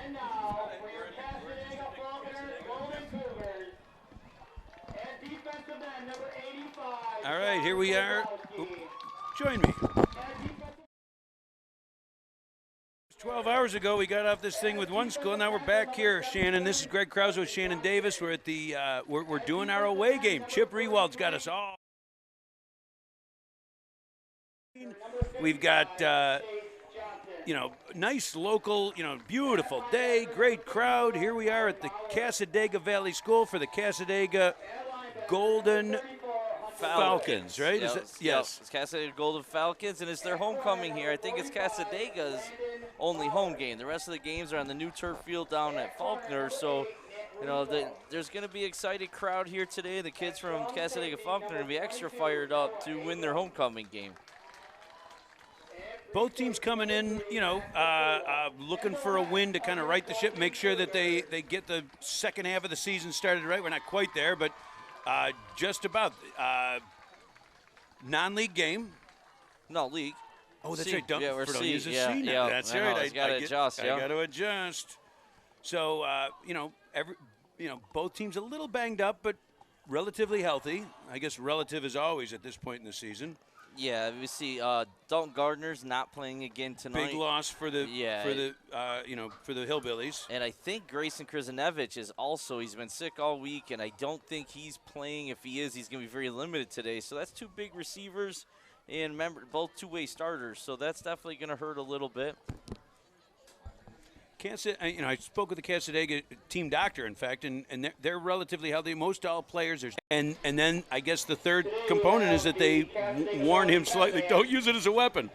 And now for your Castaneda Falconers Golden Cougars and defensive end number 85. All right, here we are. Join me. 12 hours ago, we got off this thing with one school. Now we're back here, Shannon. This is Greg Krause with Shannon Davis. We're at the we're doing our away game. Chip Rewald's got us all. We've got nice local, beautiful day, great crowd. Here we are at the Cassadaga Valley School for the Cassadaga Golden Falcons, right? Yes. It's Cassadaga Golden Falcons, and it's their homecoming here. I think it's Cassadaga's only home game. The rest of the games are on the new turf field down at Faulkner. So, there's going to be an excited crowd here today. The kids from Cassadaga Faulkner will be extra fired up to win their homecoming game. Both teams coming in, looking for a win to kind of right the ship, make sure that they get the second half of the season started right. We're not quite there, but just about. Non-league game? No, league. Oh, that's C. right. Yeah, we're C. Yeah, yeah, that's right. right. I got to adjust. I got to adjust. So, both teams a little banged up, but relatively healthy. I guess relative is always at this point in the season. Yeah, we see Dalton Gardner's not playing again tonight. Big loss for the Hillbillies. And I think Grayson Krzyzewicz is also, he's been sick all week, and I don't think he's playing. If he is, he's going to be very limited today. So that's two big receivers, and remember, both two-way starters. So that's definitely going to hurt a little bit. I spoke with the Cassadaga team doctor, in fact, and they're relatively healthy. Most all players are. And then I guess the third component is that they warn him slightly, don't use it as a weapon.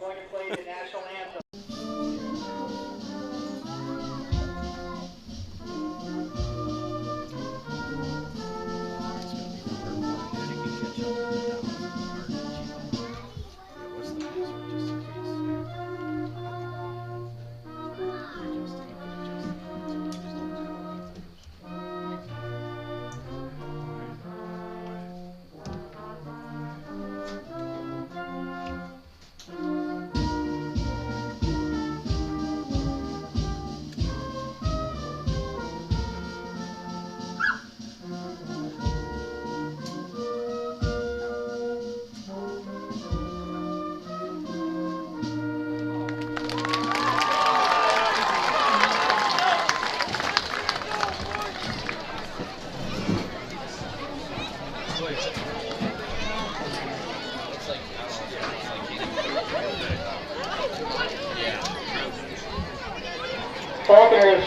Falconers,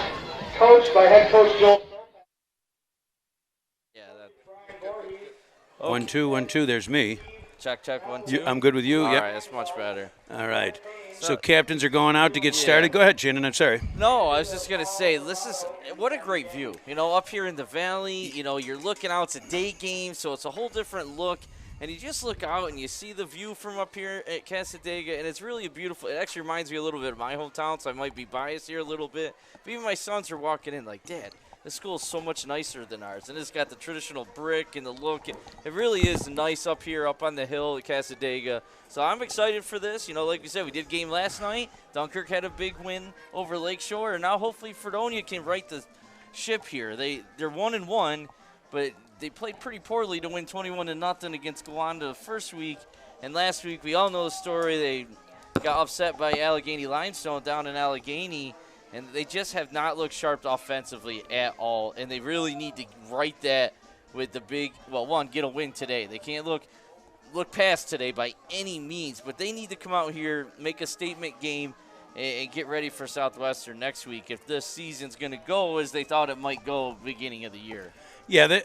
coached by head coach Joel. Yeah, that. 1-2-1-2. There's me. Check, 1-2. I'm good with you. All Yep. right, that's much better. All right. So captains are going out to get started. Go ahead, Shannon. I'm sorry. No, I was just going to say, what a great view. Up here in the valley, you're looking out. It's a day game, so it's a whole different look. And you just look out and you see the view from up here at Cassadaga, and it's really beautiful. It actually reminds me a little bit of my hometown, so I might be biased here a little bit. But even my sons are walking in like, Dad, this school is so much nicer than ours. And it's got the traditional brick and the look. It really is nice up here, up on the hill at Cassadaga. So I'm excited for this. Like we said, we did a game last night. Dunkirk had a big win over Lakeshore, and now hopefully Fredonia can right the ship here. They're 1-1, but they played pretty poorly to win 21-0 against Gowanda first week. And last week, we all know the story. They got upset by Allegheny Limestone down in Allegheny, and they just have not looked sharp offensively at all. And they really need to right that with the big, get a win today. They can't look past today by any means, but they need to come out here, make a statement game, and get ready for Southwestern next week if this season's going to go as they thought it might go beginning of the year. Yeah,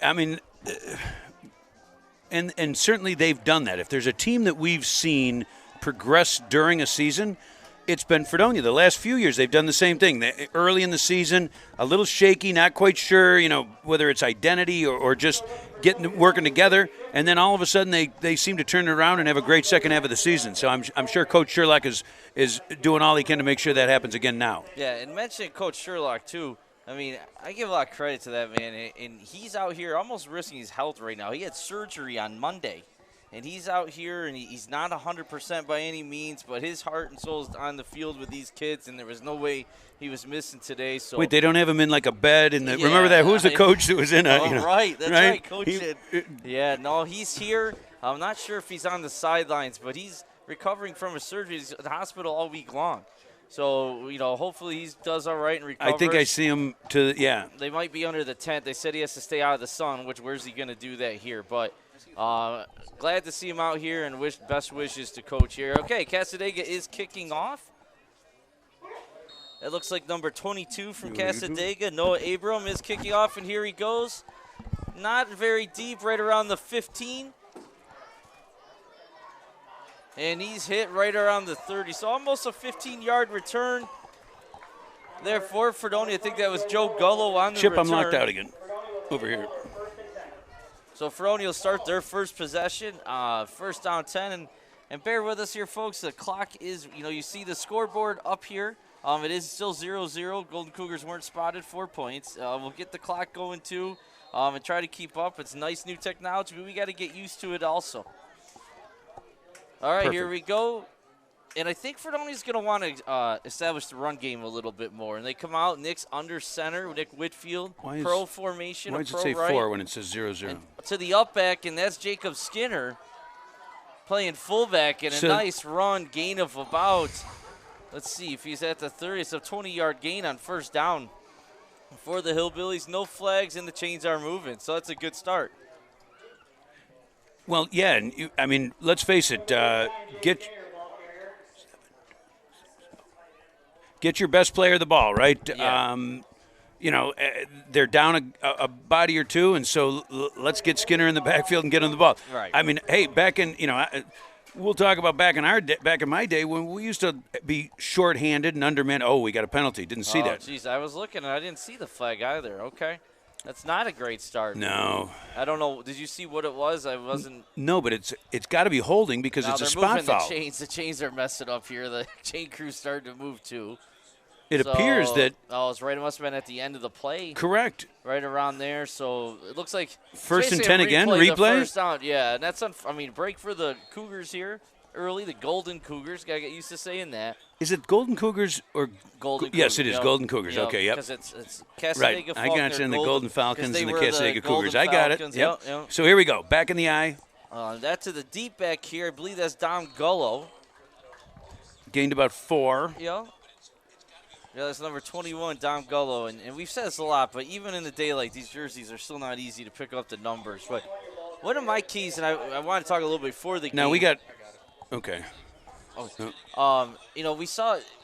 and certainly they've done that. If there's a team that we've seen progress during a season, it's been Fredonia. The last few years, they've done the same thing. Early in the season, a little shaky, not quite sure, whether it's identity or just working together, and then all of a sudden they seem to turn it around and have a great second half of the season. So I'm sure Coach Sherlock is doing all he can to make sure that happens again now. Yeah, and mentioning Coach Sherlock too. I give a lot of credit to that man, and he's out here almost risking his health right now. He had surgery on Monday, And he's out here, and he's not 100% by any means, but his heart and soul is on the field with these kids, and there was no way he was missing today. So wait, they don't have him in like a bed? And yeah, remember that? Who's the coach that was in a? Right, that's right, Coach. He, yeah, no, he's here. I'm not sure if he's on the sidelines, but he's recovering from a surgery. He's at the hospital all week long. So, hopefully he does all right and recovers. I think I see him They might be under the tent. They said he has to stay out of the sun, where's he going to do that here? But glad to see him out here and best wishes to Coach here. Okay, Casadega is kicking off. It looks like number 22 from Casadega, Noah Abram, is kicking off, and here he goes. Not very deep, right around the 15. And he's hit right around the 30, so almost a 15-yard return. Therefore, Fredonia, I think that was Joe Gullo on the Chip, return. I'm locked out again. Over here. So Fredonia will start their first possession, first down 10. And bear with us here, folks. The clock is, you see the scoreboard up here. It is still 0-0. Golden Cougars weren't spotted, 4 points. We'll get the clock going, too, and try to keep up. It's nice new technology, but we got to get used to it also. All right, Perfect. Here we go. And I think Fredonia's going to want to establish the run game a little bit more. And they come out, Nick's under center, Nick Whitfield, pro formation. Why does it say right. 4 when it says 0-0? To the up back, and that's Jacob Skinner playing fullback in a nice run, gain of about, let's see, if he's at the 30, it's a 20-yard gain on first down for the Hillbillies. No flags, and the chains are moving. So that's a good start. Well, yeah, and let's face it. Get your best player the ball, right? Yeah. They're down a body or two, and so let's get Skinner in the backfield and get him the ball. Right. Hey, back in we'll talk about back in my day when we used to be shorthanded and undermanned. Oh, we got a penalty. Didn't see that. Geez, I was looking and I didn't see the flag either. Okay. That's not a great start. No. I don't know. Did you see what it was? I wasn't. No, but it's got to be holding because it's a spot foul. The chains are messing up here. The chain crew's starting to move too. It appears that. Oh, it's right. It must have been at the end of the play. Correct. Right around there. So it looks like first and 10 again. Replay. First down. Yeah, and that's break for the Cougars here early. The Golden Cougars. Gotta get used to saying that. Is it Golden Cougars or Golden? Yes, Cougars, it is Golden Cougars. Okay, yep. Because it's Casadega right. Falcons. I got you in the Golden Falcons and the Casadega Cougars. I got it. Yep. So here we go. Back in the eye. That to the deep back here. I believe that's Dom Gullo. Gained about 4. Yeah. Yeah, that's number 21, Dom Gullo. And we've said this a lot, but even in the daylight, these jerseys are still not easy to pick up the numbers. But one of my keys, and I want to talk a little bit before the game. Now we got – okay.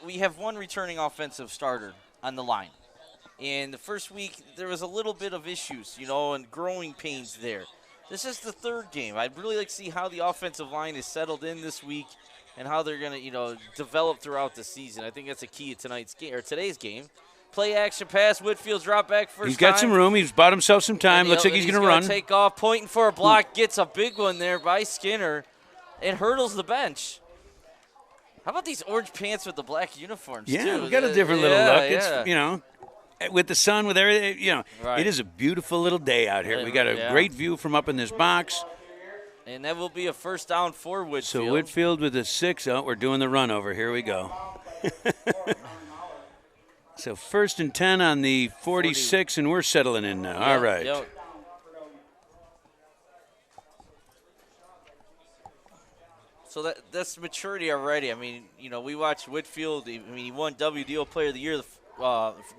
We have one returning offensive starter on the line. And the first week, there was a little bit of issues, and growing pains there. This is the third game. I'd really like to see how the offensive line is settled in this week and how they're going to, develop throughout the season. I think that's a key to today's game. Play action pass, Whitfield drop back first He's got time. some room. He's bought himself some time. Looks like he's going to run. Take off, pointing for a block, gets a big one there by Skinner, and hurdles the bench. How about these orange pants with the black uniforms, too? Yeah, we got a different little look. Yeah. It's, with the sun, with everything, right. It is a beautiful little day out here. We got a great view from up in this box. And that will be a first down for Whitfield. So Whitfield with a 6. Oh, we're doing the run over. Here we go. So first and 10 on the 46, and we're settling in now. All right. Yep. So that's maturity already. We watched Whitfield. He won WDO Player of the Year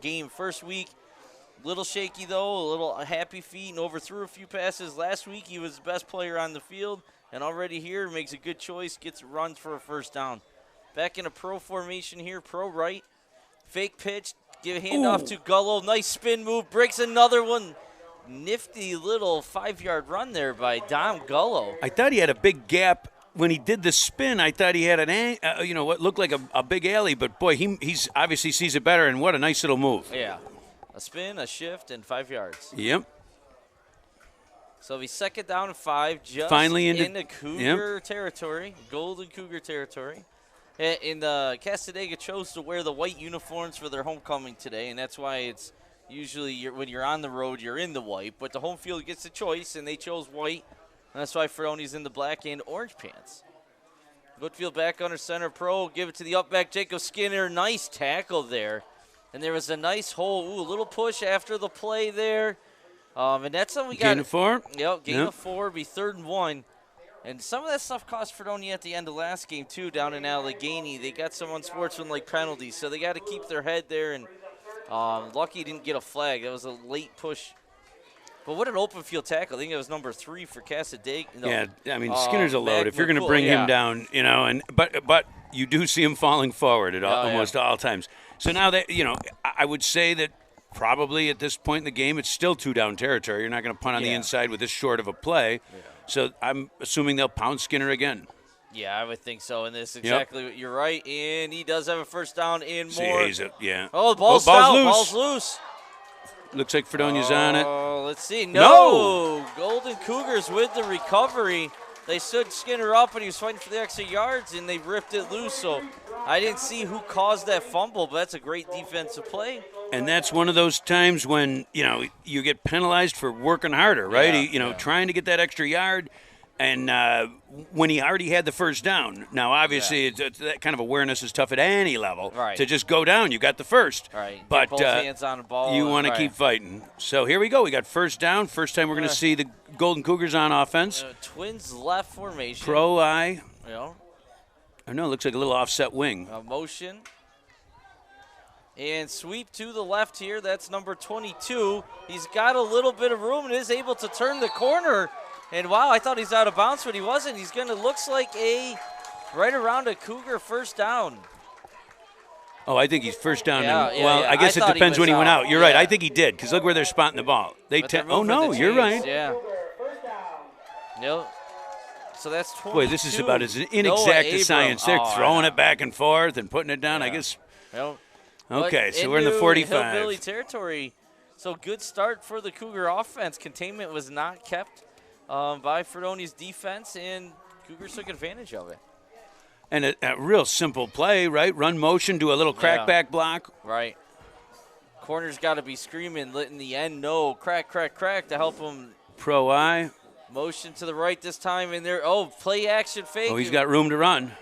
game first week. Little shaky, though, a little happy feet, and overthrew a few passes. Last week, he was the best player on the field, and already here makes a good choice, gets runs for a first down. Back in a pro formation here, pro right. Fake pitch, give a handoff to Gullo. Nice spin move, breaks another one. Nifty little 5-yard run there by Dom Gullo. I thought he had a big gap. When he did the spin, I thought he had what looked like a big alley, but boy, he's obviously sees it better, and what a nice little move. Yeah. A spin, a shift, and 5 yards. Yep. So he's second down and 5, just finally into Cougar territory, Golden Cougar territory. And Casadega chose to wear the white uniforms for their homecoming today, and that's why it's usually when you're on the road, you're in the white. But the home field gets a choice, and they chose white That's why Fredonia's in the black and orange pants. Woodfield back under center. Pro give it to the up back. Jacob Skinner. Nice tackle there. And there was a nice hole. Ooh, a little push after the play there. And that's how we got. Gain of 4? Yep, gain of 4. Be 3rd and 1. And some of that stuff cost Fredonia at the end of last game, too, down in Allegheny. They got some unsportsmanlike penalties, so they got to keep their head there. And lucky he didn't get a flag. That was a late push. But what an open field tackle. I think it was number 3 for Casadega. No, yeah, I mean, Skinner's a load. If you're going to bring yeah. him down, you know, but you do see him falling forward at almost all times. So now that, you know, I would say that probably at this point in the game, it's still 2-down territory. You're not going to punt on the inside with this short of a play. Yeah. So I'm assuming they'll pound Skinner again. Yeah, I would think so. And this is exactly what you're right. And he does have a first down in more. Yeah. Oh, the ball's out. Ball's loose. Looks like Fredonia's on it. Oh, let's see. No. Golden Cougars with the recovery. They stood Skinner up, and he was fighting for the extra yards, and they ripped it loose. So I didn't see who caused that fumble, but that's a great defensive play. And that's one of those times when, you know, you get penalized for working harder, right? Trying to get that extra yard. And when he already had the first down, now obviously it's that kind of awareness is tough at any level. Right. To just go down, you got the first. Right. But both hands on the ball. You want to keep fighting. So here we go. We got first down. First time we're going to see the Golden Cougars on offense. Twins left formation. Pro eye. Yeah. I know. It looks like a little offset wing. Motion. And sweep to the left here. That's number 22. He's got a little bit of room and is able to turn the corner. And, wow, I thought he's out of bounds, but he wasn't. He's going to looks like right around a Cougar first down. Oh, I think he's first down. Yeah, I guess it depends when he went out. You're right. I think he did, because look where they're spotting the ball. Oh, no, you're right. Yeah. Yep. So that's 22. Boy, this is about as inexact as science. They're throwing it back and forth and putting it down, I guess. Yep. Okay, so we're in the 45. Hillbilly territory. So good start for the Cougar offense. Containment was not kept by Fredonia's defense, and Cougars took advantage of it. And a real simple play, right? Run motion, do a little crackback block. Right. Corner's got to be screaming, letting the end know, crack, crack, crack to help him. Pro eye. Motion to the right this time, and there. Play action fake. Oh, he's got room to run.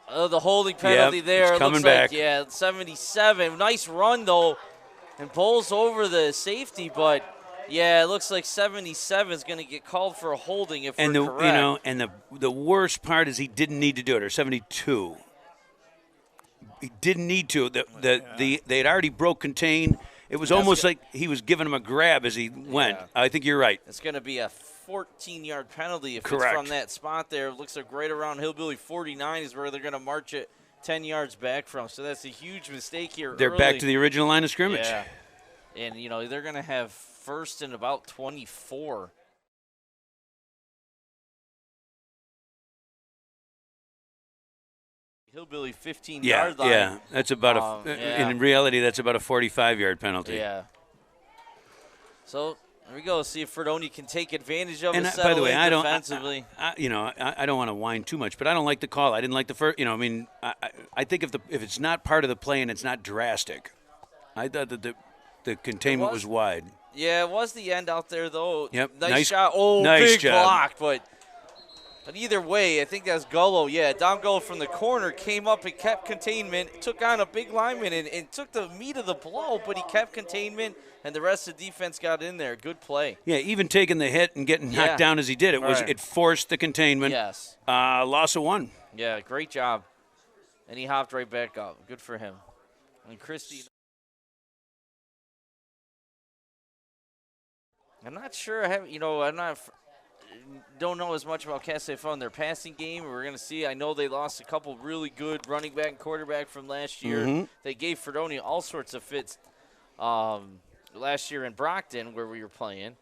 Oh, the holding penalty there. It's coming back. back. 77. Nice run, though, and pulls over the safety, but it looks like 77 is going to get called for a holding if we're correct. And the worst part is he didn't need to do it, or 72. He didn't need to. They had already broke contain. It was almost like he was giving him a grab as he went. I think you're right. It's going to be a 14-yard penalty if Correct. It's from that spot there. It looks like right around Hillbilly 49 is where they're going to march it 10 yards back from. So that's a huge mistake here. They're back to the original line of scrimmage. Yeah. And, they're going to have first and about 24. Hillbilly 15-yard line. Yeah, that's about in reality, that's about a 45-yard penalty. Yeah. So there we go. See if Fredonia can take advantage of it. By the way, I don't want to whine too much, but I don't like the call. I didn't like the first. I think if it's not part of the play and it's not drastic, I thought that the containment was wide. Yeah, it was the end out there though. Yep. Nice shot. Oh, nice big job. block, but either way, I think that's Gullo. Yeah, Dom Gullo from the corner came up and kept containment, took on a big lineman and took the meat of the blow, but he kept containment, and the rest of the defense got in there. Good play. Yeah, even taking the hit and getting knocked down as he did, it forced the containment. Yes. Loss of 1. Yeah, great job. And he hopped right back up. Good for him. And Christie. I'm not sure. Don't know as much about Cassifo in their passing game. We're going to see. I know they lost a couple really good running back and quarterback from last year. Mm-hmm. They gave Fredonia all sorts of fits last year in Brockton where we were playing.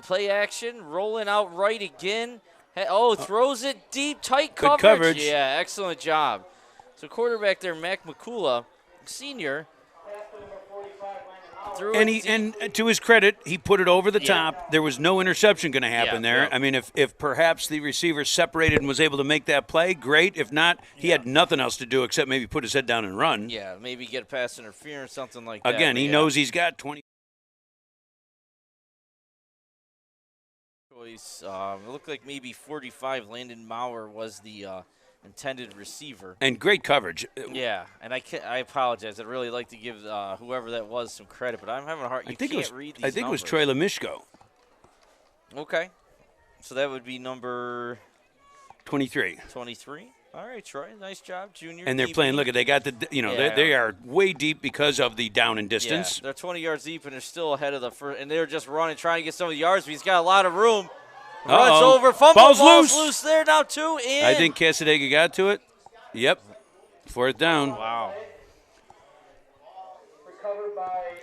Play action, rolling out right again. Throws it deep, tight coverage. Good coverage. Yeah, excellent job. So quarterback there, Mac McCula, senior. And to his credit, he put it over the top. There was no interception going to happen there. Yeah. I mean, if perhaps the receiver separated and was able to make that play, great. If not, he had nothing else to do except maybe put his head down and run. Yeah, maybe get a pass interference, something like that. Again, he knows he's got 20. choice. It looked like maybe 45. Landon Maurer was the intended receiver. And great coverage. Yeah, and I apologize. I'd really like to give whoever that was some credit, but I'm having a hard. I think it was Trey numbers. Lamishko. Okay, so that would be number 23. 23. All right, Troy, nice job, junior. And they're DB. playing. Look, they got they are way deep because of the down and distance. Yeah, they're 20 yards deep, and they're still ahead of the first. And they're just running, trying to get some of the yards, but he's got a lot of room. Runs over, fumble, Ball's loose there now, too. And I think Casadega got to it. Yep. 4th down. Wow. Recovered by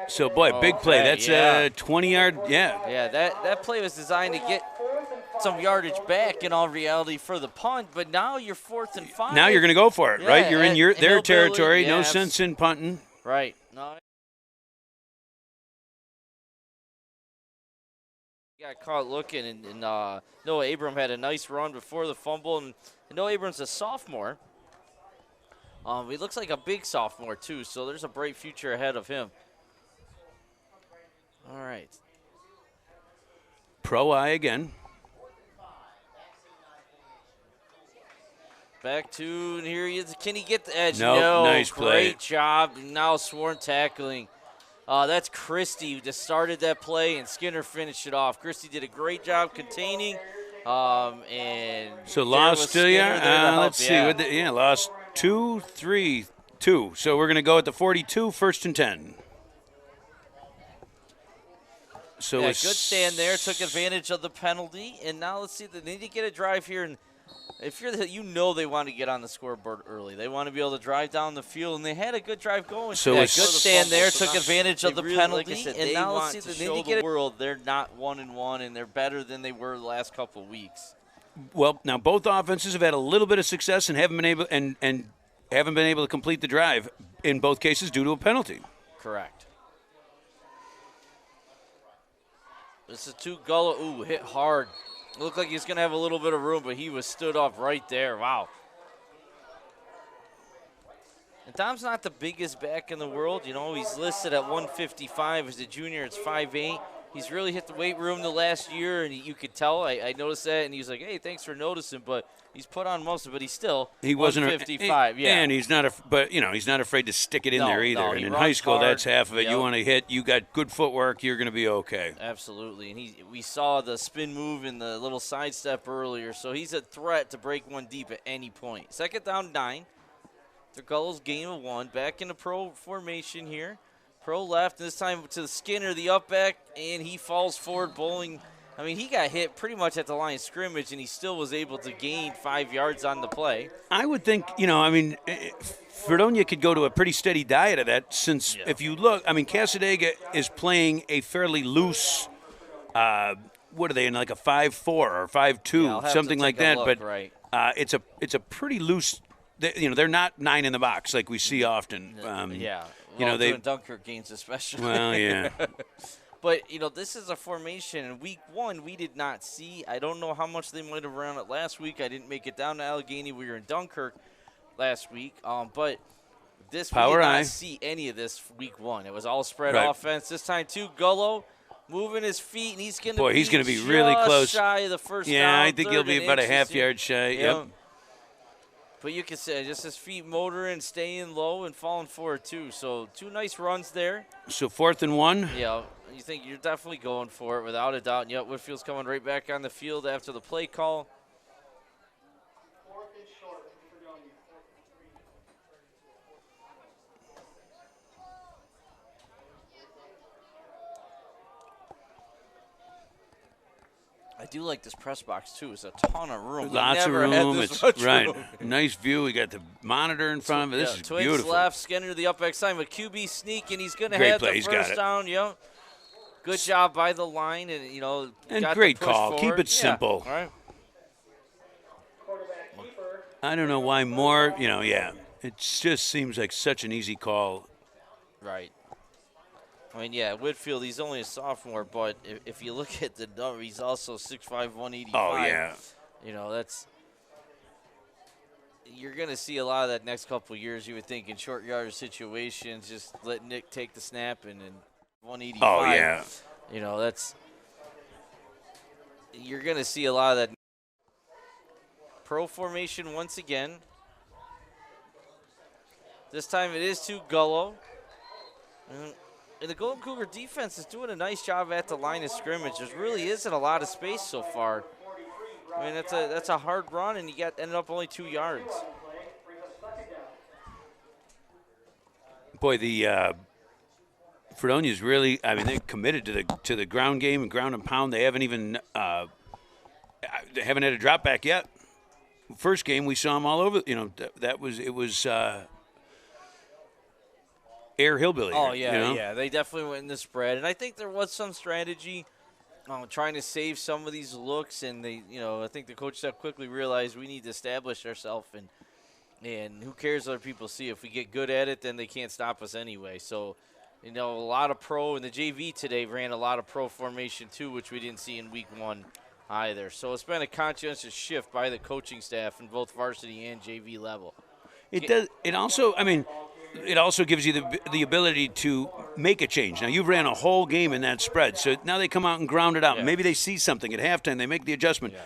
So, boy, big play. That's yeah. 20-yard, yeah. Yeah, that play was designed to get some yardage back in all reality for the punt, but now you're 4th and 5. Now you're going to go for it, right? You're in their territory. Yeah, no sense in punting. Right. No. Got caught looking, and Noah Abram had a nice run before the fumble, and Noah Abram's a sophomore. He looks like a big sophomore, too, so there's a bright future ahead of him. All right. Pro eye again. Back to, and here he is. Can he get the edge? Nope, No. nice play. Great job. Now sworn tackling. That's Christie who just started that play, and Skinner finished it off. Christie did a great job containing. And So lost to you? Let's see. Lost 2, 3, 2. So we're going to go at the 42, 1st and 10. So good stand there. Took advantage of the penalty. And now let's see. They need to get a drive here. And if you're they want to get on the scoreboard early. They want to be able to drive down the field. And they had a good drive going. So good it's stand there. Took advantage of the really, penalty. like I said, and they now want let's see. to They show need to the get world. They're not 1-1, and they're better than they were the last couple of weeks. Well, now both offenses have had a little bit of success and haven't been able to complete the drive in both cases due to a penalty. Correct. This is Gullo. Ooh, hit hard. Looked like he's going to have a little bit of room, but he was stood up right there. Wow. And Tom's not the biggest back in the world. You know, he's listed at 155 as a junior. It's 5'8". He's really hit the weight room the last year, and you could tell. I noticed that, and he was like, hey, thanks for noticing, but he's put on muscle, but he wasn't 155. Yeah. And he's not he's not afraid to stick it in there either. No, and he in runs high school, hard. that's half of it. Yep. You want to hit, you got good footwork, you're going to be okay. Absolutely. And we saw the spin move and the little sidestep earlier, so he's a threat to break one deep at any point. 2nd down, 9. Gullo's gain of 1. Back in the pro formation here. Pro left, this time to Skinner, the up back, and he falls forward bowling. I mean, he got hit pretty much at the line of scrimmage, and he still was able to gain 5 yards on the play. I would think, Fredonia could go to a pretty steady diet of that since if you look, Casadega is playing a fairly loose, what are they, in like a 5-4 or 5-2, something like that. But right. It's a pretty loose, they're not 9 in the box like we see often. Doing Dunkirk games especially. Well, yeah. But, this is a formation. In week 1, we did not see. I don't know how much they might have run it last week. I didn't make it down to Allegheny. We were in Dunkirk last week. But we did not see any of this week 1. It was all spread offense. This time, Gullo moving his feet, and he's going to be really close. Shy of the first down. Yeah, I think he'll be about a half yard shy. Yep. But you can say just his feet motoring, staying low, and falling forward, too. So 2 nice runs there. So 4th and 1? Yeah, you think you're definitely going for it without a doubt. And yet Whitfield's coming right back on the field after the play call. 4th and short for Fredonia. I do like this press box, too. It's a ton of room. Lots of room. It's right. Nice view. We got the monitor in front of it. This is Twins beautiful. left, Skinner to the up back side. But QB sneak, and he's going to have the first down. Yep. Good job by the line, and, and got great the push call. forward. Keep it simple. All right. Quarterback keeper. I don't know why more, It just seems like such an easy call. Right. Whitfield, he's only a sophomore, but if you look at the number, he's also 6'5", 185. Oh, yeah. You're going to see a lot of that next couple of years, you would think, in short yardage situations, just let Nick take the snap and 185. Oh, yeah. That's you're going to see a lot of that pro formation once again. This time it is to Gullo. And the Golden Cougar defense is doing a nice job at the line of scrimmage. There really isn't a lot of space so far. I mean, that's a hard run, and you ended up only 2 yards. Boy, the Fredonia's really, I mean, they're committed to the ground game and ground and pound. They haven't even they haven't had a drop back yet. First game we saw them all over. You know, it was Air Hillbilly. Oh yeah, you know? yeah, they definitely went in the spread, and I think there was some strategy trying to save some of these looks, and I think the coach staff quickly realized we need to establish ourselves, and who cares what other people see? If we get good at it, then they can't stop us anyway. So, a lot of pro, and the JV today ran a lot of pro formation too, which we didn't see in week 1 either. So it's been a conscientious shift by the coaching staff in both varsity and JV level. It does. It also, I mean, it also gives you the ability to make a change. Now, you've ran a whole game in that spread, so now they come out and ground it out. Yeah. Maybe they see something at halftime. They make the adjustment. Yeah.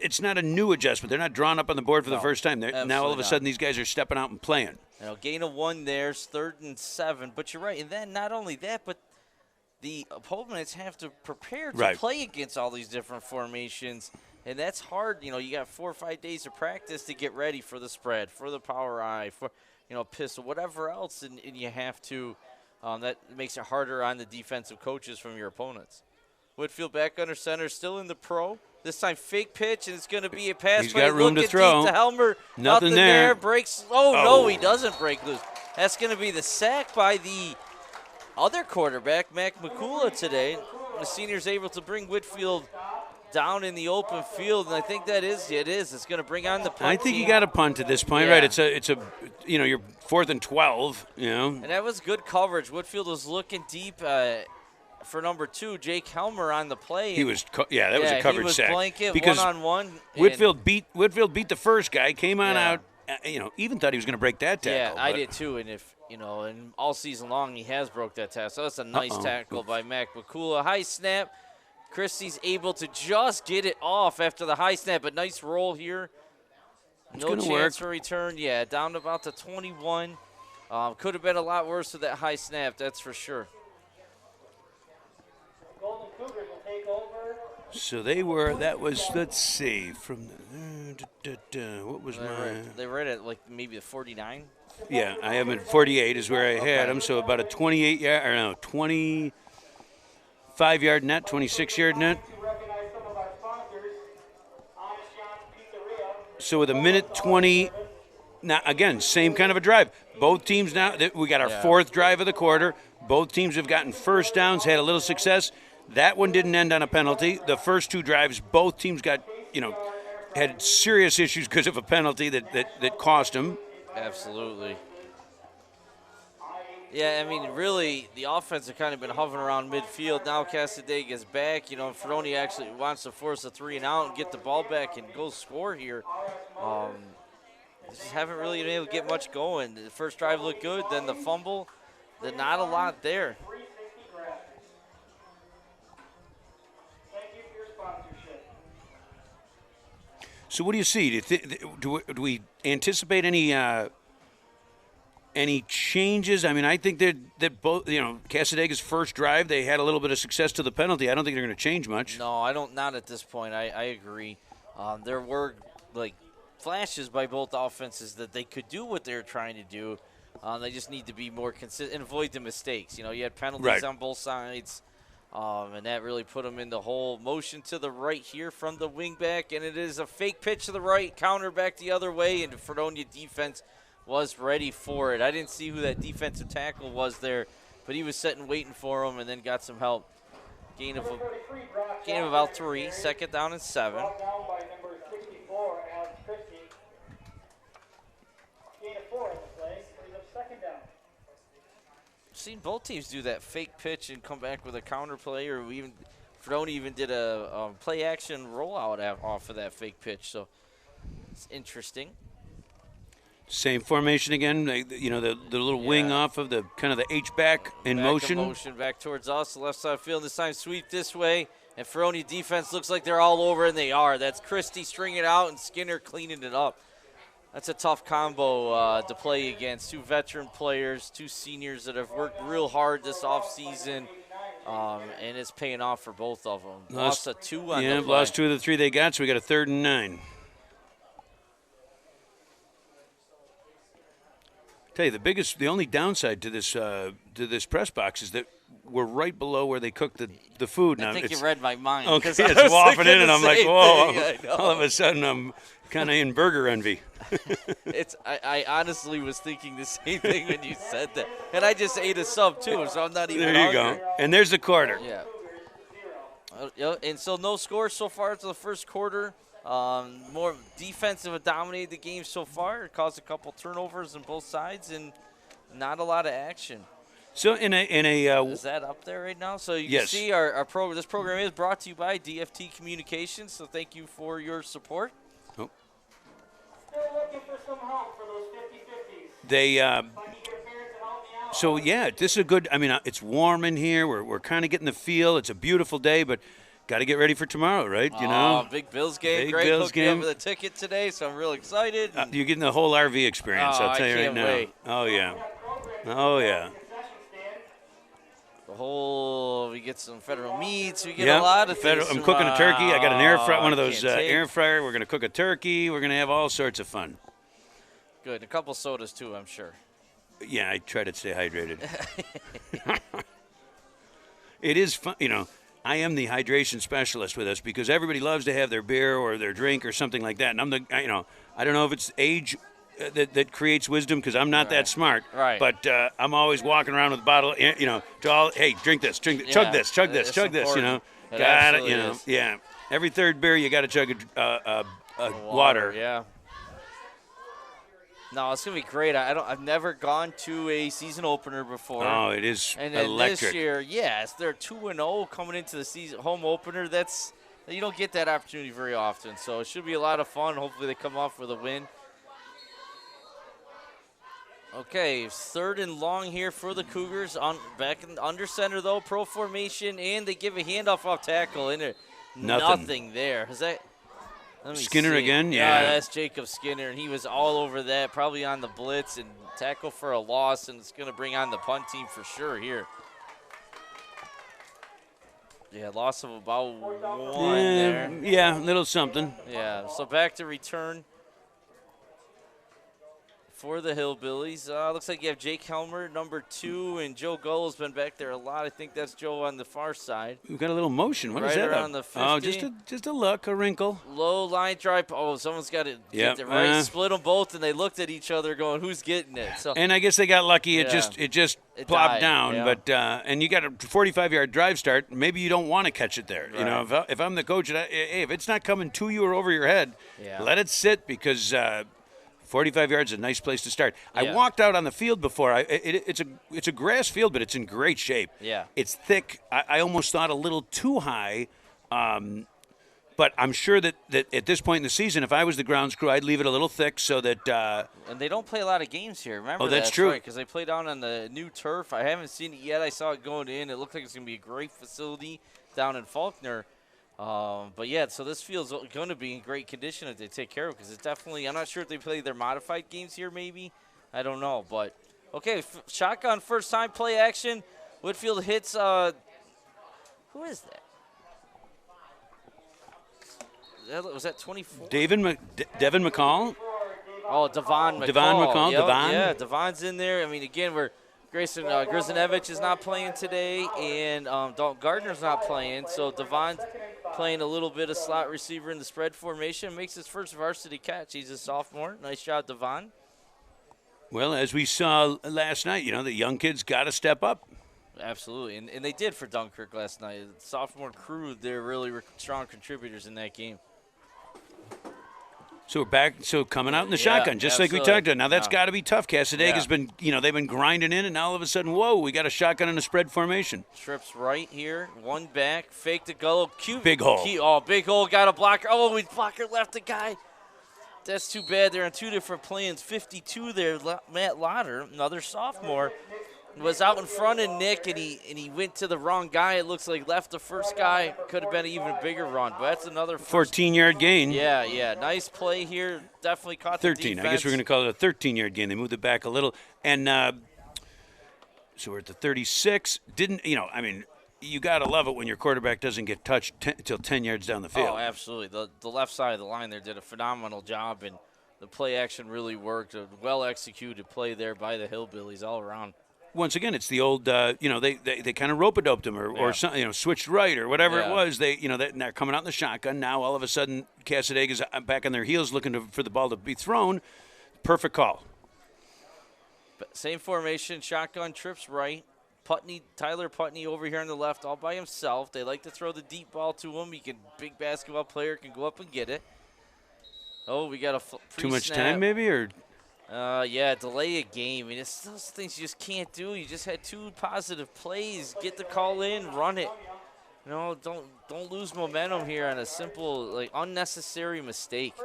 It's not a new adjustment. They're not drawn up on the board for the first time. Now, all of a sudden, these guys are stepping out and playing. Gain of 1 there's 3rd and 7. But you're right. And then not only that, but the opponents have to prepare to play against all these different formations. And that's hard. You got 4 or 5 days of practice to get ready for the spread, for the power eye, for pistol, whatever else, and you have to. That makes it harder on the defensive coaches from your opponents. Whitfield back under center, still in the pro. This time fake pitch, and it's going to be a pass. He's got room to throw. To Helmer. Nothing there. Breaks. Oh, no, he doesn't break loose. That's going to be the sack by the other quarterback, Mac McCullough, today. The senior's able to bring Whitfield down in the open field, and I think it is. It's going to bring on the punt. I think you got to punt at this point, right? It's a you're 4th and 12, And that was good coverage. Whitfield was looking deep for number 2, Jake Helmer, on the play. He was, that was a coverage sack. He was blanket, because one-on-one. Whitfield beat the first guy, came on out, even thought he was going to break that tackle. Yeah, I did too, and and all season long he has broke that tackle. So that's a nice tackle by Mac McCullough. High snap. Christie's able to just get it off after the high snap, but nice roll here. No chance for return. Yeah, down to about the 21. Could have been a lot worse with that high snap, that's for sure. Golden Cougars will take over. So let's see, from what was They were at like maybe the 49. Yeah, I have at 48 is where I had them, so about a 25-yard net, 26-yard net. So with a minute 20, now again, same kind of a drive. Both teams now, we got our 4th drive of the quarter. Both teams have gotten first downs, had a little success. That one didn't end on a penalty. The first 2 drives, both teams got, had serious issues because of a penalty that cost them. Absolutely. Yeah, I mean, really, the offense has kind of been hovering around midfield. Now Casadega is back. Fredonia actually wants to force a 3-and-out and get the ball back and go score here. Just haven't really been able to get much going. The first drive looked good, then the fumble, then not a lot there. So what do you see? Do we anticipate any changes? I mean, I think that both, Casadega's first drive, they had a little bit of success to the penalty. I don't think they're going to change much. No, I don't. Not at this point. I agree. There were flashes by both offenses that they could do what they were trying to do. They just need to be more consistent and avoid the mistakes. You had penalties on both sides. And that really put them in the hole. Motion to the right here from the wingback, and it is a fake pitch to the right, counter back the other way, and the Fredonia defense was ready for it. I didn't see who that defensive tackle was there, but he was sitting waiting for him and then got some help. Gain of about 3, 2nd down and 7. Brought down by number 64, Alex Christie. Gain of 4 in the play. Brings up 2nd down. Seen both teams do that fake pitch and come back with a counter play, or Fredonia even did a play action rollout off of that fake pitch. So it's interesting. Same formation again. The little wing off of the kind of the H back in motion. Motion back towards us, the left side field. This time sweep this way. And Fredonia defense looks like they're all over, and they are. That's Christie stringing it out and Skinner cleaning it up. That's a tough combo to play against. 2 veteran players, 2 seniors that have worked real hard this offseason, and it's paying off for both of them. Lost a 2 on the play. Lost 2 of the 3 they got, so we got a 3rd and 9. Tell you the only downside to this press box is that we're right below where they cook the food. Now, I think you read my mind. Okay, it's wafting in, and I'm like, whoa! Thing, all of a sudden, I'm kind of in burger envy. I honestly was thinking the same thing when you said that, and I just ate a sub too, so I'm not even. There you hungry. go. And there's the quarter. Yeah. And so no scores so far to the first quarter. More defensive have dominated the game so far. It caused a couple turnovers on both sides, and not a lot of action. So in a is that up there right now? So you yes. can see our program. This program is brought to you by DFT Communications. So thank you for your support. Oh. Still looking for some help for those 50-50s. They. If I need your parents to help me out. So yeah, this is a good. I mean, it's warm in here. We're kind of getting the feel. It's a beautiful day, but got to get ready for tomorrow, right? You know. Big Bills game. Big Great Bills hooking game. up with a ticket today, so I'm real excited. You're getting the whole RV experience. I'll tell you right now. Wait. Oh yeah. Oh yeah. We get some federal meats. We get a lot of things. I'm cooking a turkey. I got an air fryer, one of those air fryer. We're gonna cook a turkey. We're gonna have all sorts of fun. Good. A couple sodas too, I'm sure. Yeah, I try to stay hydrated. It is fun, you know. I am the hydration specialist with us because everybody loves to have their beer or their drink or something like that. And I don't know if it's age that creates wisdom because I'm not that smart. Right. But I'm always walking around with a bottle, hey, drink this, chug this, chug this, important. you know. It Got it, absolutely is. Yeah. Every 3rd beer, you got to chug a water. Yeah. No, it's gonna be great. I've never gone to a season opener before. Oh, it is and electric. This year, yes, they're 2-0 coming into the season home opener. You don't get that opportunity very often, so it should be a lot of fun. Hopefully, they come off with a win. Okay, 3rd and long here for the Cougars. Back in under center though, pro formation, and they give a handoff off tackle in there. Nothing there. Is that? Let me Skinner see. again? Yeah. That's Jacob Skinner, and he was all over that, probably on the blitz and tackle for a loss, and it's going to bring on the punt team for sure here. Yeah, loss of about 1 there. Yeah, little something. Yeah, so back to return for the Hillbillies. Looks like you have Jake Helmer, number 2, and Joe Gull's been back there a lot. I think that's Joe on the far side. We've got a little motion. What is Right that? around the 50. Oh, just a look, a wrinkle. Low line drive. Oh, someone's got to get it right. Split them both, and they looked at each other going, who's getting it? So, and I guess they got lucky. It just plopped died, down. yeah. But and you got a 45-yard drive start. Maybe you don't want to catch it there. Right. You know, if I'm the coach, if it's not coming to you or over your head, let it sit because 45 yards is a nice place to start. I walked out on the field before. It's a grass field, but it's in great shape. Yeah. It's thick. I almost thought a little too high. But I'm sure that at this point in the season, if I was the grounds crew, I'd leave it a little thick so that and they don't play a lot of games here. Remember that's true. Because they play down on the new turf. I haven't seen it yet. I saw it going in. It looked like it's going to be a great facility down in Faulkner. But, yeah, so this field's going to be in great condition if they take care of it because it's definitely – I'm not sure if they play their modified games here maybe. I don't know. But, okay, shotgun first time play action. Whitfield hits who is that? Was that 24? Devin McCall? Oh, Devon McCall. Devon McCall, Yep, Devon. Yeah, Devon's in there. I mean, again, Grayson Grzanevich is not playing today, and Dalton Gardner's not playing. So Devon's playing a little bit of slot receiver in the spread formation. Makes his first varsity catch. He's a sophomore. Nice job, Devon. Well, as we saw last night, the young kids got to step up. Absolutely, and they did for Dunkirk last night. The sophomore crew, they're really strong contributors in that game. So we're back. So coming out in the shotgun, just like we talked about. Now that's got to be tough. Casadega's been, they've been grinding in, and now all of a sudden, whoa, we got a shotgun in a spread formation. Trips right here, one back, fake to Gullo, cute. Big hole. Big hole, got a blocker. Oh, his blocker left the guy. That's too bad. They're on two different plans. 52 there, Matt Lauder, another sophomore. was out in front of Nick, and he went to the wrong guy. It looks like left the first guy. Could have been an even bigger run, but that's another 14-yard gain. Yeah. Nice play here. Definitely caught 13. the defense. I guess we're going to call it a 13-yard gain. They moved it back a little. And so we're at the 36. You got to love it when your quarterback doesn't get touched until 10 yards down the field. Oh, absolutely. The left side of the line there did a phenomenal job, and the play action really worked. A well-executed play there by the Hillbillies all around. Once again, it's the old, they kind of rope-a-doped him or switched right or whatever it was. They're coming out in the shotgun. Now, all of a sudden, Casadega's back on their heels looking for the ball to be thrown. Perfect call. But same formation, shotgun, trips right. Tyler Putney over here on the left all by himself. They like to throw the deep ball to him. Big basketball player can go up and get it. Oh, we got a too much time maybe, or? Delay a game. I mean, it's those things you just can't do. You just had 2 positive plays. Get the call in, run it. Don't lose momentum here on a simple, unnecessary mistake.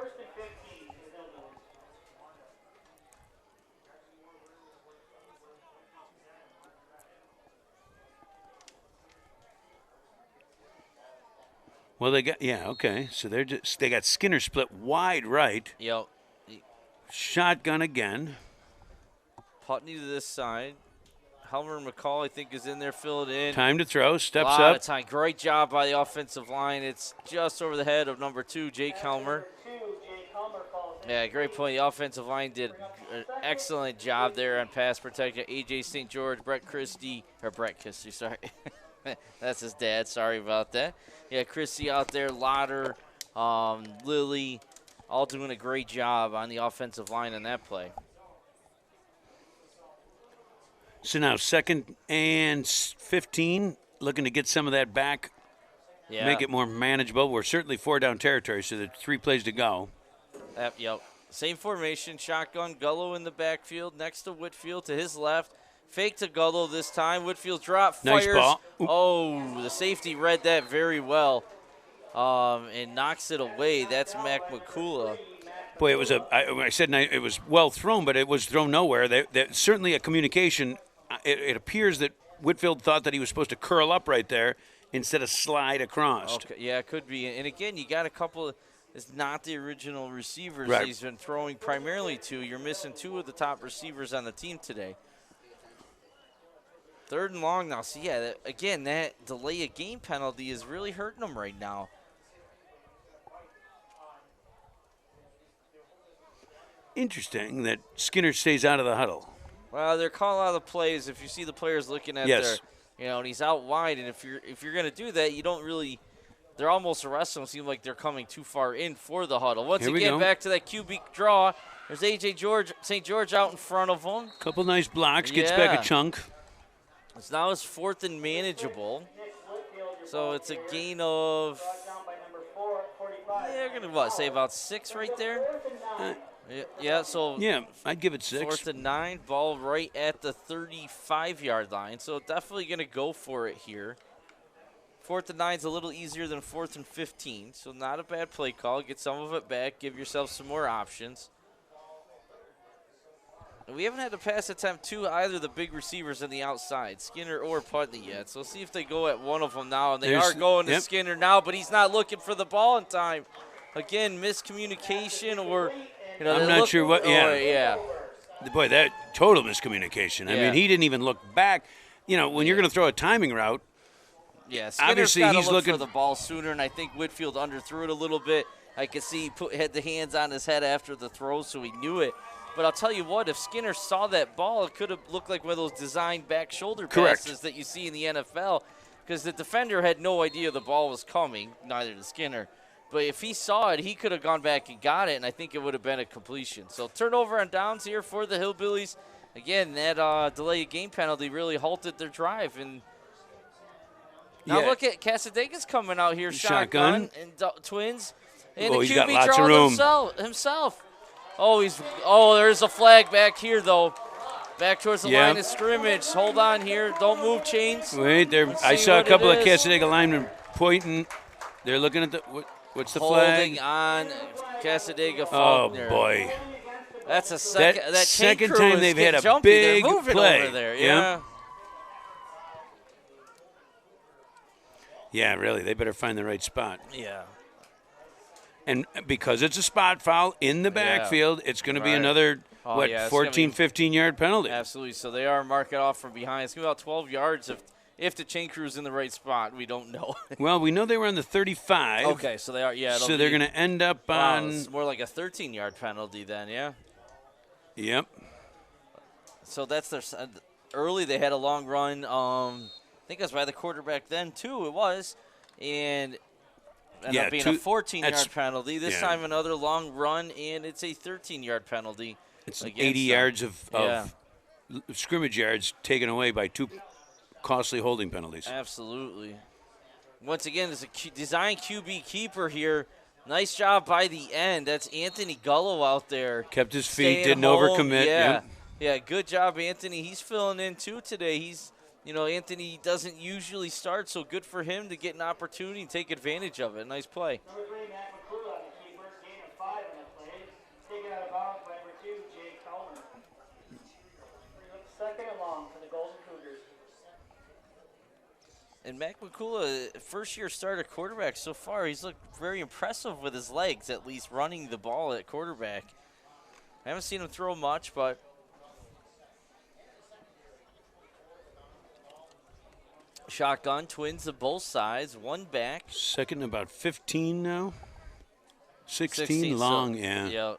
Well, okay. So they got Skinner split wide right. Yep. Shotgun again. Putney to this side. Helmer McCall, I think, is in there filling in. Time to throw. Steps up. up. Time. Great job by the offensive line. It's just over the head of number 2, Jake Helmer. Yeah, great point. The offensive line did an excellent job there on pass protection. A.J. St. George, Brett Christie, sorry. That's his dad. Sorry about that. Yeah, Christie out there, Lauder, Lilly, all doing a great job on the offensive line in that play. So now 2nd and 15, looking to get some of that back, make it more manageable. We're certainly 4-down territory, so there's 3 plays to go. Yep. Same formation, shotgun, Gullo in the backfield, next to Whitfield to his left. Fake to Gullo this time. Whitfield drop, fires. Nice ball. Oop. Oh, the safety read that very well and knocks it away. That's Mac McCullough. Boy, it was it was well thrown, but it was thrown nowhere. Certainly a communication. It appears that Whitfield thought that he was supposed to curl up right there instead of slide across. Okay, yeah, it could be. And again, you got a couple. It's not the original receivers right. He's been throwing primarily to. You're missing 2 of the top receivers on the team today. 3rd and long now. So, that delay a game penalty is really hurting them right now. Interesting that Skinner stays out of the huddle. Well, they're calling out the plays. If you see the players looking at and he's out wide, and if you're going to do that, you don't really – they're almost arresting them. It seems like they're coming too far in for the huddle. Once again, back to that QB draw. There's A.J. St. George out in front of them. Couple nice blocks, gets back a chunk. So now it's 4th and manageable. So it's a gain of, they're going to, say about 6 right there? Yeah, I'd give it 6. 4th and 9, ball right at the 35-yard line. So definitely going to go for it here. 4th and 9 is a little easier than 4th and 15. So not a bad play call. Get some of it back. Give yourself some more options. We haven't had a pass attempt to either the big receivers on the outside, Skinner or Putney yet. So see if they go at one of them now. And they are going to Skinner now, but he's not looking for the ball in time. Again, miscommunication or, I'm not sure what, Boy, that total miscommunication. I mean, he didn't even look back. When you're going to throw a timing route. Yeah, Skinner's got to look for the ball sooner, and I think Whitfield underthrew it a little bit. I could see he had the hands on his head after the throw, so he knew it. But I'll tell you what, if Skinner saw that ball, it could have looked like one of those designed back shoulder passes that you see in the NFL, because the defender had no idea the ball was coming, neither did Skinner. But if he saw it, he could have gone back and got it, and I think it would have been a completion. So turnover on downs here for the Hillbillies. Again, that delay of game penalty really halted their drive. And now look at Casadega's coming out here, shotgun and Twins. And the QB drawing himself. There's a flag back here, though. Back towards the line of scrimmage. Hold on here. Don't move chains. Wait, I saw a couple of Casadega linemen pointing. They're looking at what's the flag? Holding on Casadega Faulkner. Oh, boy. That's a second. That second time they've had a big play. Over there. Yeah. Yeah, really. They better find the right spot. Yeah. And because it's a spot foul in the backfield, it's going to be Right. another, Oh, yeah, it's 14, 15-yard penalty. Absolutely. So they are marking off from behind. It's going to be about 12 yards if the chain crew's in the right spot. We don't know. Well, we know they were on the 35. Okay, so they are. Yeah. So they're going to end up on. It's more like a 13-yard penalty then. Yeah. Yep. So that's their early. They had a long run. I think it was by the quarterback then too. It was, and ended up being a 14-yard penalty. This time another long run, and it's a 13-yard penalty. It's 80 yards of scrimmage yards taken away by 2 costly holding penalties. Absolutely. Once again, it's a design QB keeper here. Nice job by the end. That's Anthony Gullo out there. Kept his feet, didn't home. overcommit. Yeah. Yep. Yeah, good job, Anthony. He's filling in, too, today. Anthony doesn't usually start, so good for him to get an opportunity and take advantage of it. Nice play. Number 3, Matt McClure on the keeper. Gain of 5 on that play. Taken out of bounds by number 2, Jay Coleman. Second and long for the Golden Cougars. And Mac McCullough, first-year starter quarterback so far, he's looked very impressive with his legs, at least running the ball at quarterback. I haven't seen him throw much, but shotgun, twins of both sides, one back. Second and about 15 now. 16 long, so, yeah.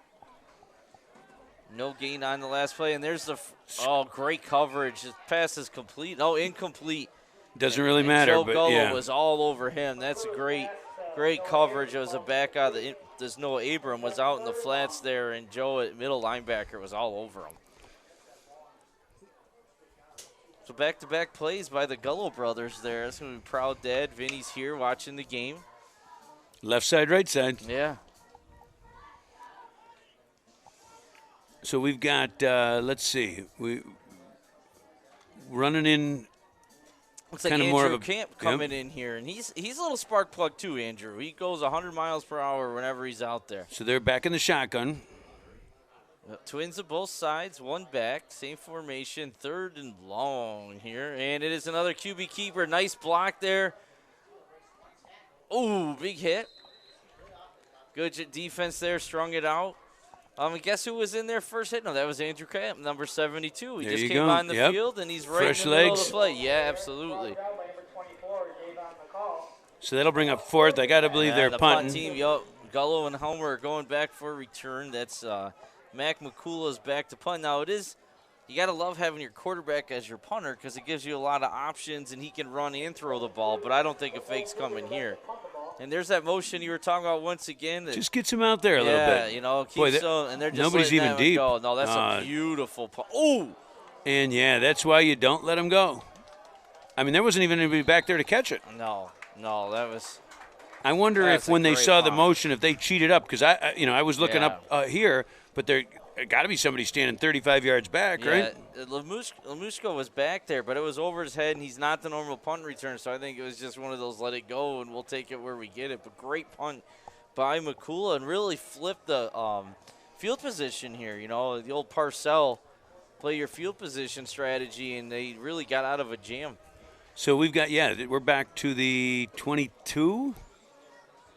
No gain on the last play, and there's the great coverage. The pass is complete. No, incomplete. Doesn't really matter, Joe but Gullo was all over him. That's great coverage. It was a back out. There's Noah Abram was out in the flats there, and Joe at middle linebacker was all over him. So back-to-back plays by the Gullo brothers there. That's going to be proud dad. Vinny's here watching the game. Left side, right side. Yeah. So we've got, let's see, we running in. Looks like Andrew Camp coming in here, and he's a little spark plug too, Andrew. He goes 100 miles per hour whenever he's out there. So they're back in the shotgun. Twins of both sides, one back, same formation, third and long here. And it is another QB keeper. Nice block there. Ooh, big hit. Good defense there, strung it out. Guess who was in there first hit? No, that was Andrew Camp, number 72. He there just came on the field, and he's right Fresh in the middle legs. of the play. Yeah, absolutely. So that'll bring up fourth. I got to believe they're the punting. Punt team, Gullo and Homer are going back for a return. That's Mac McCullough's back to punt. Now, you got to love having your quarterback as your punter because it gives you a lot of options, and he can run and throw the ball, but I don't think a fake's coming here. And there's that motion you were talking about once again. Just gets him out there a little bit. And they're just nobody's even deep. Go. No, that's a beautiful punt. Ooh! And, that's why you don't let him go. I mean, there wasn't even anybody back there to catch it. No, that was. I wonder if when they saw the motion, if they cheated up, because I was looking up here, but there got to be somebody standing 35 yards back, right? Lamushko was back there, but it was over his head, and he's not the normal punt return, so I think it was just one of those let it go, and we'll take it where we get it. But great punt by McCullough, and really flipped the field position here. The old Parcell play your field position strategy, and they really got out of a jam. So we've got, we're back to the 22,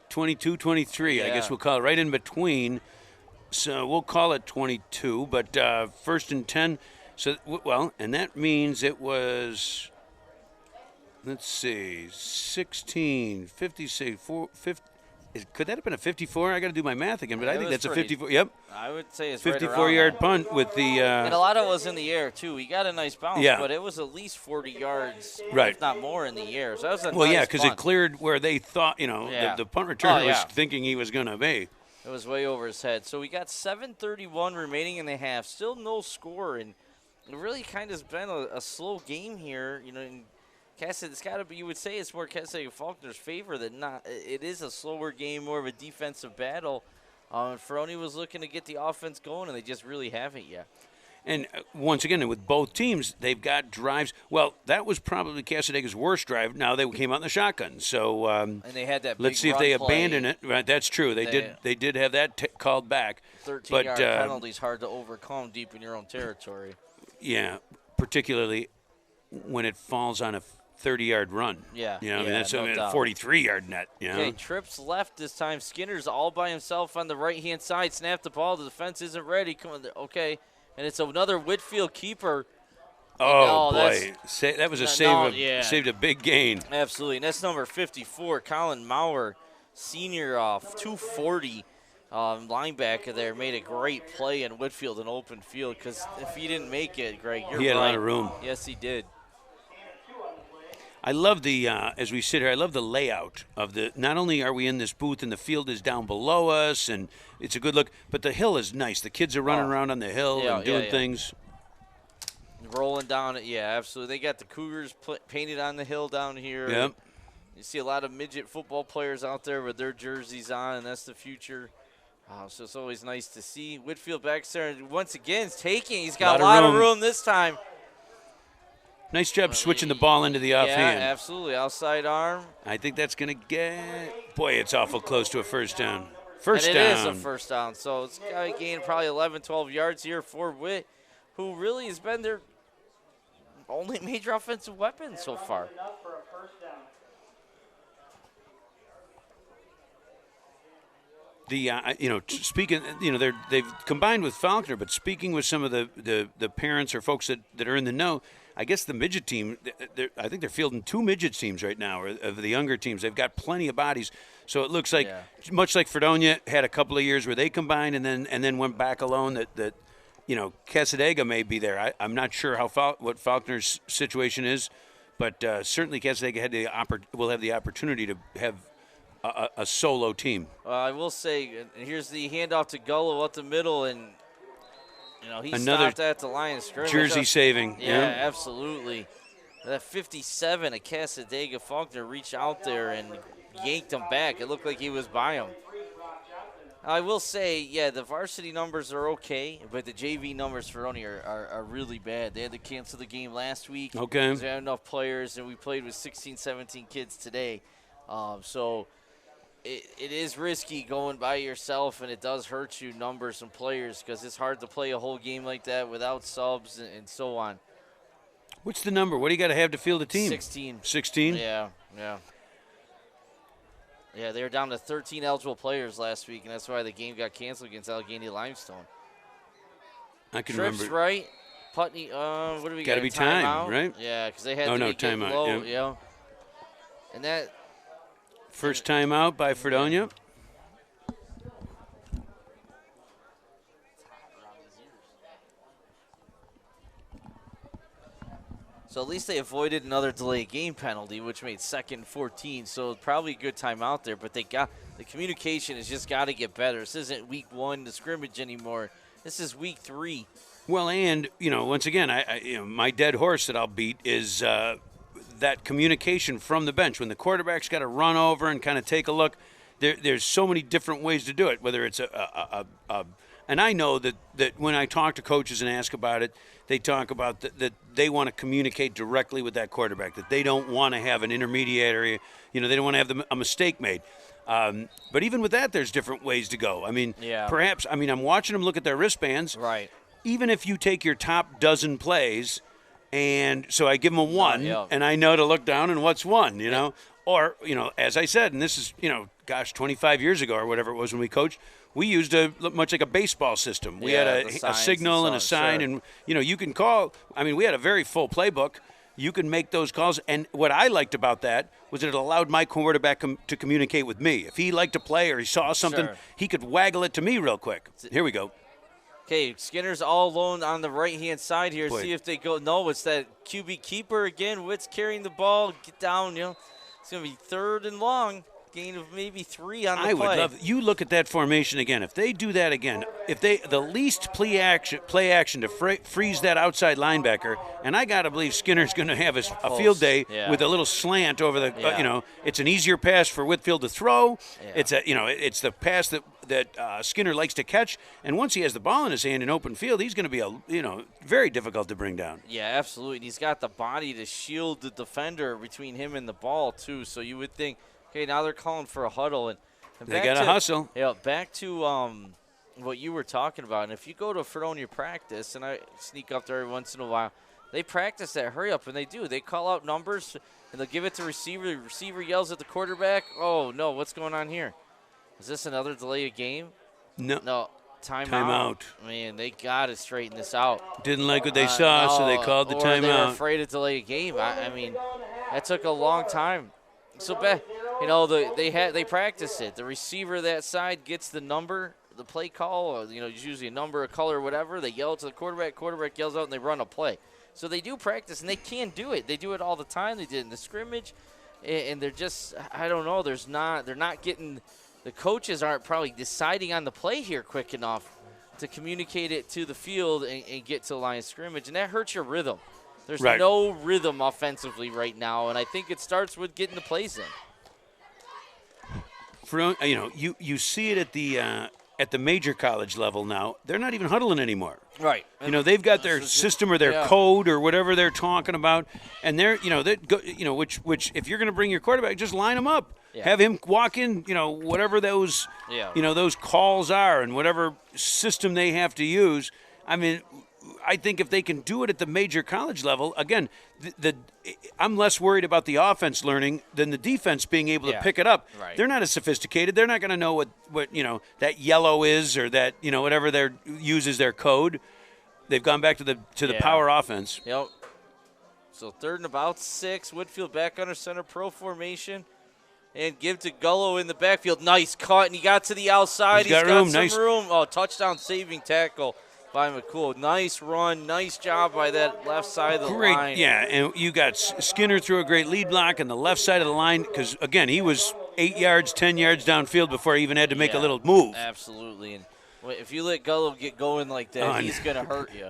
23, I guess we'll call it, right in between. So we'll call it 22, but first and 10. So, and that means it was, let's see, 16, 56, 50. Could that have been a 54? I got to do my math again, but I think that's a 54. Yep. I would say it's 54-yard punt with the. And a lot of it was in the air too. He got a nice bounce, but it was at least 40 yards, if not more, in the air. So that was a nice because it cleared where they thought, the punt returner was thinking he was going to be. It was way over his head. So we got 7:31 remaining in the half. Still no score, and it really kind of has been a slow game here. And Cassidy, it's got to be. You would say it's more Cassidy and Faulkner's favor than not. It is a slower game, more of a defensive battle. Fredonia was looking to get the offense going, and they just really haven't yet. And once again, with both teams, they've got drives. Well, that was probably Casadega's worst drive. Now they came out in the shotgun. So and they had that. Let's see if they abandon it. Right, that's true. They did have that called back. 13-yard penalties hard to overcome deep in your own territory. Yeah, particularly when it falls on 30-yard run. Yeah. You know, I mean, that's no a doubt. 43-yard net. You know? Okay, trips left this time. Skinner's all by himself on the right-hand side. Snap the ball. The defense isn't ready. Come on, okay. And it's another Whitfield keeper. Oh, No, boy. That was a saved a big gain. Absolutely. And that's number 54, Colin Maurer, senior, 240 linebacker there, made a great play in Whitfield in open field because if he didn't make it, Greg, you're right. He had a lot of room. Yes, he did. I love the, as we sit here, I love the layout of the, not only are we in this booth and the field is down below us and it's a good look, but the hill is nice. The kids are running around on the hill and doing things. Rolling down it, yeah, absolutely. They got the Cougars painted on the hill down here. Yep. You see a lot of midget football players out there with their jerseys on, and that's the future. So it's always nice to see. Whitfield back there, and once again, is taking. He's got a lot of room this time. Nice job switching the ball into the offhand. Yeah, absolutely. Outside arm. I think that's going to get – boy, it's awful close to a first down. First down. It is a first down. So it's got to gain probably 11, 12 yards here for Whit, who really has been their only major offensive weapon so far. Speaking, they've combined with Faulkner, but speaking with some of the parents or folks that are in the know, I guess the midget team, I think they're fielding 2 midget teams right now, or of the younger teams. They've got plenty of bodies, so it looks like much like Fredonia had a couple of years where they combined and then went back alone. That Casadega may be there. I'm not sure what Faulkner's situation is, but certainly Casadega will have the opportunity to have a solo team. I will say, here's the handoff to Gullo up the middle, and he Another stopped at the line of scrimmage. Jersey saving. Yeah, absolutely. That 57 of Casadega, Faulkner reached out there and yanked him back. It looked like he was by him. I will say, the varsity numbers are okay, but the JV numbers for Fredonia are really bad. They had to cancel the game last week. Okay. Because they had enough players, and we played with 16, 17 kids today. So it is risky going by yourself, and it does hurt you, numbers and players, because it's hard to play a whole game like that without subs and so on. What's the number? What do you got to have to field a team? 16. 16? Yeah. Yeah, they were down to 13 eligible players last week, and that's why the game got canceled against Allegheny Limestone. I can Trips remember. right. Putney, what do we got? Got to be time, right? Yeah, because they had to be timeout. low, Yeah. And that. First timeout by Fredonia. So at least they avoided another delayed game penalty, which made 2nd and 14. So probably a good timeout there. But the communication has just got to get better. This isn't week 1 to scrimmage anymore. This is week 3. Well, and once again, my dead horse that I'll beat is that communication from the bench when the quarterback's got to run over and kind of take a look. There's so many different ways to do it. Whether it's and I know that when I talk to coaches and ask about it, they talk about that they want to communicate directly with that quarterback, that they don't want to have an intermediary, they don't want to have a mistake made. But even with that, there's different ways to go. I mean, perhaps, I'm watching them look at their wristbands. Right. Even if you take your top dozen plays, and so I give them a 1, and I know to look down and what's 1, Or, as I said, and this is, 25 years ago or whatever it was when we coached, we used much like a baseball system. We had a signal and a sign, and, you can call. We had a very full playbook. You can make those calls. And what I liked about that was that it allowed my quarterback to communicate with me. If he liked to play or he saw something, he could waggle it to me real quick. Here we go. Okay, Skinner's all alone on the right-hand side here. See if they go. No, it's that QB keeper again. Witt's carrying the ball. Get down, It's going to be 3rd and long. Gain of maybe 3 on the play. I would love you look at that formation again. If they do that again, if they the least play action to freeze that outside linebacker, and I got to believe Skinner's going to have a field day with a little slant over the it's an easier pass for Whitfield to throw. It's it's the pass that Skinner likes to catch, and once he has the ball in his hand in open field, he's going to be very difficult to bring down. Yeah, absolutely. And he's got the body to shield the defender between him and the ball too. So you would think, okay, now they're calling for a huddle, and they got to hustle. Yeah, back to what you were talking about. And if you go to Fredonia practice, and I sneak up there every once in a while, they practice that hurry up, and they do. They call out numbers. and they'll give it to receiver. The receiver yells at the quarterback, "Oh, no, what's going on here? Is this another delay of game?" No. Timeout. Man, they got to straighten this out. Didn't like what they saw, so they called the timeout. They were afraid to delay a game. I mean, that took a long time. So, they practice it. The receiver that side gets the number, the play call, or, it's usually a number, a color, whatever. They yell to the quarterback. Quarterback yells out, and they run a play. So they do practice, and they can do it. They do it all the time. They did it in the scrimmage, and they're just, I don't know. They're not getting. The coaches aren't probably deciding on the play here quick enough to communicate it to the field and get to the line of scrimmage, and that hurts your rhythm. There's no rhythm offensively right now, and I think it starts with getting the plays in. You see it at the major college level now. They're not even huddling anymore. Right. They've got their system or their code or whatever they're talking about, and which if you're going to bring your quarterback, just line them up. Yeah. Have him walk in, whatever those, those calls are and whatever system they have to use. I mean, I think if they can do it at the major college level, again, I'm less worried about the offense learning than the defense being able to pick it up. Right. They're not as sophisticated. They're not going to know what that yellow is or that whatever they use as their code. They've gone back to the power offense. Yep. So 3rd and about 6. Whitfield back under center pro formation. And give to Gullo in the backfield. Nice cut, and he got to the outside. He's got some room. Oh, touchdown saving tackle by McCool. Nice run. Nice job by that left side of the line. Yeah, and you got Skinner threw a great lead block on the left side of the line because, again, he was 8 yards, 10 yards downfield before he even had to make a little move. Absolutely. And if you let Gullo get going like that, he's going to hurt you.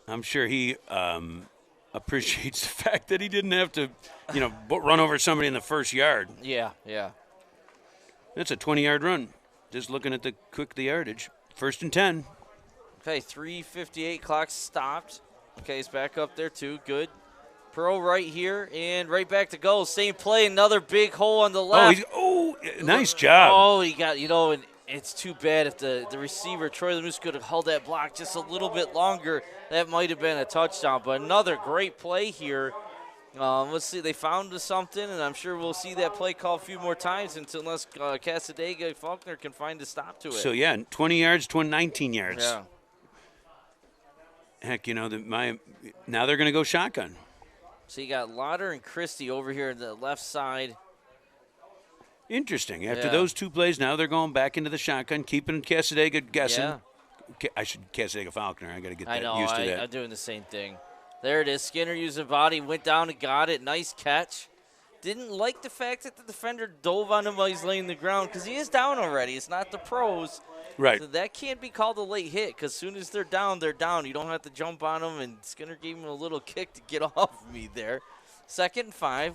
I'm sure he appreciates the fact that he didn't have to, run over somebody in the first yard. Yeah. That's a 20-yard run. Just looking at the yardage. 1st and 10. Okay, 3:58, clock stopped. Okay, he's back up there too. Good. Pearl right here and right back to goal. Same play, another big hole on the left. Nice job. Oh, he got, and it's too bad if the receiver, Troy Lemus, could have held that block just a little bit longer. That might have been a touchdown. But another great play here. Let's see. They found something, and I'm sure we'll see that play call a few more times unless Casadega Faulkner can find a stop to it. So, 20 yards, 19 yards. Yeah. Heck, now they're going to go shotgun. So you got Lauder and Christie over here on the left side. Interesting. After those two plays, now they're going back into the shotgun, keeping Casadega guessing. Yeah. I should Casadega Faulkner. I got to get used used to that. I'm doing the same thing. There it is. Skinner using body, went down and got it. Nice catch. Didn't like the fact that the defender dove on him while he's laying the ground because he is down already. It's not the pros. Right. So that can't be called a late hit because as soon as they're down, they're down. You don't have to jump on them, and Skinner gave him a little kick to get off me there. 2nd and 5.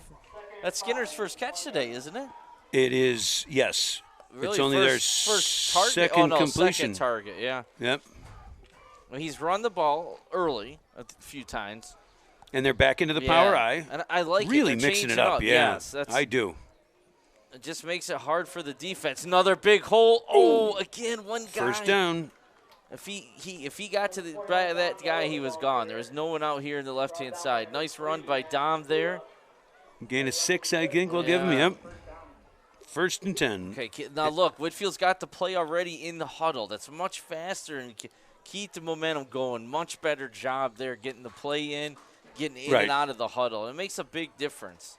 That's Skinner's first catch today, isn't it? It is, yes. Really, it's only their first target? second completion. Second target, yeah. Yep. Well, he's run the ball early a few times. And they're back into the power eye. And I like really it. mixing it up. Yeah, yes, I do. It just makes it hard for the defense. Another big hole. Oh, again, one guy. First down. If he got to that guy, he was gone. There was no one out here in the left-hand side. Nice run by Dom there. Gain of 6, I think we'll give him. Yep. 1st and 10. Okay, now look, Whitfield's got the play already in the huddle. That's much faster and keep the momentum going. Much better job there getting the play in, getting in and out of the huddle. It makes a big difference.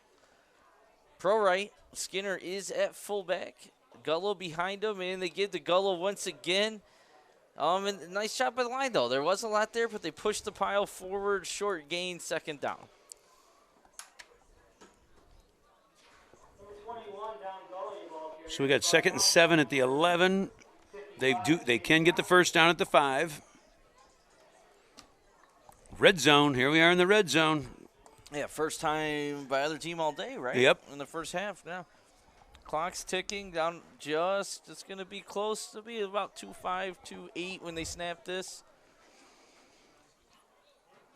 Pro right, Skinner is at fullback. Gullo behind him, and they give to Gullo once again. And nice shot by the line, though. There was a lot there, but they pushed the pile forward. Short gain, 2nd down. So we got 2nd and 7 at the 11. They can get the first down at the 5. Red zone. Here we are in the red zone. Yeah, first time by other team all day, right? Yep. In the first half now. Clock's ticking down just. It's going to be close to be about 2:05, 2:08 when they snap this.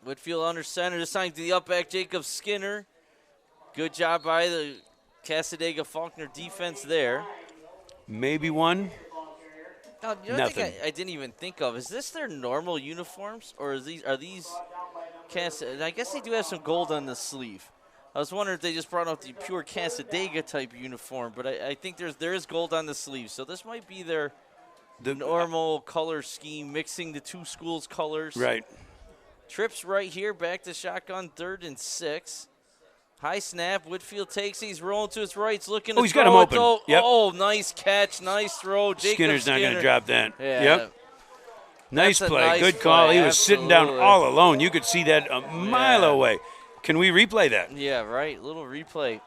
Whitfield under center. This time to the up back, Jacob Skinner. Good job by the Casadega Faulkner defense there. Maybe one. Now, Nothing. I didn't even think of. Is this their normal uniforms, or are these I guess they do have some gold on the sleeve. I was wondering if they just brought out the pure Casadega type uniform, but I think there is gold on the sleeves, so this might be their normal color scheme, mixing the two schools' colors. Right. Trips right here, back to shotgun, 3rd and 6. High snap, Whitfield takes it, he's rolling to his right, he's looking to he's got him open. Yep. Oh, nice catch, nice throw. Skinner's not going to drop that. Yeah. Yep. Nice That's a play. nice Good call. play. He was sitting down Absolutely. all alone. You could see that a mile away. Can we replay that? Yeah, right. Little replay.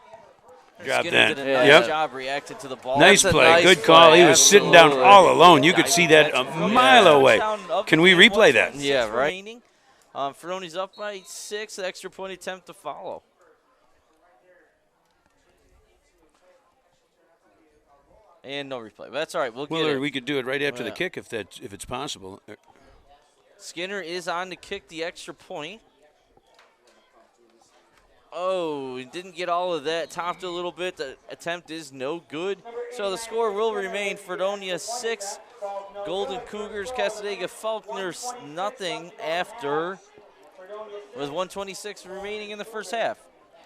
Drop Skinner that. did a nice Yep. job reacting to the ball. Nice That's a play. nice Good call. play. He was sitting down Absolutely. all alone. You could see that a mile away. Can we replay that? Yeah, right. Fredonia's up by 6. The extra point attempt to follow. And no replay. That's all right. We'll get it. We could do it right after the kick if it's possible. Skinner is on to kick the extra point. Oh, he didn't get all of that. Topped a little bit. The attempt is no good. So the score will remain Fredonia 6, Golden Cougars, Casadega Falconers nothing after with 1:26 remaining in the first half.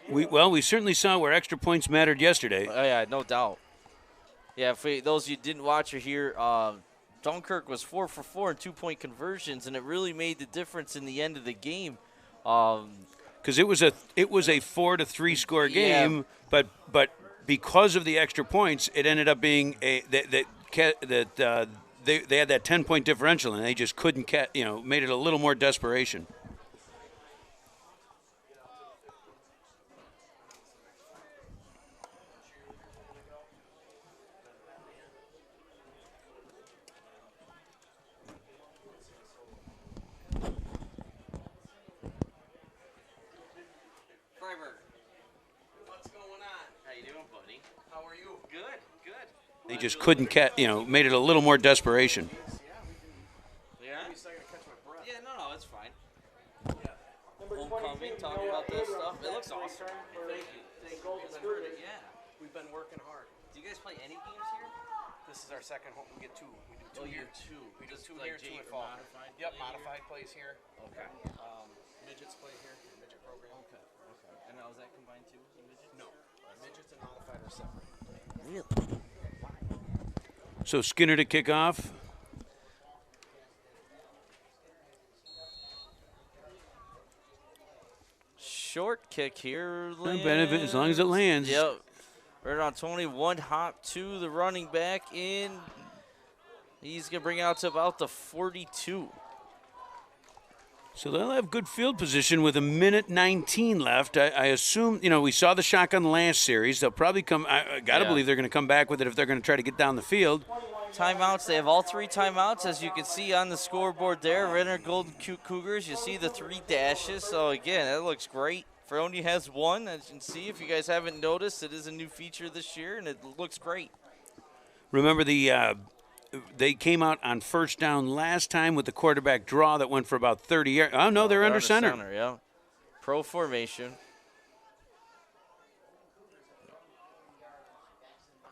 We certainly saw where extra points mattered yesterday. Oh, yeah, no doubt. Yeah, those of you who didn't watch or hear, Dunkirk was 4 for 4 in 2-point conversions, and it really made the difference in the end of the game. Because it was a 4-3 score game, but because of the extra points, it ended up being they had that 10-point differential, and they just couldn't made it a little more desperation. What's going on? How you doing, buddy? How are you? Good, good. They just couldn't made it a little more desperation. Yeah? Yeah, no, it's fine. Homecoming, talking about this stuff. It looks awesome. Thank you. I've heard it, yeah. We've been working hard. Do you guys play any games here? This is our second home. We get 2. We do 2 here. We do Just 2 like here, 2 Jake at or fall. modified Yep, play modified plays here. Okay. Midgets play here. Midget program. Okay. And now is that combined too? The midgets? No. Midgets and modified are separate. Really? So Skinner to kick off. Short kick here. Benefit as long as it lands. Yep. Right on 21, hop to the running back in. He's going to bring it out to about the 42. So they'll have good field position with 1:19 left. I assume, we saw the shotgun last series. They'll probably come. I got to believe they're going to come back with it if they're going to try to get down the field. Timeouts. They have all 3 timeouts, as you can see on the scoreboard there. Renner Golden Cougars. You see the 3 dashes. So, again, that looks great. Fredonia has 1, as you can see. If you guys haven't noticed, it is a new feature this year, and it looks great. Remember they came out on first down last time with the quarterback draw that went for about 30 yards. Oh, no, they're under center. Yeah. Pro formation.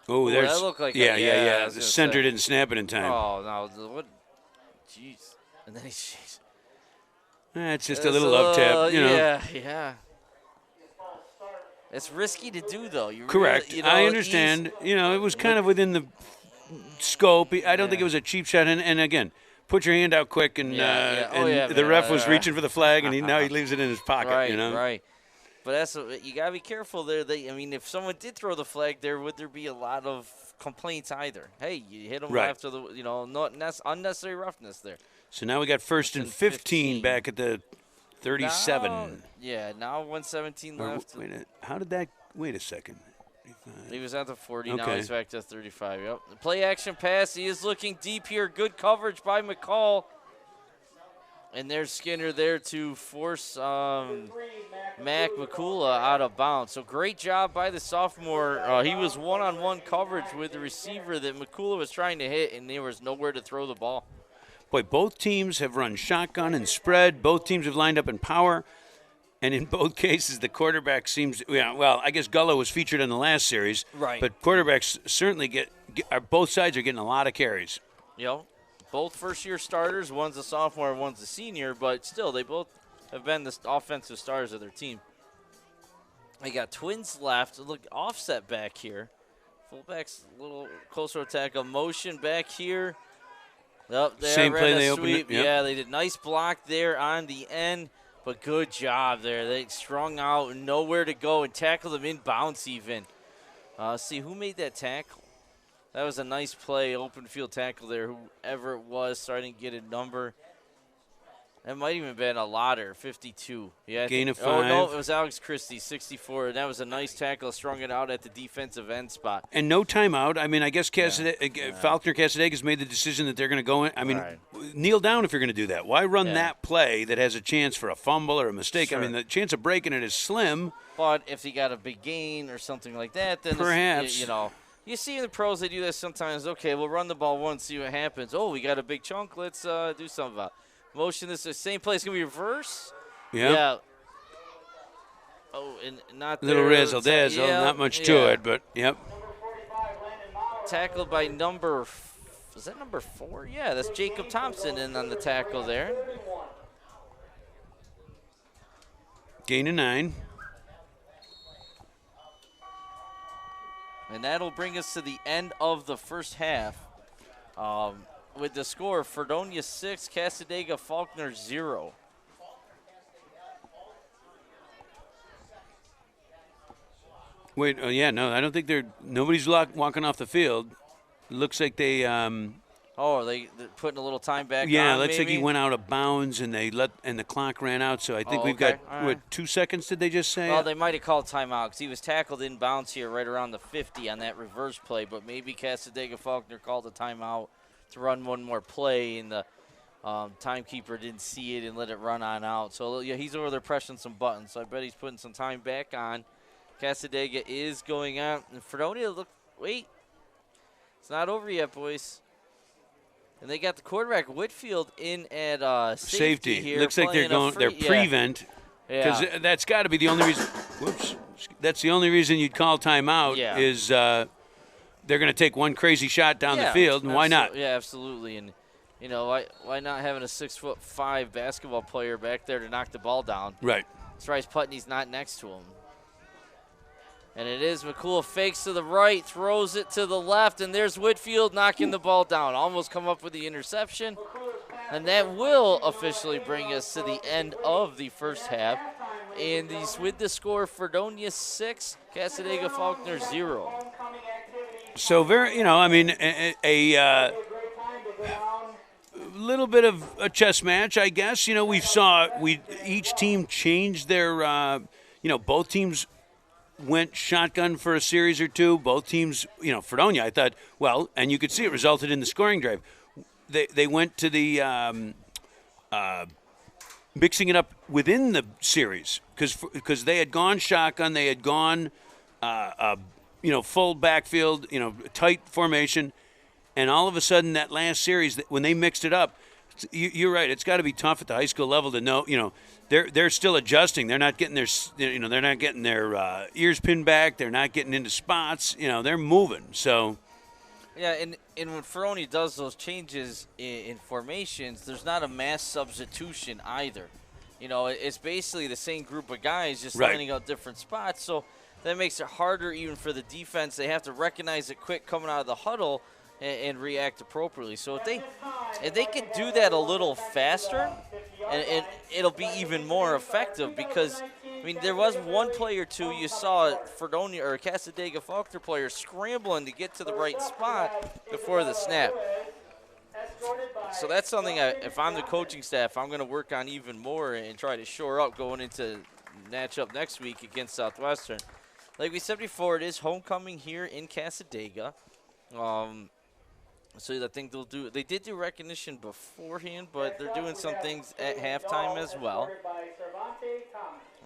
Oh, there's. That looked like yeah. I was The gonna center say. didn't snap it in time. Oh, no. What? Jeez. And then he's. It's just a little up tap, Yeah. It's risky to do, though. Correct. I understand. It was kind of within the scope. I don't think it was a cheap shot. And again, put your hand out quick, and the ref was reaching for the flag, and now he leaves it in his pocket. Right. But you gotta be careful there. If someone did throw the flag there, would there be a lot of complaints either? Hey, you hit him after the not unnecessary roughness there. So now we got first and 15 back at the 37. Now 1:17 left. Wait a second. He was at the 40. Now Okay. he's back to 35. Yep. The play action pass. He is looking deep here. Good coverage by McCall. And there's Skinner there to force Mac McCula out of bounds. So great job by the sophomore. He was one-on-one coverage with the receiver that McCula was trying to hit, and there was nowhere to throw the ball. Boy, both teams have run shotgun and spread. Both teams have lined up in power. And in both cases, the quarterback seems, I guess Gullo was featured in the last series. Right. But quarterbacks certainly both sides are getting a lot of carries. Both first-year starters. One's a sophomore, one's a senior, but still, they both have been the offensive stars of their team. They got twins left. Look, offset back here. Fullback's a little closer attack. A motion back here. Yep, Same play they opened sweep. it. Yep. Yeah, they did nice block there on the end, but good job there. They strung out and nowhere to go and tackled them in bounce even. See who made that tackle. That was a nice play, open field tackle there. Whoever it was, starting to get a number. That might even been a Lotter, 52. Yeah. Gain of 5. Oh, no, it was Alex Christie, 64. That was a nice tackle, strung it out at the defensive end spot. And no timeout. I mean, I guess Falconer Casadegas made the decision that they're going to go in. I mean, kneel down if you're going to do that. Why run that play that has a chance for a fumble or a mistake? Sure. I mean, the chance of breaking it is slim. But if you got a big gain or something like that, then perhaps. You know, you see in the pros they do this sometimes. Okay, we'll run the ball once, see what happens. Oh, we got a big chunk. Let's do something about it. Motion this the same play. It's going to be reverse. Yeah. Oh, and not little there. razzle dazzle. Not much to it, but yep. Tackled by number, is that number 4? Yeah, that's Jacob Thompson in on the tackle there. Gain of 9. And that'll bring us to the end of the first half. With the score, Fredonia 6, Casadega Faulkner 0. Wait, yeah, no, I don't think nobody's walking off the field. It looks like they are they putting a little time back yeah, on, looks like maybe? he went out of bounds and the clock ran out, so I think we've got what, 2 seconds did they just say? Well, they might have called timeout because he was tackled in bounds here right around the 50 on that reverse play, but maybe Casadega Faulkner called a timeout to run one more play, and the timekeeper didn't see it and let it run on out. So, yeah, he's over there pressing some buttons, so I bet he's putting some time back on. Casadega is going out. And Fredonia, wait. It's not over yet, boys. And they got the quarterback, Whitfield, in at safety here. Looks like they're prevent. Because that's got to be the only reason. Whoops. That's the only reason you'd call timeout is they're going to take one crazy shot down the field, and why not? Yeah, absolutely. And, you know, why not having a 6'5" basketball player back there to knock the ball down? Right. Bryce Putney's not next to him. And it is McCool fakes to the right, throws it to the left, and there's Whitfield knocking the ball down. Almost come up with the interception. And that will officially bring us to the end of the first half. And he's with the score, Fredonia 6, Casadega Faulkner 0. So a little bit of a chess match, I guess. You know, each team changed their, both teams went shotgun for a series or two. Both teams, Fredonia, I thought, and you could see it resulted in the scoring drive. They went to the mixing it up within the series because they had gone shotgun, they had gone full backfield, tight formation, and all of a sudden that last series when they mixed it up, you're right. It's got to be tough at the high school level to know. They're still adjusting. They're not getting their ears pinned back. They're not getting into spots. They're moving. So. Yeah, and when Fredonia does those changes in formations, there's not a mass substitution either. It's basically the same group of guys just lining out different spots. So that makes it harder even for the defense. They have to recognize it quick coming out of the huddle and react appropriately. So if they could do that a little faster, and it'll be even more effective because, there was one play or two you saw Fredonia or Casadega Faulkner players scrambling to get to the right spot before the snap. So that's something, if I'm the coaching staff, I'm going to work on even more and try to shore up going into matchup next week against Southwestern. Like we said before, it is homecoming here in Casadega. So I think they did do recognition beforehand, but they're doing some things at halftime as well.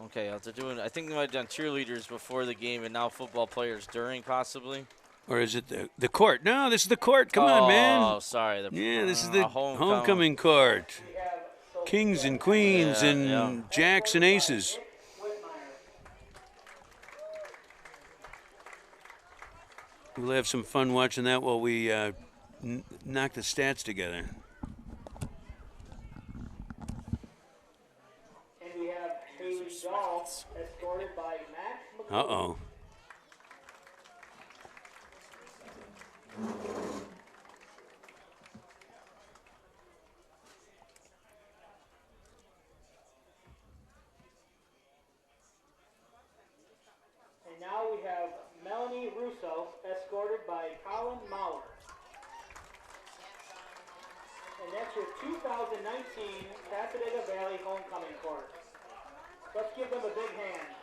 Okay, I think they might have done cheerleaders before the game and now football players during possibly. Or is it the court? No, this is the court. Come on, man. Oh, sorry. This is the homecoming court. Kings and queens and jacks and aces. We'll have some fun watching that while we knock the stats together. by Colin Mauer. And that's your 2019 Pasadena Valley Homecoming Court. Let's give them a big hand.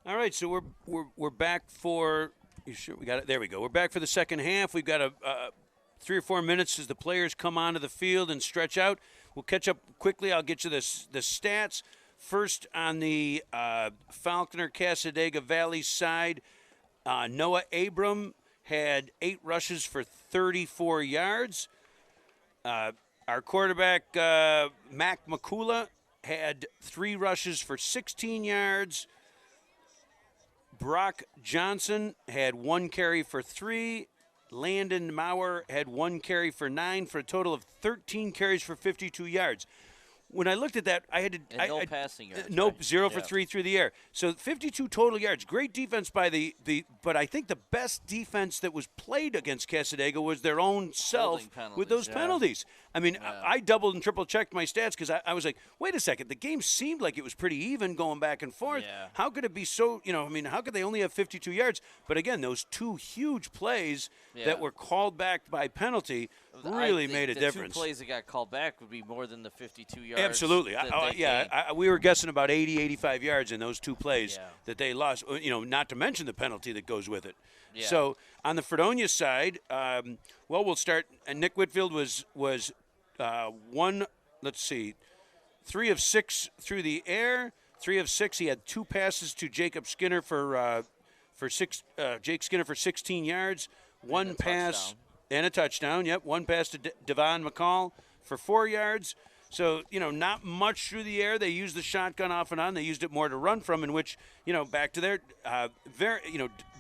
All right, so we're back for. You sure we got it? There we go. We're back for the second half. We've got 3 or 4 minutes as the players come onto the field and stretch out. We'll catch up quickly. I'll get you the stats. First on the Falconer-Cassadaga Valley side, Noah Abram had 8 rushes for 34 yards. Our quarterback, Mac McCula, had 3 rushes for 16 yards. Brock Johnson had 1 carry for 3. Landon Maurer had 1 carry for 9 for a total of 13 carries for 52 yards. When I looked at that, I had to. And no passing yards. Nope, right? 0 for 3 through the air. So 52 total yards. Great defense by the. But I think the best defense that was played against Cassadaga was their own self with those penalties. I mean, I doubled and triple checked my stats because I was like, wait a second, the game seemed like it was pretty even going back and forth. Yeah. How could it be so? I mean, how could they only have 52 yards? But again, those 2 huge plays that were called back by penalty really made a difference. The 2 plays that got called back would be more than the 52 yards. Absolutely. We were guessing about 80, 85 yards in those 2 plays that they lost, not to mention the penalty that goes with it. Yeah. So on the Fredonia side, we'll start. And Nick Whitfield was 3 of 6 through the air, 3 of 6. He had 2 passes to Jacob Skinner for 16 yards, 1 pass and a touchdown. Yep, 1 pass to Devon McCall for 4 yards. So, not much through the air. They used the shotgun off and on. They used it more to run from, in which, back to their,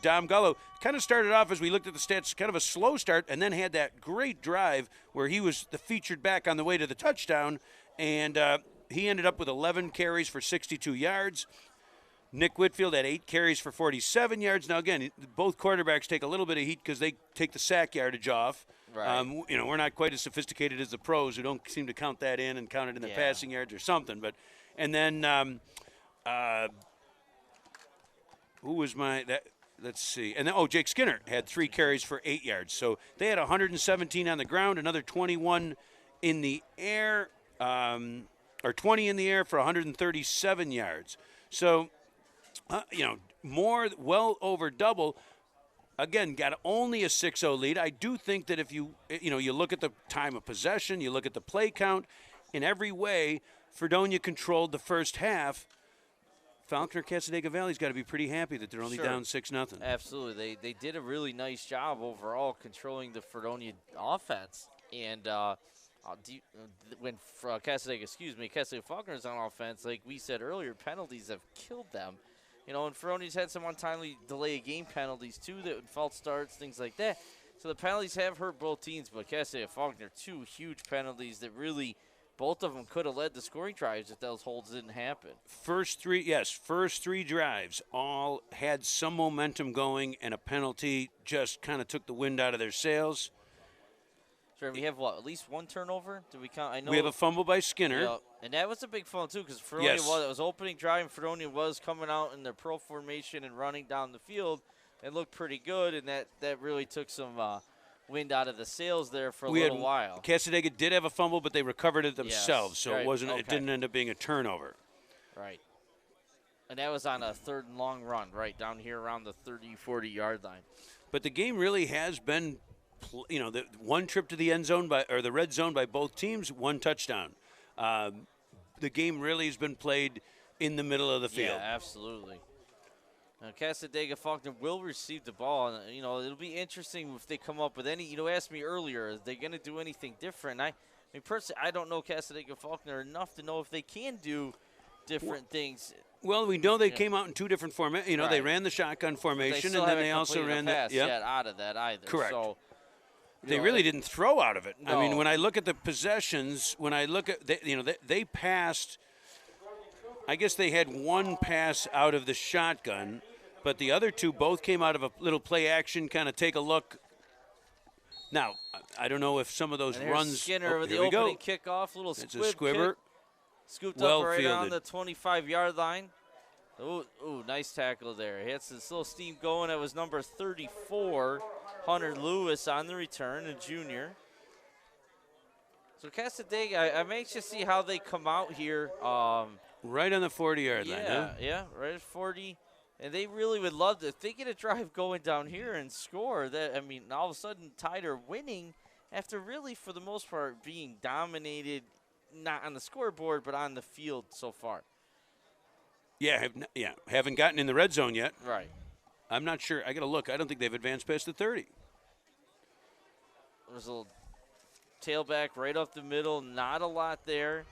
Dom Gullo kind of started off, as we looked at the stats, kind of a slow start, and then had that great drive where he was the featured back on the way to the touchdown, and he ended up with 11 carries for 62 yards. Nick Whitfield had 8 carries for 47 yards. Now, again, both quarterbacks take a little bit of heat because they take the sack yardage off. Right. We're not quite as sophisticated as the pros who don't seem to count that in and count it in the passing yards or something. And then who was let's see. And then, Jake Skinner had 3 carries for 8 yards. So they had 117 on the ground, another 21 in the air, or 20 in the air for 137 yards. So, well over double. Again, got only a 6-0 lead. I do think that if you look at the time of possession, you look at the play count, in every way, Fredonia controlled the first half. Falconer-Cassadaga Valley's got to be pretty happy that they're only down 6-0. Absolutely. They did a really nice job overall controlling the Fredonia offense. And when Cassadaga Falconer's on offense, like we said earlier, penalties have killed them. And Fredonia's had some untimely delay of game penalties, too, that false starts, things like that. So the penalties have hurt both teams, but Cassadaga Faulkner, 2 huge penalties that really, both of them could have led the scoring drives if those holds didn't happen. First 3 drives all had some momentum going, and a penalty just kind of took the wind out of their sails. So we have, at least 1 turnover? Did we count? I know we have a fumble by Skinner. And that was a big fumble, too, because Fredonia it was opening drive, and Fredonia was coming out in their pro formation and running down the field. It looked pretty good, and that really took some wind out of the sails there for a little while. Cassadaga did have a fumble, but they recovered it themselves, so it didn't end up being a turnover. Right. And that was on a 3rd and long run, right down here around the 30, 40-yard line. But the game really has been, the 1 trip to the end zone or the red zone by both teams, 1 touchdown. The game really has been played in the middle of the field. Yeah, absolutely. Now, Cassadaga Faulkner will receive the ball, and it'll be interesting if they come up with any. Asked me earlier, are they going to do anything different? I mean, personally, I don't know Cassadaga Faulkner enough to know if they can do different things. Well, we know they came out in 2 different formations. They ran the shotgun formation, and then they also ran the yet out of that either. Correct. So, they really didn't throw out of it. No. I mean, when I look at the possessions, when I look at they passed. I guess they had 1 pass out of the shotgun, but the other 2 both came out of a little play action, kind of take a look. Now, I don't know if some of those runs. Skinner with the opening kickoff, little squibber. Scooped up right on the 25-yard line. Ooh, nice tackle there. He had this little steam going. That was number 34, Hunter Lewis on the return, a junior. So Cassadaga, I'm anxious to see how they come out here. Right on the 40-yard line, huh? Yeah, right at 40. And they really would love to. If they get a drive going down here and score, that, I mean, all of a sudden Tide are winning after really, for the most part, being dominated, not on the scoreboard, but on the field so far. Yeah, haven't gotten in the red zone yet. Right. I'm not sure. I got to look. I don't think they've advanced past the 30. There's a little tailback right up the middle. Not a lot there.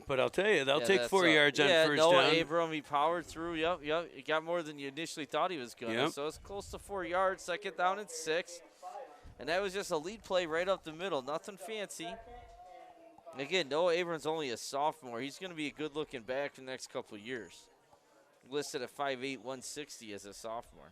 But I'll tell you, they'll take 4 yards on first Noah down. Abram, he powered through. Yep. He got more than you initially thought he was going to. Yep. So it's close to 4 yards. Second down and 6. And that was just a lead play right up the middle. Nothing fancy. Again, Noah Abrams only a sophomore. He's going to be a good-looking back for the next couple of years. Listed at 5'8", 160 as a sophomore.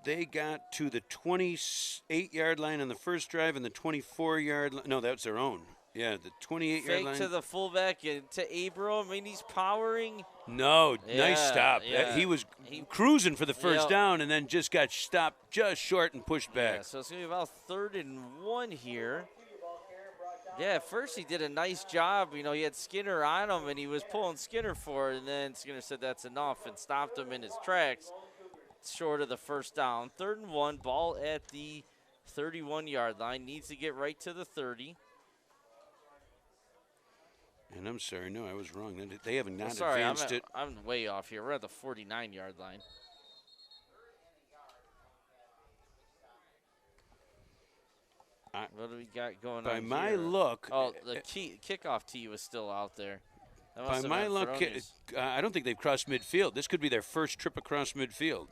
They got to the 28-yard line on the first drive and the 24-yard line. No, that's their own. Yeah, the 28-yard line. Fake to the fullback and to Abram. I mean, he's powering. No, nice stop. Yeah. He was cruising for the first down and then just got stopped just short and pushed back. Yeah, so it's going to be about 3rd and 1 here. Yeah, at first he did a nice job. You know, he had Skinner on him, and he was pulling Skinner for it, and then Skinner said that's enough and stopped him in his tracks. Short of the first down. 3rd and 1, ball at the 31-yard line. Needs to get right to the 30. And I'm sorry, no, I was wrong. They haven't not Sorry, advanced it. I'm way off here. We're at the 49-yard line. What do we got going on By my here? look. Oh, the kickoff tee was still out there. By my look, I don't think they've crossed midfield. This could be their first trip across midfield.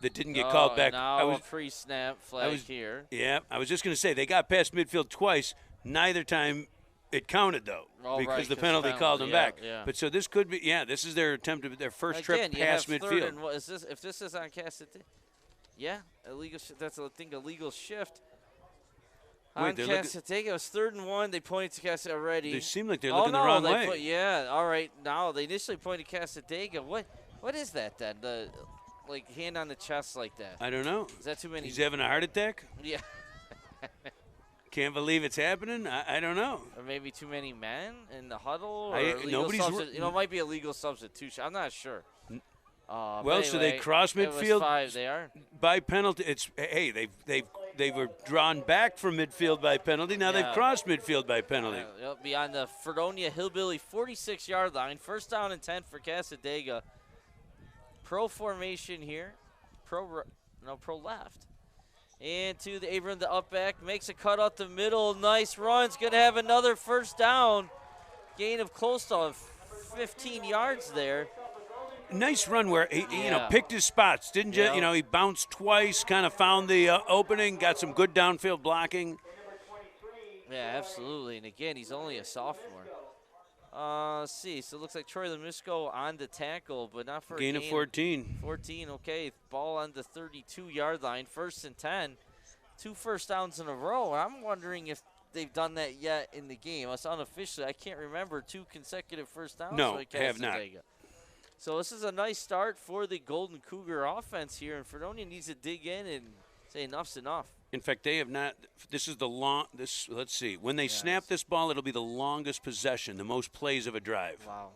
That didn't get called back. Now a pre-snap flag here. Yeah, I was just going to say, they got past midfield twice. Neither time it counted, though, because the penalty called them back. Yeah. But so this could be, this is their attempt at their first trip past midfield. And if this is on Cassidy, illegal. That's I think a legal shift. On Cassidy, it was 3rd and 1. They pointed to Cassidy already. They seem like they're looking the wrong way. All right. Now they initially pointed to Casadega. What is that then? The hand on the chest like that. I don't know. Is that too many? He's having a heart attack? Yeah. Can't believe it's happening. I don't know. Or maybe too many men in the huddle. Or it might be a legal substitution. I'm not sure. Well, so they cross midfield. 5, they are by penalty. They were drawn back from midfield by penalty. Now they've crossed midfield by penalty. They'll be on the Fredonia Hillbilly 46-yard line. First down and 10 for Casadega. Pro formation here. Pro left. And to the Abram, the up back, makes a cut out the middle. Nice run's going to have another first down. Gain of close to 15 yards there. Nice run where he picked his spots. Didn't just, he bounced twice, kind of found the opening, got some good downfield blocking. Yeah, absolutely. And again, he's only a sophomore. Let's see. So it looks like Troy Lemusco on the tackle, but not for a gain of 14. 14, okay. Ball on the 32-yard line. 1st and 10. 2 first downs in a row. I'm wondering if they've done that yet in the game. It's unofficially. I can't remember 2 consecutive first downs. No, have not. So this is a nice start for the Golden Cougar offense here, and Fredonia needs to dig in and say enough's enough. In fact, they have not. This is the let's see. When they snap this ball, it'll be the longest possession, the most plays of a drive. Wow.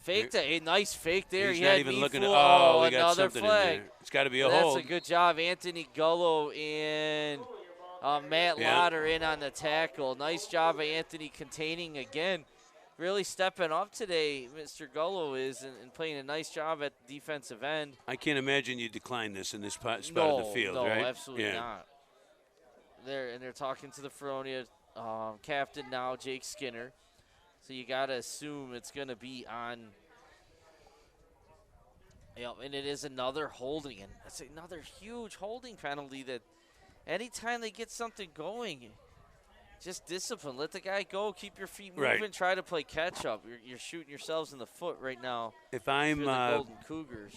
A nice fake there. He's he not had even me looking fool. at. We got another something flag. in there. It's got to be a hold. That's a good job, Anthony Gullo and Matt Lauder in on the tackle. Nice job by Anthony containing again. Really stepping up today, Mr. Gullo is, and playing a nice job at the defensive end. I can't imagine you decline this in this spot of the field, right? No, absolutely not. They're talking to the Fredonia captain now, Jake Skinner. So you got to assume it's going to be on. And it is another holding, and that's another huge holding penalty that anytime they get something going, just discipline. Let the guy go. Keep your feet moving. Right. Try to play catch up. You're shooting yourselves in the foot right now. If I'm the Golden Cougars,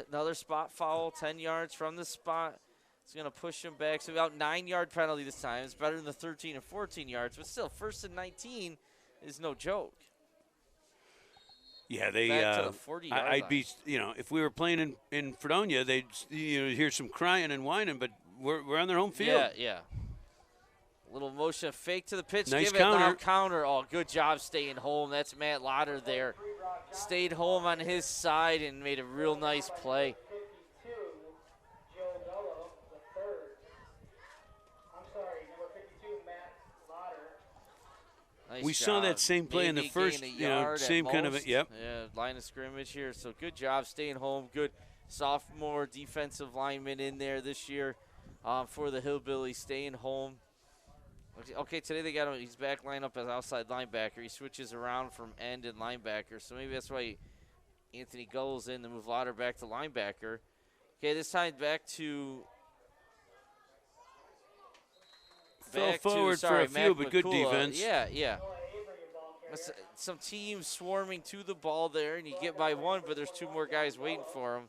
another spot foul, 10 yards from the spot. It's going to push him back. So about 9-yard penalty this time. It's better than the 13 and 14 yards, but still, 1st and 19 is no joke. Yeah, they. Back to the 40-yard line. I'd be, if we were playing in Fredonia, they'd hear some crying and whining, but we're on their home field. Yeah. Little motion fake to the pitch. Nice Give it now, counter. counter. Oh, good job staying home. That's Matt Lotter there. Stayed home on his side and made a real nice play. 52, Joe Bello, the third. I'm sorry, number 52, Matt Lotter. Nice We saw that job. same play in the Maybe first, gain a you know, yard at same kind of, most. yep. Yeah, line of scrimmage here. So good job staying home. Good sophomore defensive lineman in there this year for the Hillbillies, staying home. Okay, today they got him. He's back line up as outside linebacker. He switches around from end and linebacker, so maybe that's why Anthony goes in to move Lauder back to linebacker. Okay, this time back to Fell forward for a few, but good McCullough. defense. Yeah. Some teams swarming to the ball there, and you get by one, but there's two more guys waiting for him.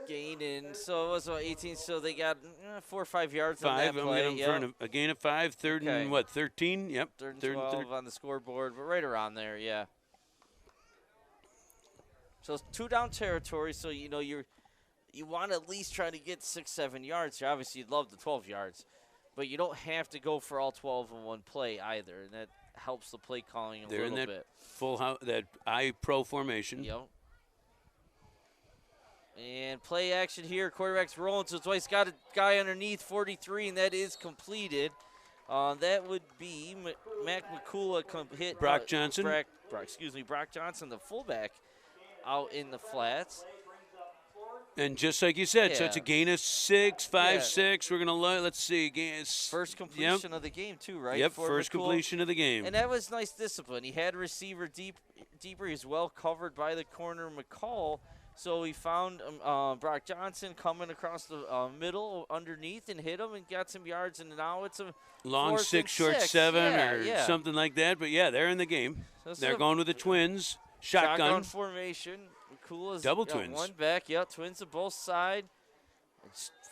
Gain in, so it was about 18, so they got 4 or 5 yards on that play. A gain of 5, third and what, 13? Yep. Third and 12 on the scoreboard, but right around there, yeah. So it's 2 down territory, so you know you want to at least try to get 6, 7 yards here. Obviously, you'd love the 12 yards, but you don't have to go for all 12 in one play either, and that helps the play calling a They're little in bit. Full house, that I pro formation. Yep. And play action here. Quarterback's rolling, so Dwight's got a guy underneath 43, and that is completed. That would be Mac McCullough hit Brock Johnson. Brock Johnson, the fullback, out in the flats. And just like you said, so it's a gain of 6, 5, 6. We're going to let's see. First completion of the game, too, right? Yep, for first McCullough. completion of the game. And that was nice discipline. He had receiver deeper. He was well covered by the corner McCall. So he found Brock Johnson coming across the middle underneath and hit him and got some yards. And now it's a long 6, short 7 something like that. But, yeah, they're in the game. So they're going with the twins. Shotgun formation. McCullough's double got twins. One back. Yep, twins on both sides.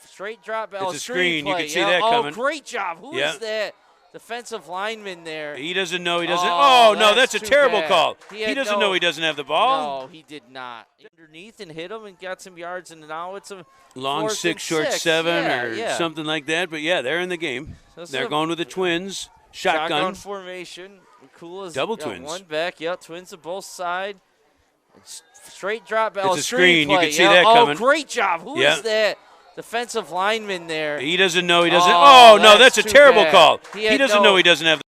Straight drop. It's a screen. You can see that coming. coming. Oh, great job. Who is that? Defensive lineman there. He doesn't know he doesn't. Oh, no, that's a terrible call. He doesn't know he doesn't have the ball. No, he did not. Underneath and hit him and got some yards, and now it's a long 6, short 7 something like that. But, yeah, they're in the game. So they're going with the twins. Shotgun formation. McCullough's double twins. One back. Yep, twins on both sides. Straight drop. It's a screen. You can see that coming. Oh, great job. Who is that? Defensive lineman there. He doesn't know he doesn't. Oh, no, that's a terrible call. He doesn't know he doesn't have.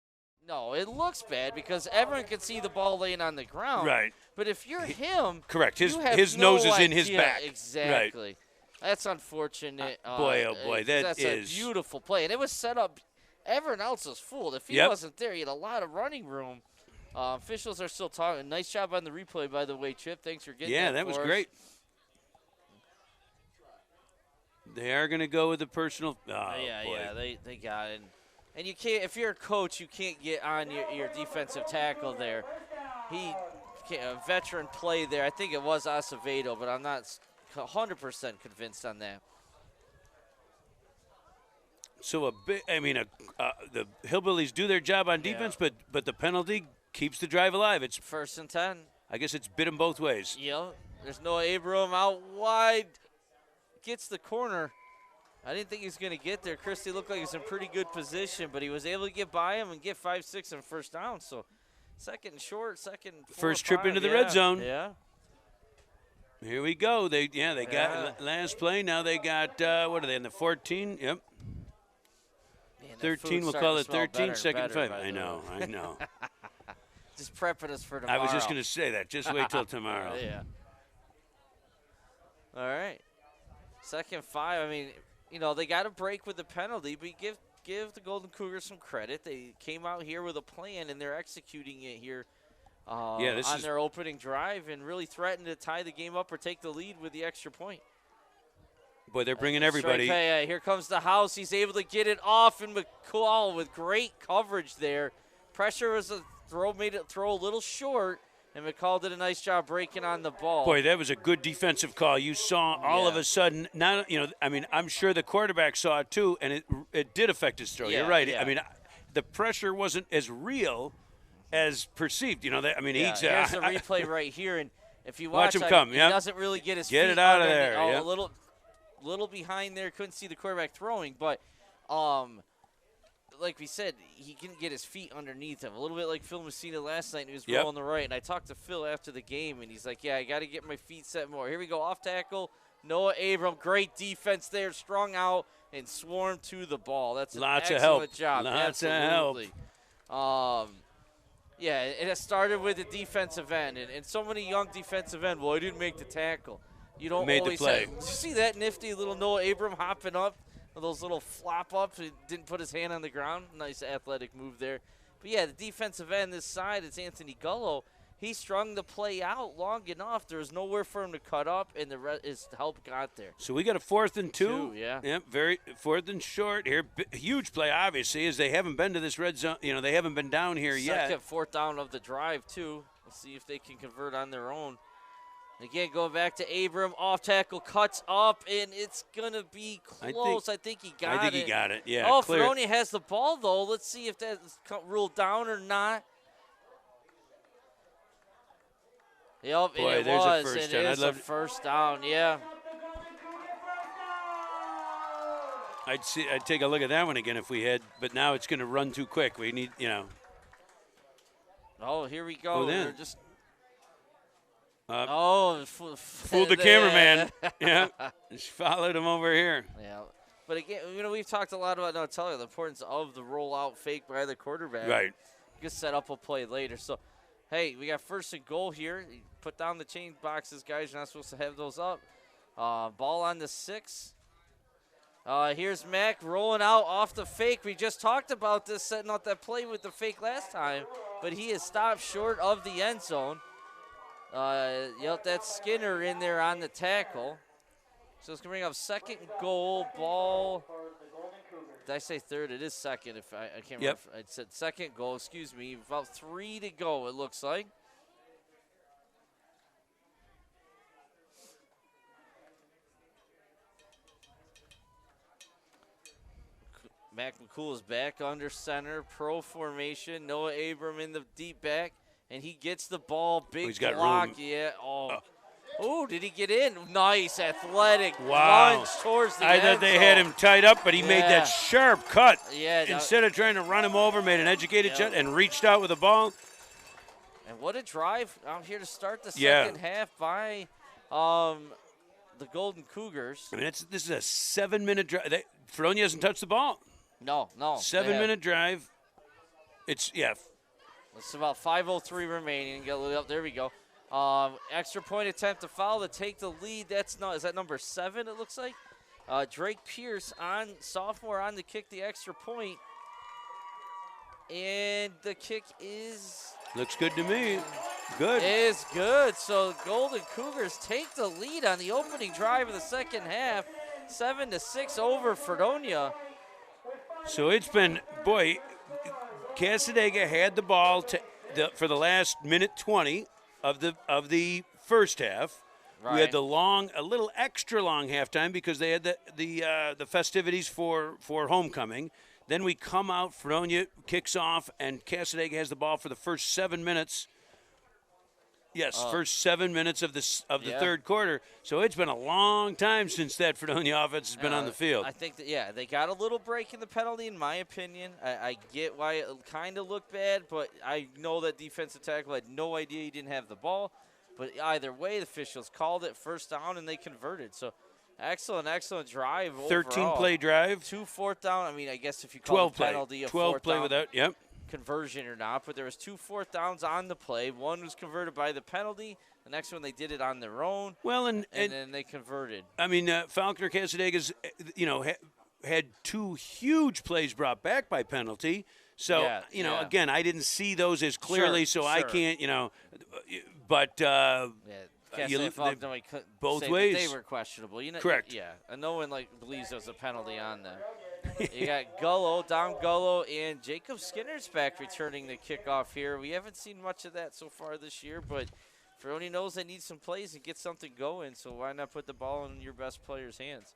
No, it looks bad because everyone can see the ball laying on the ground. Right. But if you're him, correct. His no nose is in idea. his back. Exactly. Right. That's unfortunate. Boy, oh boy, that's a beautiful play, and it was set up. Everyone else was fooled. If he wasn't there, he had a lot of running room. Officials are still talking. Nice job on the replay, by the way, Chip. Thanks for getting that. Yeah, that was great. They are going to go with the personal. Oh, yeah, they got it. And you can't, if you're a coach, you can't get on your defensive tackle there. He can't, a veteran play there. I think it was Acevedo, but I'm not 100% convinced on that. So the Hillbillies do their job on defense, but the penalty keeps the drive alive. It's 1st and 10. I guess it's bit them both ways. Yeah, there's Noah Abram out wide. Gets the corner. I didn't think he was going to get there. Christie looked like he was in pretty good position, but he was able to get by him and get 5, 6 and first down. So second and short, first trip into the red zone. Yeah. Here we go. They got last play. Now they got what are they in the 14? Yep. Man, 13. We'll call it 13. Second 5. I know. Just prepping us for tomorrow. I was just going to say that. Just wait till tomorrow. Yeah. All right. 2nd 5. I mean, they got a break with the penalty, but give the Golden Cougars some credit. They came out here with a plan, and they're executing it here on their opening drive and really threatened to tie the game up or take the lead with the extra point. Boy, they're bringing everybody. Here comes the house. He's able to get it off, and McCall with great coverage there. Pressure was made it throw a little short. And McCall did a nice job breaking on the ball. Boy, that was a good defensive call. You saw all of a sudden, I'm sure the quarterback saw it too, and it did affect his throw. You're right. Yeah. I mean, the pressure wasn't as real as perceived. Here's the replay right here, and if you watch him come, he doesn't really get his feet it out of under there. a little. little behind there, couldn't see the quarterback throwing, but like we said, he can get his feet underneath him. A little bit like Phil Messina last night, and he was rolling the right. And I talked to Phil after the game, and he's like, yeah, I got to get my feet set more. Here we go, off tackle. Noah Abram, great defense there, strung out and swarmed to the ball. That's an excellent job. Lots Absolutely. of help. Yeah, it has started with the defensive end, and so many young defensive end. Well, I didn't make the tackle. You don't Made always the play. Did you see that nifty little Noah Abram hopping up? Those little flop ups. He didn't put his hand on the ground. Nice athletic move there. But yeah, the defensive end this side, it's Anthony Gullo. He strung the play out long enough. There was nowhere for him to cut up, and his help got there. So we got a 4th and 2. Yeah. Yep, very 4th and short here. Huge play, obviously, as they haven't been to this red zone. You know, they haven't been down here yet. Second, 4th down of the drive, too. Let's see if they can convert on their own. Again, going back to Abram, off tackle, cuts up, and it's going to be close. I think he got it. I think he got it, yeah. Oh, clear. Fredonia has the ball, though. Let's see if that's ruled down or not. Yep, Boy, and it there's was. a first It down. is a first down, yeah. I'd take a look at that one again if we had, but now it's going to run too quick. We need, you know. Oh, here we go. Oh, then. They're just fooled the cameraman. Yeah, just followed him over here. Yeah, but again, you know, we've talked a lot about the importance of the rollout fake by the quarterback. Right. You can set up a play later. So, hey, we got 1st and goal here. Put down the chain boxes, guys. You're not supposed to have those up. Ball on the 6. Here's Mack rolling out off the fake. We just talked about this, setting up that play with the fake last time, but he is stopped short of the end zone. Yep, that's Skinner in there on the tackle. So it's going to bring up 2nd and goal. Ball. Did I say 3rd? It is 2nd. If I can't remember. I said 2nd goal. Excuse me. About 3 to go, it looks like. Mac McCool is back under center. Pro formation. Noah Abram in the deep back. And he gets the ball. Big he's got block. room. Yeah. Oh, did he get in? Nice athletic Wow. lunge towards the I end thought they zone. had him tied up, but he made that sharp cut. Yeah. Instead of trying to run him over, made an educated shot and reached out with the ball. And what a drive out here to start the second half by the Golden Cougars. I mean, this is a 7-minute drive. Fredonia hasn't touched the ball. No. 7-minute drive. It's about 5:03 remaining. Get a little up. There we go. Extra point attempt to foul to take the lead. Is that number 7? It looks like. Drake Pierce sophomore on to kick the extra point, and the kick looks good to me. Good. Is good. So Golden Cougars take the lead on the opening drive of the second half, 7-6 over Fredonia. So it's been, boy, Casadega had the ball for the last minute 20 of the first half. Right. We had a little extra long halftime because they had the festivities for homecoming. Then we come out, Fredonia kicks off, and Casadega has the ball for the first 7 minutes. Yes, first 7 minutes of the third quarter. So it's been a long time since that Fredonia offense has been on the field. I think that, they got a little break in the penalty, in my opinion. I get why it kind of looked bad, but I know that defensive tackle had no idea he didn't have the ball. But either way, the officials called it first down, and they converted. So excellent drive overall. 13-play drive. 2 fourth down. I mean, I guess if you call the penalty a 12 fourth play down without, yep. conversion or not, but there was 2 fourth downs on the play. One was converted by the penalty. The next one they did it on their own. Well, and then they converted. I mean, Falconer Casadega's, had 2 huge plays brought back by penalty. So, again, I didn't see those as clearly, I can't, but both ways. They were questionable. Correct. Yeah, and no one believes there was a penalty on them. You got Gullo, and Jacob Skinner's back returning the kickoff here. We haven't seen much of that so far this year, but Fredonia knows they need some plays and get something going, so why not put the ball in your best player's hands?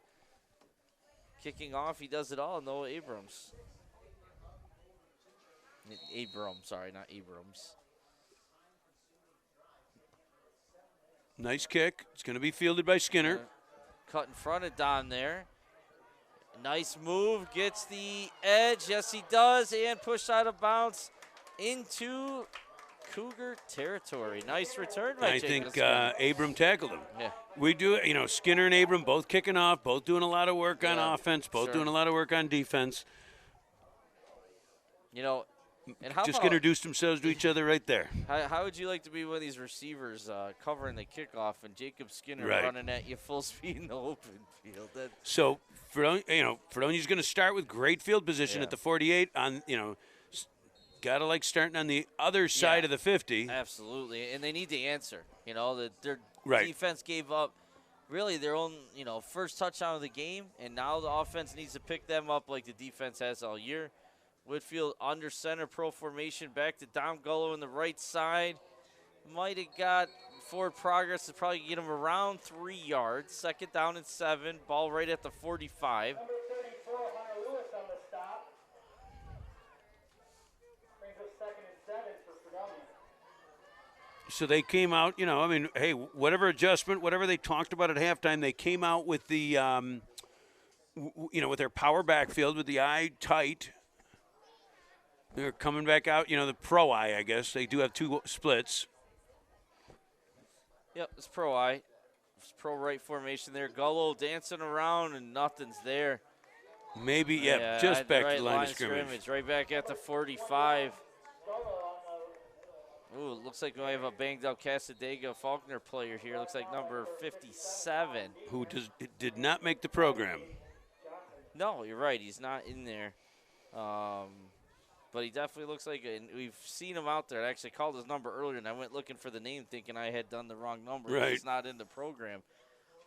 Kicking off, he does it all, Noah Abrams. Sorry, not Abrams. Nice kick. It's going to be fielded by Skinner. cut in front of Don there. Nice move, gets the edge. Yes, he does, and pushed out of bounds into Cougar territory. Nice return by I Jacob think Skinner. Abram tackled him. Yeah. We do, Skinner and Abram both kicking off, both doing a lot of work on Yeah, offense, both sure. doing a lot of work on defense. And how Just about, introduced themselves to each other right there. how would you like to be one of these receivers covering the kickoff and Jacob Skinner Right. running at you full speed in the open field? So, Fredonia's going to start with great field position Yeah. at the 48 on, got to like starting on the other side of the 50. Absolutely, and they need to answer. Their Right. defense gave up really their own, first touchdown of the game, and now the offense needs to pick them up like the defense has all year. Whitfield under center, pro formation, back to Dom Gullo in the right side. Might have got forward progress to probably get him around 3 yards. Second down and 7, ball right at the 45. Number 34, Hunter Lewis on the stop. Brings up 2nd and 7 for Fredonia. So they came out, hey, whatever adjustment, whatever they talked about at halftime, they came out with the, with their power backfield with the eye tight. They're coming back out, the pro eye, I guess. They do have 2 splits. Yep, it's pro eye. It's pro right formation there. Gullo dancing around and nothing's there. Maybe, just at back right to the line of scrimmage. Right back at the 45. Ooh, looks like we have a banged up Casadega Faulkner player here. Looks like number 57. Who did not make the program. No, you're right. He's not in there. But he definitely looks like, and we've seen him out there. I actually called his number earlier, and I went looking for the name thinking I had done the wrong number. Right. He's not in the program.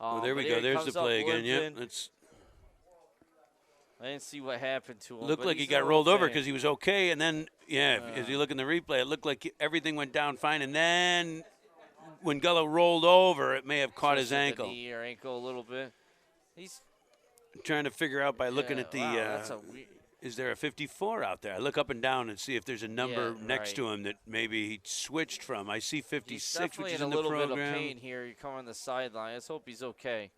Well, there we but go. here There's comes the up play again. Yeah, limping. I didn't see what happened to him. looked but like he he's got a rolled Hall over of Fame. because he was okay, and then as you look in the replay, it looked like everything went down fine, and then when Gullo rolled over, it may have caught his Twisted the ankle. knee or ankle a little bit. He's Trying to figure out by looking at the. wow, that's a weird. Is there a 54 out there? I look up and down and see if there's a number Yeah, next right. to him that maybe he switched from. I see He's 56, definitely which is in a in the little program. bit of pain here. You come on the sideline. Let's hope he's okay.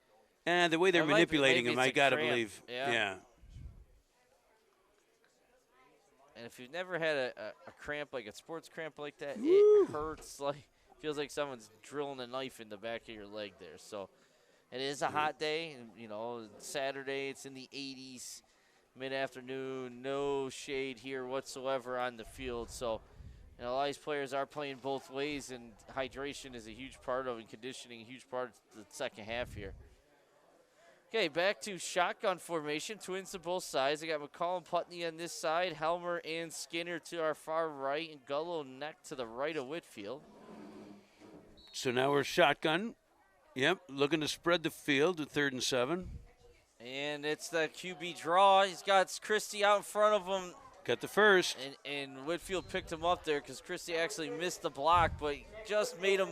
And the way they're That might be- manipulating maybe him, it's I a got to cramp. believe. Yeah. Yeah. And if you've never had a cramp, like a sports cramp like that, it hurts. Feels like someone's drilling a knife in the back of your leg there. So it is a hot day. And, Saturday, it's in the 80s, mid-afternoon, no shade here whatsoever on the field. So, a lot of these players are playing both ways, and hydration is a huge part of it, and conditioning a huge part of the second half here. Okay, back to shotgun formation. Twins to both sides. I got McCall and Putney on this side. Helmer and Skinner to our far right. And Gullo neck to the right of Whitfield. So now we're shotgun. Yep, looking to spread the field to 3rd and 7. And it's the QB draw. He's got Christie out in front of him. Got the first. And Whitfield picked him up there because Christie actually missed the block, but just made him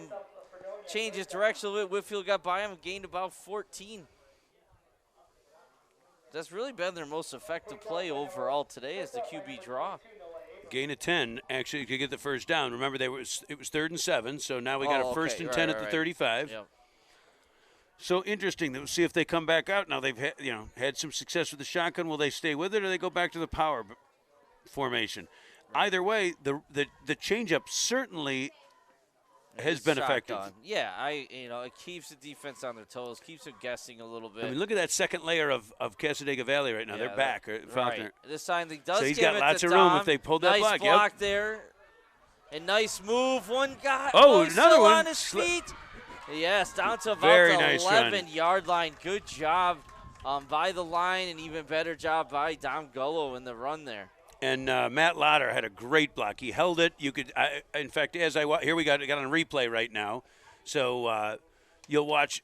change his direction a little bit. Whitfield got by him and gained about 14. That's really been their most effective play overall today is the QB draw. Gain of 10, actually, to get the first down. Remember, it was 3rd and 7, so now we got a 1st and 10 at the 35. Yep. So interesting. We'll see if they come back out. Now they've had some success with the shotgun. Will they stay with it, or they go back to the power formation? Either way, the changeup certainly has been effective. Yeah, it keeps the defense on their toes, keeps them guessing a little bit. I mean, look at that second layer of Casadega Valley right now. Yeah, They're back. Right. This time he does So he's give got it lots to of room Dom. if they pulled that nice block. block there. And nice move. One guy. Oh, he's another still one. on his feet. Yes, down to about Very the nice run. 11-yard line. Good job by the line, and even better job by Dom Gullo in the run there. And Matt Lauder had a great block. He held it. You could, in fact, here we got on replay right now. So you'll watch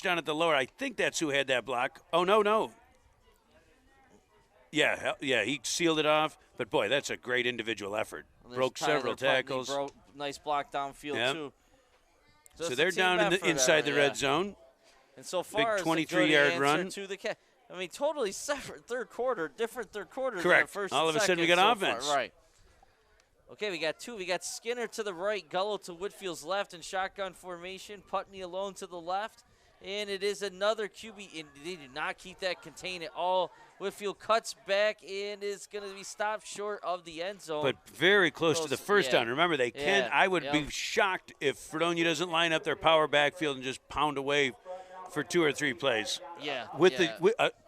down at the lower. I think that's who had that block. Oh no. Yeah, he sealed it off. But boy, that's a great individual effort. Broke several tackles. Nice block downfield too. So they're down inside the red zone. And so far, big 23-yard run. To the I mean, totally separate third quarter, different third quarter. Correct. Than first All and of a sudden, we got second so offense. far. Right. Okay, we got two. We got Skinner to the right, Gullo to Whitfield's left in shotgun formation. Putney alone to the left. And it is another QB, and they did not keep that contained at all. Whitfield cuts back and is going to be stopped short of the end zone. But very close to the first down. Remember, they can. Yeah, I would be shocked if Fredonia doesn't line up their power backfield and just pound away for 2 or 3 plays. Yeah.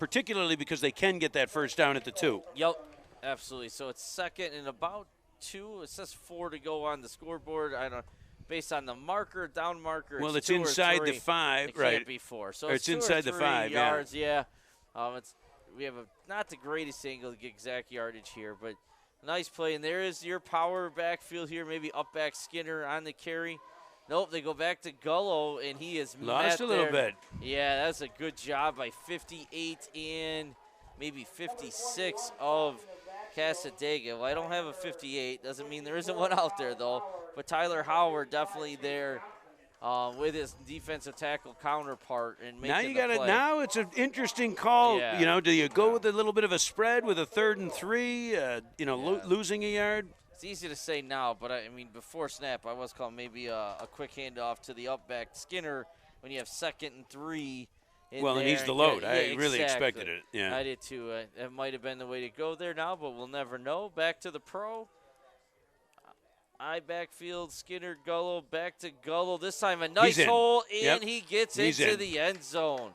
Particularly because they can get that first down at the 2. Yep, absolutely. So it's second and about 2. It says 4 to go on the scoreboard. I don't. Based on the marker, down marker. Well, it's 2 or inside 3. the 5, it right? Can't be 4. So it's 2 inside or 3 the 5 yards. Yeah. We have not the greatest angle to get exact yardage here, but nice play. And there is your power backfield here. Maybe up back Skinner on the carry. Nope, they go back to Gullo, and he is lost a little bit. Yeah, that's a good job by 58 and maybe 56 of Casadega. Well, I don't have a 58. Doesn't mean there isn't one out there, though. But Tyler Howard definitely there with his defensive tackle counterpart and making the play. Now it's an interesting call. Yeah. You know, do you go with a little bit of a spread with a 3rd and 3? Losing a yard. It's easy to say now, but I mean before snap, I was calling maybe a quick handoff to the up back Skinner when you have 2nd and 3. And he's the load. I really expected it. Yeah, I did too. That might have been the way to go there now, but we'll never know. Back to the pro. I backfield, Skinner, Gullo, back to Gullo. This time a nice hole, and he gets into the end zone.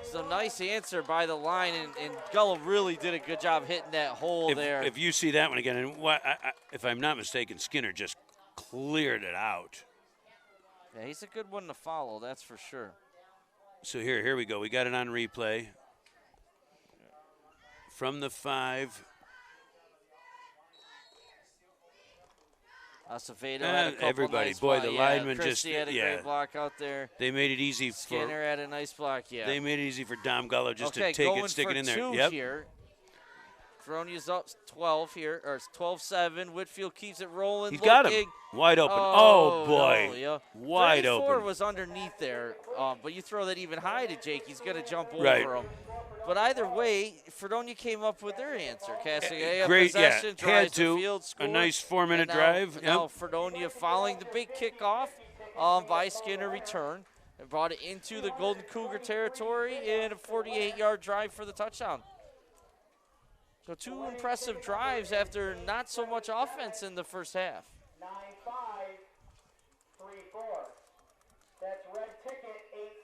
So nice answer by the line, and Gullo really did a good job hitting that hole there. If you see that one again, and if I'm not mistaken, Skinner just cleared it out. Yeah, he's a good one to follow, that's for sure. So here we go. We got it on replay. From the 5. Acevedo had a couple everybody. nice Boy, block. the lineman Christie had a great block out there. They made it easy Skinner had a nice block, They made it easy for Dom Gullo just to take going it, stick for it in there. 2 here. Fredonia's up 12 here, or it's 12-7. Whitfield keeps it rolling. He's got him. Wide open. Oh, boy. No, yeah. Wide 34 open. was underneath there, but you throw that even high to Jake, he's going to jump over him. But either way, Fredonia came up with their answer. Cassidy, great, possession, drives the field, a nice 4-minute drive. Now Fredonia following the big kickoff by Skinner return and brought it into the Golden Cougar territory in a 48-yard drive for the touchdown. So 2 impressive drives after not so much offense in the first half. 9-5, 3-4. That's red ticket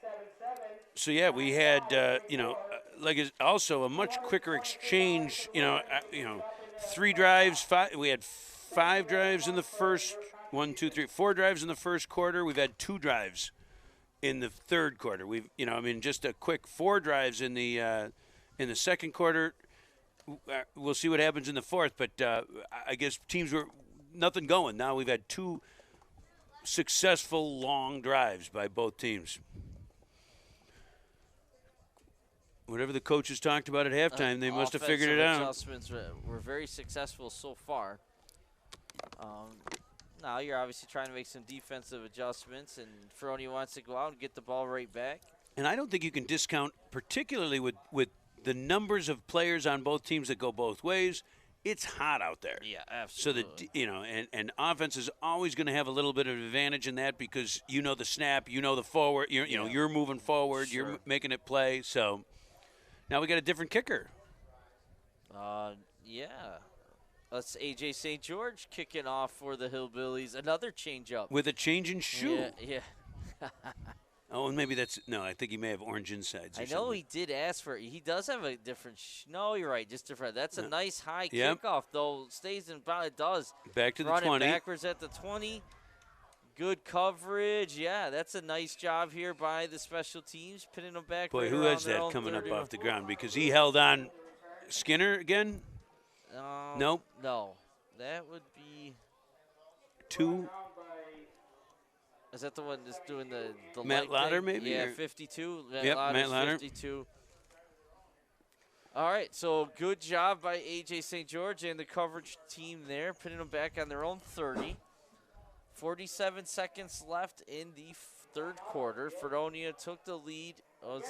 877. So yeah, we had also a much quicker exchange. 3 drives. 5. We had 5 drives in the first. 1, 2, 3, 4 drives in the first quarter. We've had 2 drives in the third quarter. We've just a quick 4 drives in the second quarter. We'll see what happens in the fourth, but I guess teams were nothing going. Now we've had 2 successful long drives by both teams. Whatever the coaches talked about at halftime, they must have figured it out. Adjustments were very successful so far. Now you're obviously trying to make some defensive adjustments, and Fredonia wants to go out and get the ball right back. And I don't think you can discount, particularly with the numbers of players on both teams that go both ways. It's hot out there. Yeah, absolutely. So and offense is always going to have a little bit of advantage in that because you know the snap, you know the forward, you're moving forward, Sure. You're making it play. So now we got a different kicker. Yeah. That's A.J. St. George kicking off for the Hillbillies. Another changeup. With a change in shoe. Yeah. Oh, and maybe I think he may have orange insides. I know he did ask for it. He does have a different. No, you're right. Just different. That's a nice high kickoff, though. Stays in bounds. It does. Back to the Running 20. Backwards at the 20. Good coverage. Yeah, that's a nice job here by the special teams, pinning them back. Boy, right who around has their that own coming 30. up off the ground? Because he held on. Skinner again? Nope. No. That would be. 2. Is that the one that's doing the Matt Lauder, maybe? Yeah, or? 52. Matt Lauder. 52. All right, so good job by A.J. St. George and the coverage team there, pinning them back on their own 30. 47 seconds left in the third quarter. Fredonia took the lead. Oh, is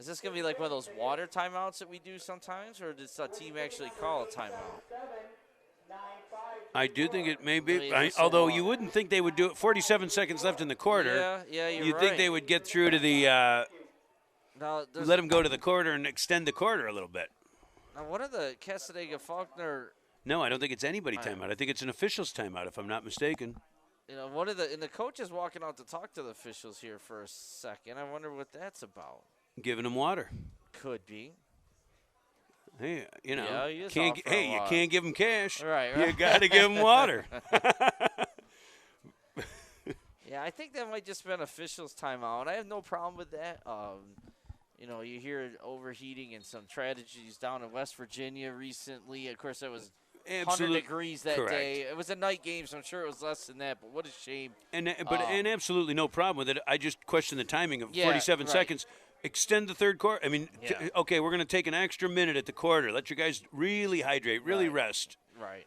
this going to be like one of those water timeouts that we do sometimes, or does the team actually call a timeout? I do think it may I be. mean, it's Although a you lot. wouldn't think they would do it. 47 seconds left in the quarter. Yeah, you're You'd right. think they would get through to the Now, let them go to the quarter and extend the quarter a little bit. Now, one of the Casadega Faulkner, No, I don't think it's anybody timeout. I think it's an official's timeout, if I'm not mistaken. one of the coach is walking out to talk to the officials here for a second. I wonder what that's about. Giving them water. Could be. Hey, you know, Yeah, he is can't, offering hey, you water. can't give them cash. Right. You got to give them water. Yeah, I think that might just be an official's timeout. I have no problem with that. You hear overheating and some tragedies down in West Virginia recently. Of course, that was 100 degrees that correct. day. It was a night game, so I'm sure it was less than that. But what a shame. And absolutely no problem with it. I just question the timing of 47 right. seconds. Extend the third quarter. I mean, Yeah. Okay, we're going to take an extra minute at the quarter. Let your guys really hydrate, really Right. rest. Right.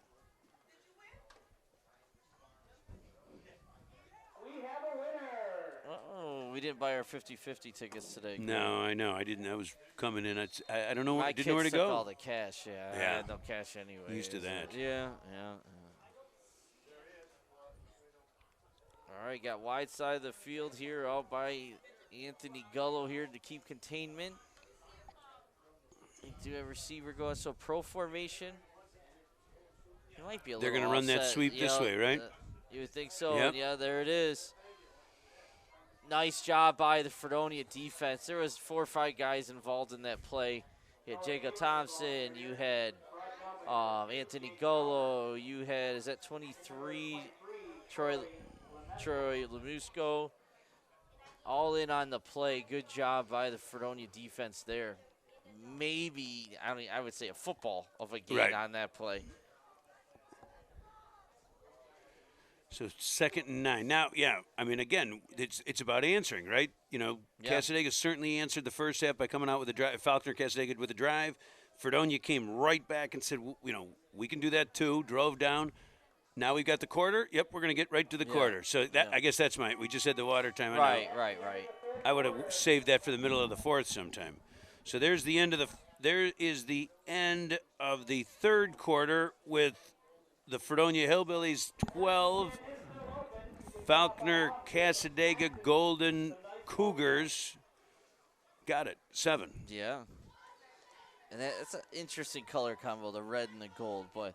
We have a winner. Oh, we didn't buy our 50-50 tickets today. No, I know. I didn't. I was coming in. I don't know. My Didn't know where to kids took go. all the cash, yeah. I had no cash anyway. Used to that. Yeah. All right, got wide side of the field here out by Anthony Gullo here to keep containment. Do a receiver go so pro formation? It might be a They're little going to run that offset, sweep this way, right? You would think so. Yep. And yeah, there it is. Nice job by the Fredonia defense. There was 4 or 5 guys involved in that play. You had Jacob Thompson. You had Anthony Gullo. You had, is that 23, Troy Lemusco. All in on the play. Good job by the Fredonia defense there. Maybe, I would say a football of a gain on that play. So 2nd and 9. Now, I mean, again, it's about answering, right? You know, Casadega certainly answered the first half by coming out with a drive. Faulkner, Casadega with a drive. Fredonia came right back and said, we can do that too. Drove down. Now we got the quarter. Yep, we're going to get right to the quarter. So I guess that's we just had the water time. Right. I would have saved that for the middle of the fourth sometime. So there is the end of the third quarter with the Fredonia Hillbillies 12, Faulkner, Casadega, Golden Cougars. Got it, 7. Yeah. And that's an interesting color combo, the red and the gold. But,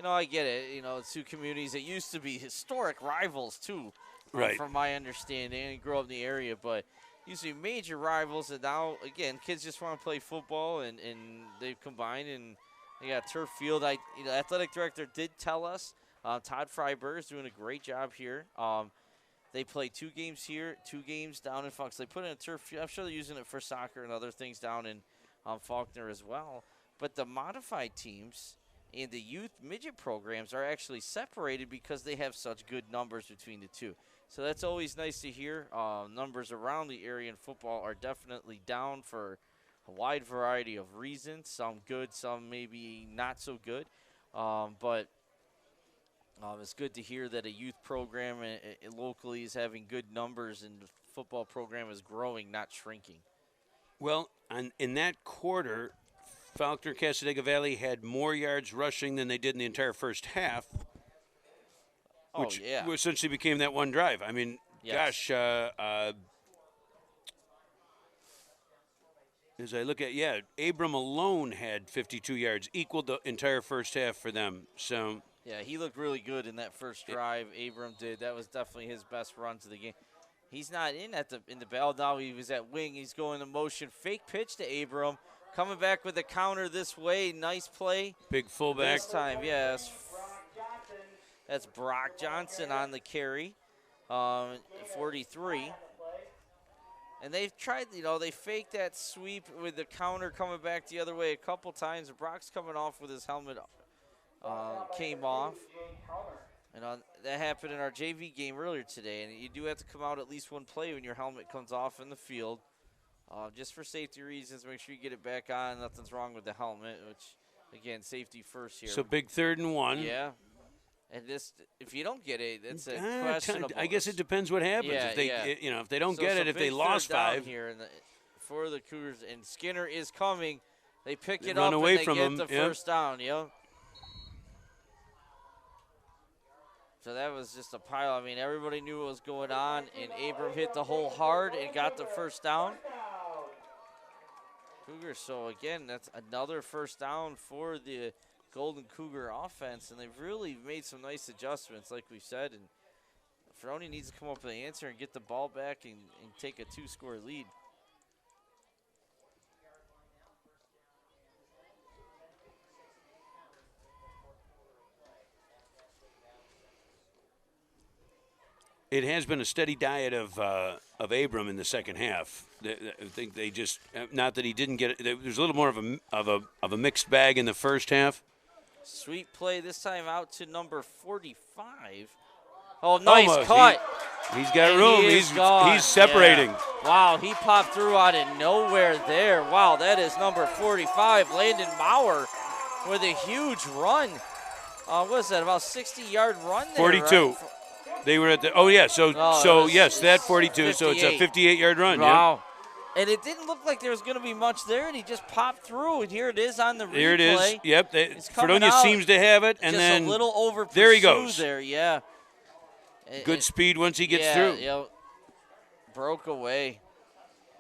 I get it. It's 2 communities that used to be historic rivals, too, right? From my understanding. I grew up in the area, but used to be major rivals. And now, again, kids just want to play football, and they've combined, and they got a turf field. Athletic director did tell us, Todd Freiberg is doing a great job here. They play 2 games here, 2 games down in Faulkner. They put in a turf field. I'm sure they're using it for soccer and other things down in Faulkner as well. But the modified teams and the youth midget programs are actually separated because they have such good numbers between the 2. So that's always nice to hear. Numbers around the area in football are definitely down for a wide variety of reasons. Some good, some maybe not so good. But it's good to hear that a youth program locally is having good numbers and the football program is growing, not shrinking. Well, in that quarter, Faulkner Casadega Valley had more yards rushing than they did in the entire first half, which essentially became that one drive. I mean, gosh, as I look at, Abram alone had 52 yards, equaled the entire first half for them. So yeah, he looked really good in that first drive. Abram did. That was definitely his best run to the game. He's not in the bell now. He was at wing. He's going to motion. Fake pitch to Abram. Coming back with a counter this way. Nice play. Big fullback. This time, yes. That's Brock Johnson on the carry. 43. And they've tried, they faked that sweep with the counter coming back the other way a couple times. Brock's coming off with his helmet came off. And that happened in our JV game earlier today. And you do have to come out at least one play when your helmet comes off in the field. Just for safety reasons, make sure you get it back on. Nothing's wrong with the helmet, which, again, safety first here. So big 3rd and 1. Yeah. And if you don't get it, it's a questionable. I guess it depends what happens. Yeah, if they don't get it, if they lost 5. Here for the Cougars, and Skinner is coming. They pick it run up away and from they him. get the first down, So that was just a pile. I mean, everybody knew what was going on, and Abram hit the hole hard and got the first down. Cougars, so again, that's another first down for the Golden Cougar offense, and they've really made some nice adjustments, like we said, and Fredonia needs to come up with an answer and get the ball back and take a 2-score lead. It has been a steady diet of Abram in the second half. I think they just, not that he didn't get it. There's a little more of a mixed bag in the first half. Sweet play this time out to number 45. Oh, nice Almost. cut. He's got And room. He's separating. Yeah. Wow, he popped through out of nowhere there. Wow, that is number 45, Landon Maurer, with a huge run. What is that, about 60-yard run there? 42. Right? They were at the, yes, that 42. 58. So it's a 58-yard run. Wow. Yeah. And it didn't look like there was going to be much there, and he just popped through, and here it is on the replay. Here it is. Yep. Fredonia out. seems to have it, and just then a little over there he goes. There, yeah. Good speed once he gets through. Yeah, broke away.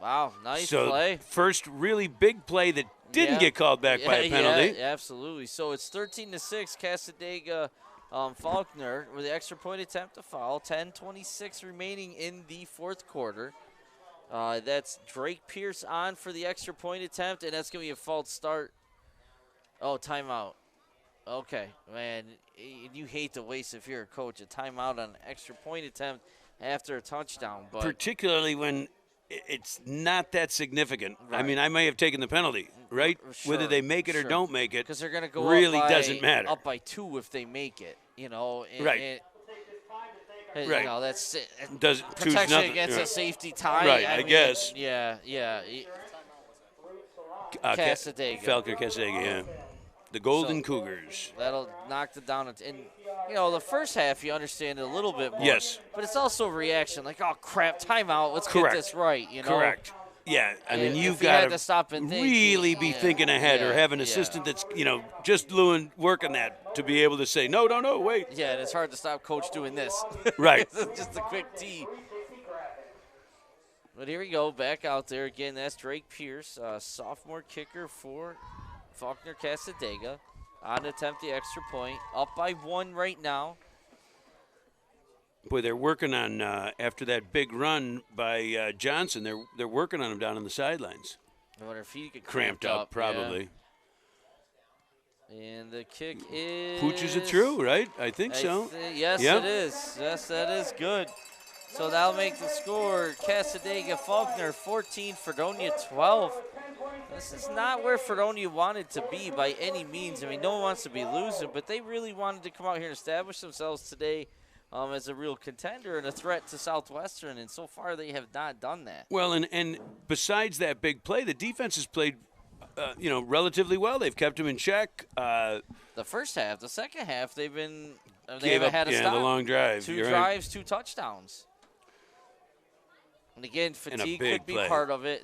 Wow, nice So play. first really big play that didn't get called back by a penalty. Yeah, absolutely. So it's 13-6, Casadega Faulkner with the extra point attempt to foul. 10:26 remaining in the fourth quarter. That's Drake Pierce on for the extra point attempt, and that's going to be a false start. Oh, timeout. Okay, man, you hate to waste, if you're a coach, a timeout on an extra point attempt after a touchdown. But particularly when it's not that significant. Right. I mean, I may have taken the penalty, right? Sure, Whether they make it or sure. don't make it, because they're going to go really up by, doesn't matter. up by 2 if they make it, you know. Right. You Right. know, that's Does choose protection nothing. against Yeah. a safety tie. Right, I mean, guess. Yeah. Casadega. Falcon Casadega, yeah. The Golden Cougars. That'll knock it down. And, you know, the first half, you understand it a little bit more. Yes. But it's also a reaction, like, oh, crap, timeout. Let's Correct. get this right, you know. Correct. Yeah, I mean, If you've you had got to stop and think, really be yeah, thinking ahead or yeah, have an yeah. assistant that's, just working that to be able to say, no, wait. Yeah, and it's hard to stop Coach doing this. Right. Just a quick tee. But here we go, back out there again. That's Drake Pierce, sophomore kicker for Faulkner Casadega. On to attempt the extra point. Up by 1 right now. Boy, they're working on, after that big run by Johnson, they're working on him down on the sidelines. I wonder if he could Cramped up, probably. Yeah. And the kick is... Pooches it through, right? I think so. Yes, Yep. it is. Yes, that is good. So that'll make the score Casadega Faulkner 14, Fredonia 12. This is not where Fredonia wanted to be by any means. I mean, no one wants to be losing, but they really wanted to come out here and establish themselves today as a real contender and a threat to Southwestern, and so far they have not done that. Well, and besides that big play, the defense has played, relatively well. They've kept him in check. The first half. The second half, they Gave haven't up, had a stop. the long drive. 2 You're drives, 2 touchdowns. And again, fatigue big could be play. part of it.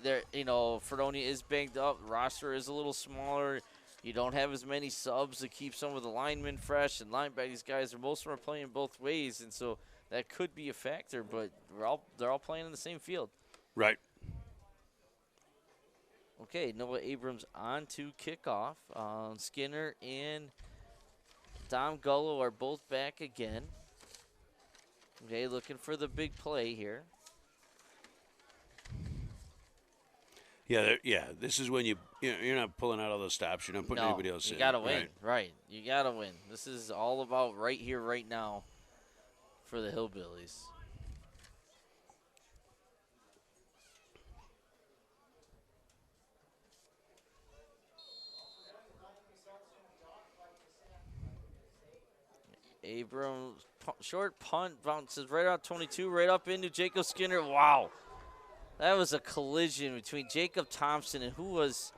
Fredonia is banged up. The roster is a little smaller. You don't have as many subs to keep some of the linemen fresh, and linebacker, these guys most of them are playing both ways, and so that could be a factor. But they're all playing in the same field. Right. Okay, Noah Abrams on to kickoff. Skinner and Dom Gullo are both back again. Okay, looking for the big play here. Yeah, this is when you're not pulling out all those stops. You're not putting anybody else in. You got to win. Right. Right. You got to win. This is all about right here, right now for the Hillbillies. Abrams, short punt, bounces right out 22, right up into Jacob Skinner. Wow. That was a collision between Jacob Thompson and who was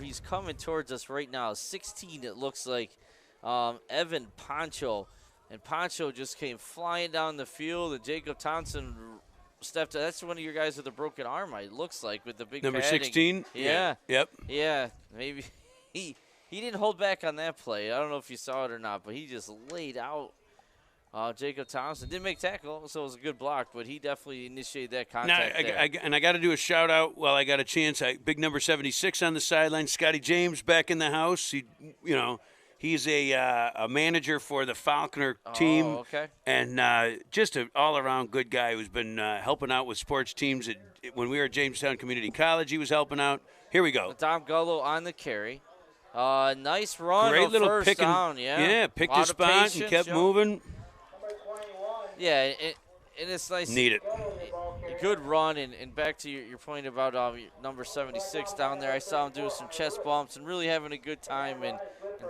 he's coming towards us right now, 16 it looks like, Evan Poncho. And Poncho just came flying down the field, and Jacob Thompson stepped. That's one of your guys with a broken arm, it looks like, with the big Number padding. 16? Yeah. Yep. Yeah, maybe he didn't hold back on that play. I don't know if you saw it or not, but he just laid out Jacob Thompson. Didn't make tackle, so it was a good block, but he definitely initiated that contact there. I got to do a shout-out while I got a chance. Big number 76 on the sideline, Scotty James back in the house. He's a manager for the Falconer team. Oh, okay. And just an all-around good guy who's been helping out with sports teams. When we were at Jamestown Community College, he was helping out. Here we go. Dom Gullo on the carry. Nice run. Great little first pick down. Yeah, picked his spot and kept moving. Yeah, and it's nice. Need it. A good run, and back to your point about number 76 down there. I saw him do some chest bumps and really having a good time and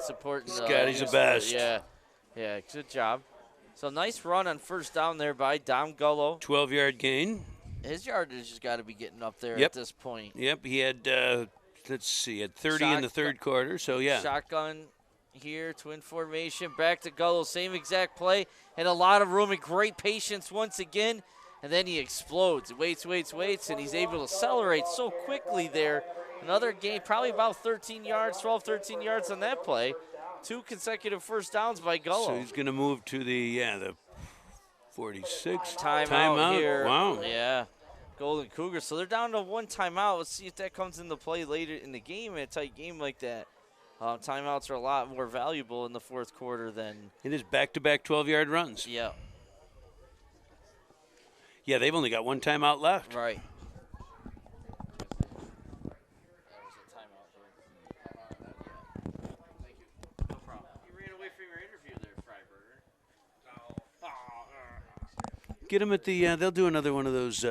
supporting. Scotty's the best. Yeah, good job. So nice run on first down there by Dom Gullo. 12-yard gain. His yardage has got to be getting up there Yep. at this point. Yep, he had, had 30 in the third quarter, so yeah. Shotgun here, twin formation, back to Gullo, same exact play, and a lot of room and great patience once again, and then he explodes, waits, and he's able to accelerate so quickly there. Another gain, probably about 13 yards, 12, 13 yards on that play. 2 consecutive first downs by Gullo. So he's going to move to the 46. Timeout here. Wow. Yeah. Golden Cougars. So they're down to 1 timeout. Let's see if that comes into play later in the game, in a tight game like that. Timeouts are a lot more valuable in the fourth quarter than. It is back-to-back 12-yard runs. Yeah. Yeah, they've only got 1 timeout left. Right. Get them at the. They'll do another one of those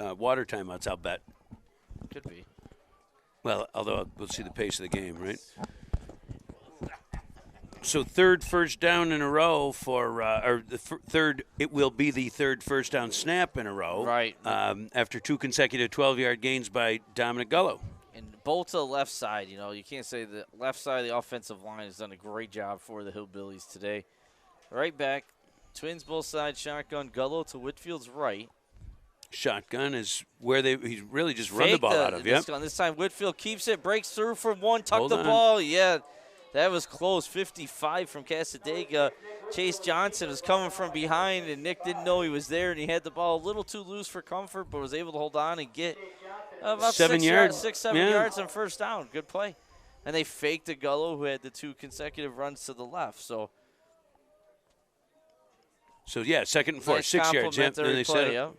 water timeouts. I'll bet. Could be. Well, although we'll see the pace of the game, right? So third first down in a row for, or the third. It will be the third first down snap in a row. Right. After 2 consecutive 12-yard gains by Dominic Gullo. And both to the left side. You know, you can't say the left side of the offensive line has done a great job for the Hillbillies today. Right back. Twins both sides, shotgun. Gullo to Whitfield's right. Shotgun is where he's really just run the ball out of. Yep. This time Whitfield keeps it, breaks through for 1, tuck Hold the on. ball. Yeah, that was close. 55 from Casadega. Chase Johnson was coming from behind, and Nick didn't know he was there, and he had the ball a little too loose for comfort, but was able to hold on and get about 7 yards. 6-7 yards on first down. Good play. And they faked to Gullo, who had the 2 consecutive runs to the left. So yeah, 2nd and 4, nice 6 yards. Yep. complimentary Then they play, set yeah. up.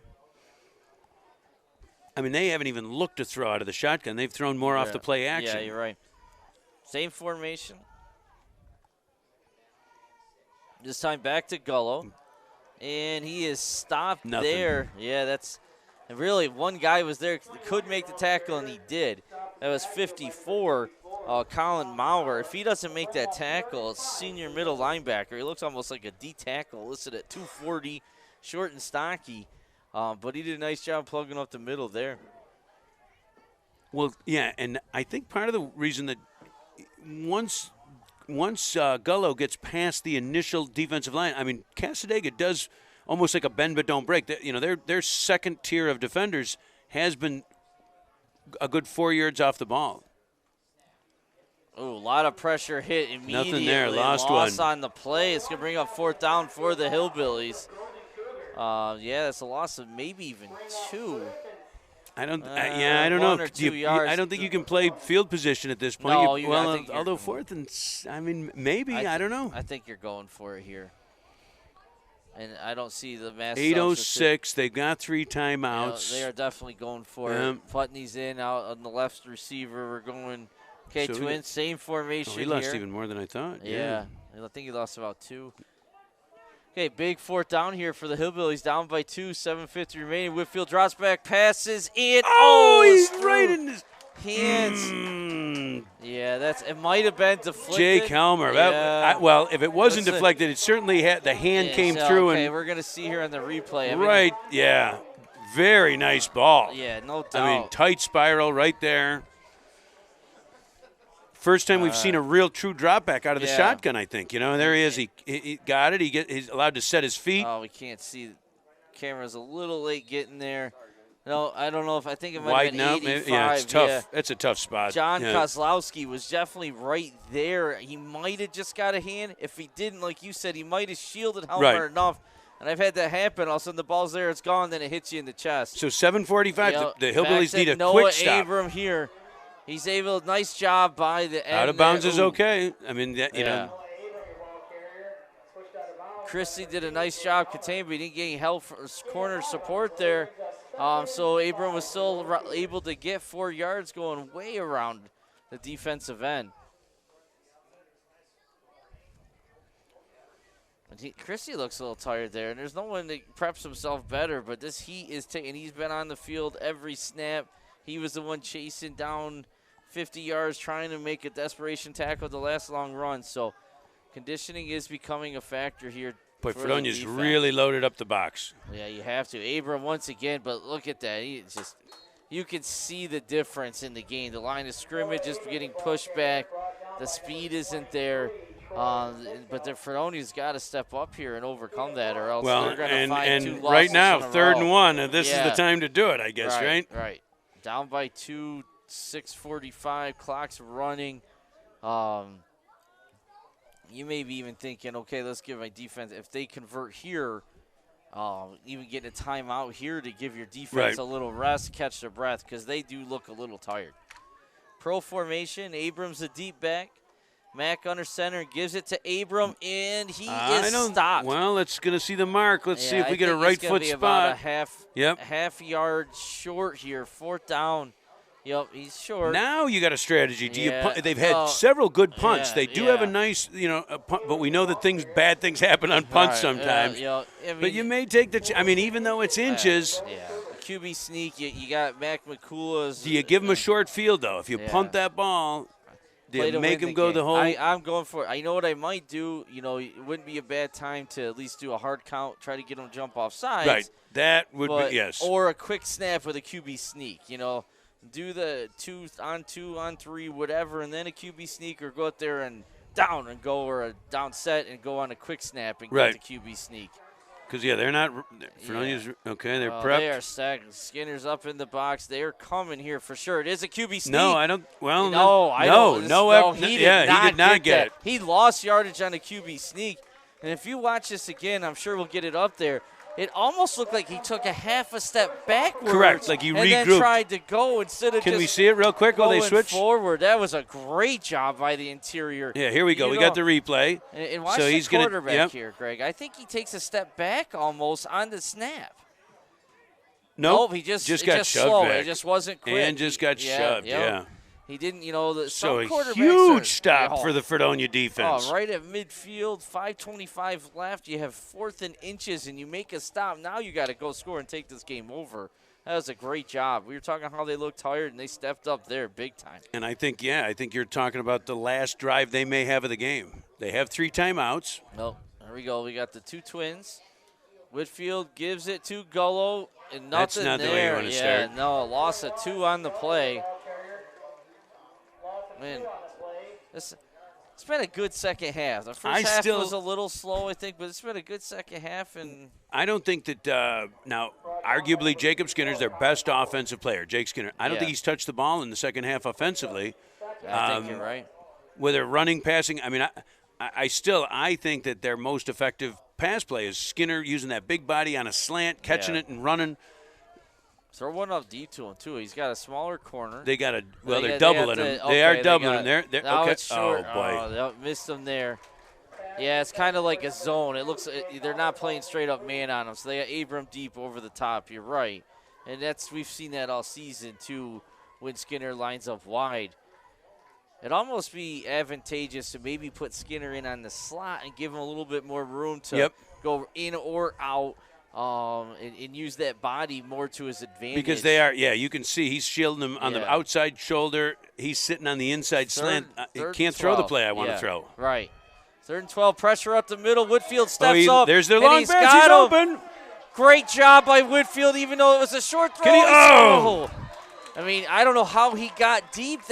I mean, they haven't even looked to throw out of the shotgun. They've thrown more off the play action. Yeah, you're right. Same formation. This time back to Gullo. And he is stopped Nothing. there. Yeah, that's really one guy was there, could make the tackle, and he did. That was 54, Colin Maurer. If he doesn't make that tackle, it's senior middle linebacker. He looks almost like a D tackle, listed at 240, short and stocky. But he did a nice job plugging up the middle there. Well, yeah, and I think part of the reason that once Gullo gets past the initial defensive line, I mean, Casadega does almost like a bend but don't break. You know, their second tier of defenders has been a good 4 yards off the ball. Oh, a lot of pressure hit immediately. Nothing there, lost Loss one. on the play. It's going to bring up 4th down for the Hillbillies. Yeah, that's a loss of maybe even 2. I don't know. 1 or 2 yards. I don't think you can play field position at this point. No, well, I think although 4th and I mean maybe I don't know. I think you're going for it here, and I don't see the mass. 8:06. They've got 3 timeouts. You know, they are definitely going for it. Putney's in out on the left receiver. We're going. Okay, So Twins, same formation he lost here. even more than I thought. Yeah, I think he lost about 2. Okay, big 4th down here for the Hillbillies, down by 2, 7:50 remaining. Whitfield drops back, passes, and he's right in his hands. Yeah, it might have been deflected. Jake Helmer. Yeah. Well, if it wasn't deflected, it certainly had. The hand came through. Okay, and we're gonna see here on the replay. Right, yeah, very nice ball. Yeah, no doubt. I mean, tight spiral right there. First time we've seen a real true drop back out of the shotgun, I think. You know, and there he is. He got it. He's allowed to set his feet. Oh, we can't see. The camera's a little late getting there. No, I don't know if I think it might Widen have out, been 85. maybe? Yeah, it's tough. Yeah. That's a tough spot. John yeah. Kozlowski was definitely right there. He might have just got a hand. If he didn't, like you said, he might have shielded Helmer enough. And I've had that happen. All of a sudden the ball's there, it's gone, then it hits you in the chest. So 7:45, You know, the Hillbillies need a Noah quick stop. Abram here. He's able, nice job by the end. Out of bounds there. is okay. I mean, you know. Christie did a nice job containing, but he didn't get any help from corner support there. So Abram was still able to get 4 yards going way around the defensive end. Christie looks a little tired there, and there's no one that preps himself better, but this heat is taking. He's been on the field every snap. He was the one chasing down 50 yards, trying to make a desperation tackle the last long run. So conditioning is becoming a factor here. But Fredonia's really loaded up the box. Yeah, you have to. Abram once again, but look at that. You can see the difference in the game. The line of scrimmage is getting pushed back. The speed isn't there. But the Fredonia's got to step up here and overcome that, or else they're going to find 2 losses right now, in a 3rd row. and 1, and this is the time to do it, I guess, right? Right. Down by 2, 6:45, clock's running. You may be even thinking, okay, let's give my defense, if they convert here, even get a timeout here to give your defense a little rest, catch their breath, because they do look a little tired. Pro formation, Abrams the deep back. Mack under center, gives it to Abram, and he is stopped. Well, let's going to see the mark. Let's see if we get a think right he's gonna foot be spot. About a half yard short here, 4th down. Yep, he's short. Now you got a strategy. Do you punt? They've had several good punts. They do have a nice, a punt, but we know that bad things happen on punts sometimes. But you may take even though it's inches. QB sneak, you got Mac McCool's. Do you give him a short field, though? If you punt that ball, do you make him go the whole? I'm going for it. I know what I might do. It wouldn't be a bad time to at least do a hard count, try to get him to jump off sides. Right, that would be, yes. Or a quick snap with a QB sneak, Do the 2 on 2 on 3, whatever, and then a QB sneak, or go out there and down and go, or a down set and go on a quick snap and get the QB sneak. Because, they're not – Fredonia's okay, they're prepped. They are stacked. Skinner's up in the box. They are coming here for sure. It is a QB sneak. No, I don't – well, he did not get it. He lost yardage on a QB sneak. And if you watch this again, I'm sure we'll get it up there. It almost looked like he took a half a step backwards. Correct, like he regrouped. And then tried to go instead of Can we see it real quick while they switch? Forward. That was a great job by the interior. Yeah, here we go. We got the replay. And watch the quarterback here, Greg. I think he takes a step back almost on the snap. Nope, he just got shoved slow. back. It just wasn't quick. And just got shoved, He didn't, So a huge stop for the Fredonia defense. Right at midfield, 5:25 left. You have 4th and inches, and you make a stop. Now you got to go score and take this game over. That was a great job. We were talking how they looked tired, and they stepped up there big time. And I think you're talking about the last drive they may have of the game. They have 3 timeouts. Nope. There we go. We got the 2 twins. Whitfield gives it to Gullo, and nothing there. That's not the way you want to start. No, loss of 2 on the play. Man, it's been a good second half. The first half was a little slow, I think, but it's been a good second half. And I don't think that now, arguably, Jacob Skinner's their best offensive player, Jake Skinner. I don't think he's touched the ball in the second half offensively. I think you're right. Whether running, passing, I think that their most effective pass play is Skinner using that big body on a slant, catching it and running. Throw one up deep to him, too. He's got a smaller corner. They got they're doubling him. They are doubling him. They're okay. It's short. Oh, boy. They missed him there. Yeah, it's kind of like a zone. It looks they're not playing straight up man on him, so they got Abram deep over the top. You're right. And we've seen that all season, too, when Skinner lines up wide. It'd almost be advantageous to maybe put Skinner in on the slot and give him a little bit more room to go in or out. And use that body more to his advantage. Because they are, you can see he's shielding them on the outside shoulder. He's sitting on the inside slant. He can't throw the play I want to throw. Right. 3rd and 12, pressure up the middle. Whitfield steps up. There's their long pass. He's open. Great job by Whitfield, even though it was a short throw. I don't know how he got deep.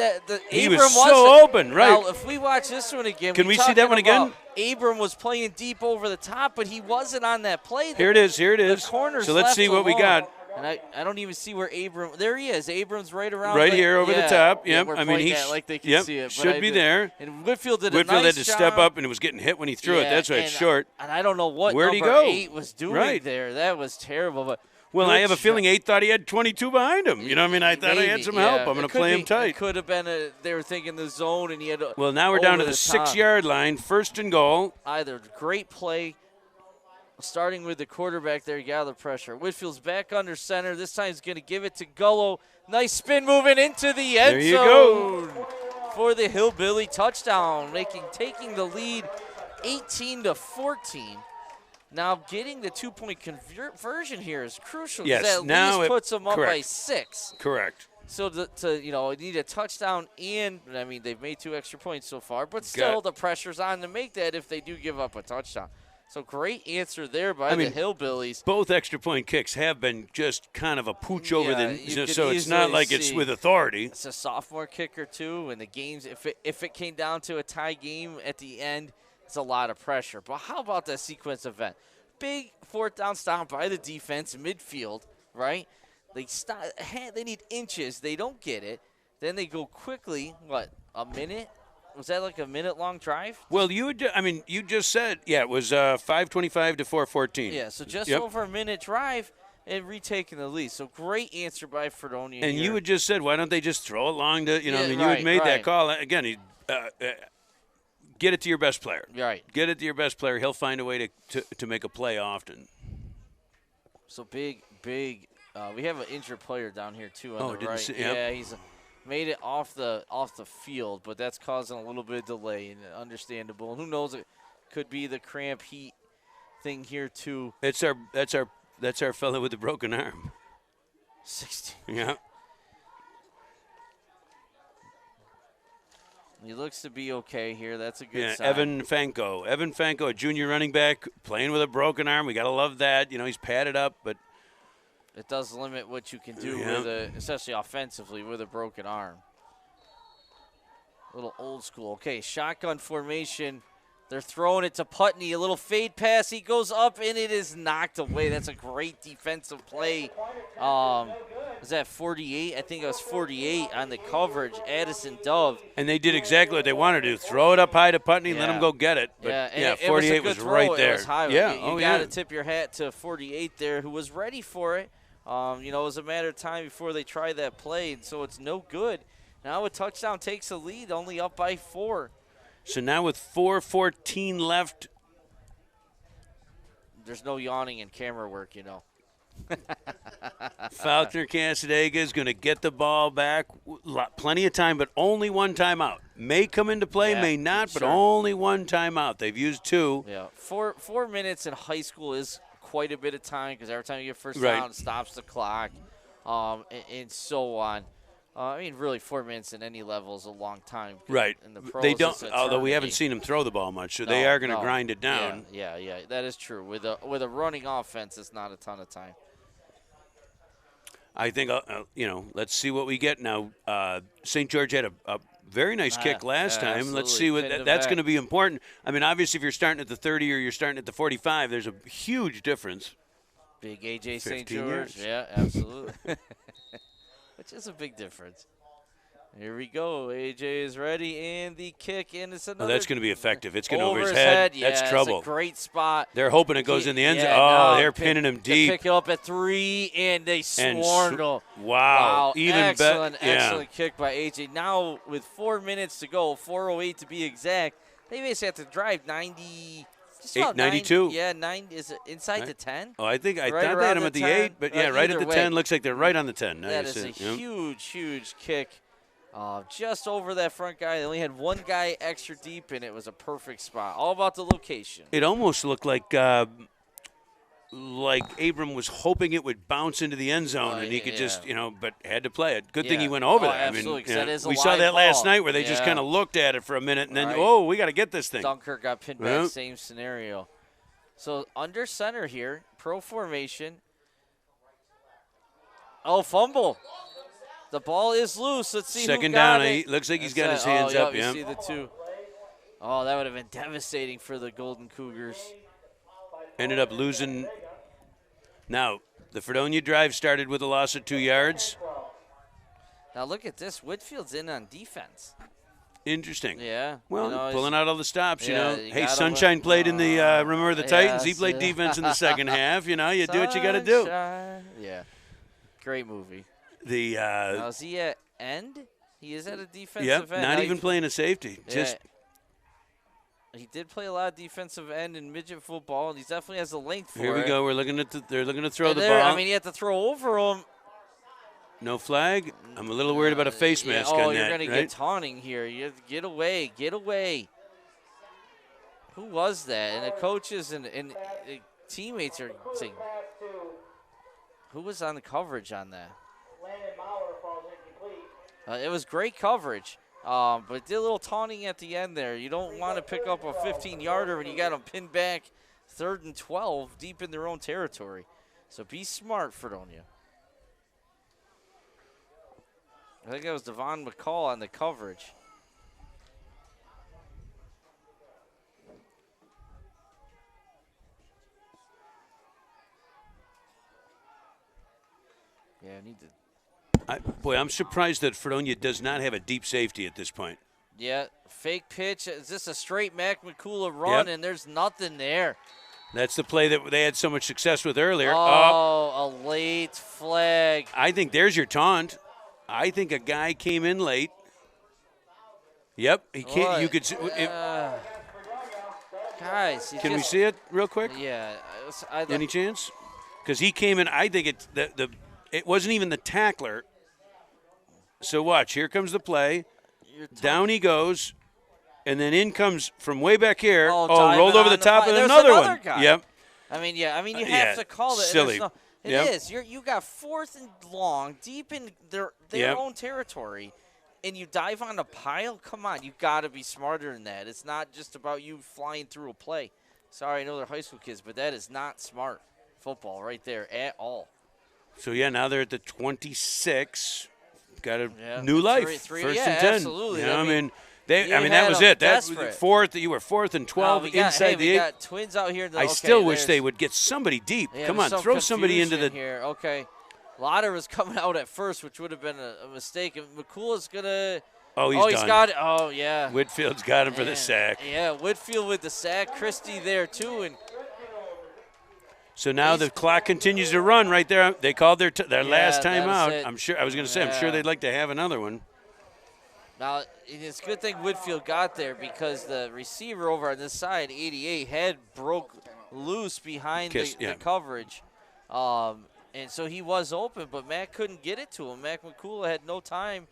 He was so open, right? Now, if we watch this one again, can we see that one again? Abram was playing deep over the top, but he wasn't on that play. Here it is. The corners so let's see what we got. And I don't even see where Abram. There he is. Abram's right around. Right here over the top. Yeah, Yep. we're I mean, pointing he at it like they can see it. But should be there. And Whitfield did a Whitfield nice had to job. step up, and it was getting hit when he threw it. That's why it's short. And I don't know what Where'd he number go? 8 was doing there. That was terrible. But well, I have a good feeling 8 thought he had 22 behind him. You know what I mean? I thought I had some help. I'm going to play him tight. It could have been they were thinking the zone, and he had. Well, now we're down to the top. 6-yard line, 1st and goal. Either great play. Starting with the quarterback there, gather pressure. Whitfield's back under center. This time he's going to give it to Gullo. Nice spin moving into the end zone for the Hillbilly touchdown, taking the lead 18-14. Now getting the 2-point conversion here is crucial. Yes, at now least it puts them up correct. by 6. Correct. So need a touchdown, and I mean they've made 2 extra points so far, but still the pressure's on to make that if they do give up a touchdown. So great answer there by the Hillbillies. Both extra point kicks have been just kind of a pooch over so it's not like it's with authority. It's a sophomore kicker too, and the games if it came down to a tie game at the end, it's a lot of pressure. But how about that sequence event? Big 4th down stop by the defense midfield, right? They need inches. They don't get it. Then they go quickly. What, a minute? Was that like a minute-long drive? Well, you just said, it was 5:25 to 4:14. Yeah, so just over a minute drive and retaking the lead. So great answer by Fredonia. And you had just said, why don't they just throw it long to, you had made that call. Again, get it to your best player. Right. Get it to your best player. He'll find a way to make a play often. So big. We have an injured player down here, too, on the right. Yeah, he's made it off the field, but that's causing a little bit of delay, and understandable. Who knows? It could be the cramp heat thing here too. That's our fellow with the broken arm. 16. Yeah. He looks to be okay here. That's a good sign. Evan Fanko, a junior running back, playing with a broken arm. We got to love that. He's padded up, but it does limit what you can do especially offensively with a broken arm. A little old school. Okay, shotgun formation. They're throwing it to Putney. A little fade pass. He goes up, and it is knocked away. That's a great defensive play. Was that 48? I think it was 48 on the coverage. Addison Dove. And they did exactly what they wanted to do. Throw it up high to Putney and let him go get it. But, 48 was right there. It was high. Yeah, you got to tip your hat to 48 there, who was ready for it. It was a matter of time before they tried that play, and so it's no good. Now a touchdown takes a lead, only up by 4. So now with 4:14 left. There's no yawning in camera work, Falconer Casadega is going to get the ball back. Plenty of time, but only one timeout. May come into play, may not, but only one timeout. They've used 2. Yeah, 4 minutes in high school is quite a bit of time because every time you get first down, it stops the clock, and so on. Really 4 minutes in any level is a long time. Right. In the pros, they don't. Although we haven't seen them throw the ball much, so they are going to grind it down. Yeah. That is true. With a running offense, it's not a ton of time. I think let's see what we get now. St. George had a very nice kick last time. Absolutely. Let's see what that's going to be important. Obviously, if you're starting at the 30 or you're starting at the 45, there's a huge difference. Big AJ St. George. Yards. Yeah, absolutely. Which is a big difference. Here we go. AJ is ready, and the kick, and it's another. That's going to be effective. It's going over his head. That's trouble. It's a great spot. They're hoping it goes in the end zone. They're pinning him deep. Pick it up at 3, and they swarmed him. Wow. Even excellent kick by AJ. Now with 4 minutes to go, 4:08 to be exact, they basically have to drive 90. 92. 9. Is it inside the 10? Oh, I thought they right had him at the 8, but right at the 10. Looks like they're right on the 10. That is a huge kick. Just over that front guy. They only had one guy extra deep, and it was a perfect spot. All about the location. It almost looked like Abram was hoping it would bounce into the end zone, and he could just, but had to play it. Good thing he went over that. Absolutely, that is a we saw that ball. last night where they just kind of looked at it for a minute, and then, we got to get this thing. Dunkirk got pinned back, same scenario. So under center here, pro formation. Oh, fumble. The ball is loose. Let's see Second who got down. it. Looks like he's got his hands up. You see the 2. Oh, that would have been devastating for the Golden Cougars. Ended up losing Now, the Fredonia drive started with a loss of 2 yards. Now look at this. Whitfield's in on defense. Interesting. Yeah. Well, pulling out all the stops, Yeah, you know. you Hey, gotta Sunshine played in the, remember the Titans? He yes. played defense in the second half. You know, you do what you got to do. Sunshine. Yeah. Great movie. The Now, is he at end? He is at a defensive Yep, end. not Now even playing a safety. Yeah. Just He did play a lot of defensive end in midget football, and he definitely has the length for it. here we go. We're looking at they're looking to throw And the there, ball. I mean, you have to throw over him. No flag. I'm a little worried about a face mask Oh, on you're that. going to right? get taunting here. You have to get away. Get away. Who was that? And the coaches and teammates are saying, who was on the coverage on that? It was great coverage, but it did a little taunting at the end there. You don't want to pick up a 15-yarder when you got them pinned back 3rd and 12 deep in their own territory. So be smart, Fredonia. I think that was Devon McCall on the coverage. Yeah, I need to. I'm surprised that Fredonia does not have a deep safety at this point. Yeah, fake pitch. Is this a straight Mac McCullough run? Yep. And there's nothing there. That's the play that they had so much success with earlier. Oh, a late flag. I think there's your taunt. I think a guy came in late. Yep, he can't. What? You could. Guys, Can we see it real quick? Yeah. Any chance? Because he came in. I think it wasn't even the tackler. So watch. Here comes the play. Down he goes, and then in comes from way back here. Rolled over the top of another one. Guy. Yep. I mean, you have to call it. Silly. It is. You got 4th and long, deep in their own territory, and you dive on a pile? Come on, you got to be smarter than that. It's not just about you flying through a play. Sorry, I know they're high school kids, but that is not smart football right there at all. So, now they're at the 26. Got a new life. Three, First and 10. Absolutely. You know, I mean, that was it. That was desperate. fourth. You were 4th and 12 inside the 8. We got twins out here. I still wish they would get somebody deep. Come on, throw somebody into the. Here. Okay. Lauder was coming out at first, which would have been a mistake. And McCool's going to. Oh, he's done. Got it. Oh, yeah. Whitfield's got him for the sack. Yeah, Whitfield with the sack. Christie there, too. And so now the clock continues to run right there. They called their last timeout. I'm sure. I was going to say, I'm sure they'd like to have another one. Now, it's a good thing Whitfield got there because the receiver over on this side, 88, head broke loose behind the coverage. And so he was open, but Mac couldn't get it to him. Mac McCullough had no time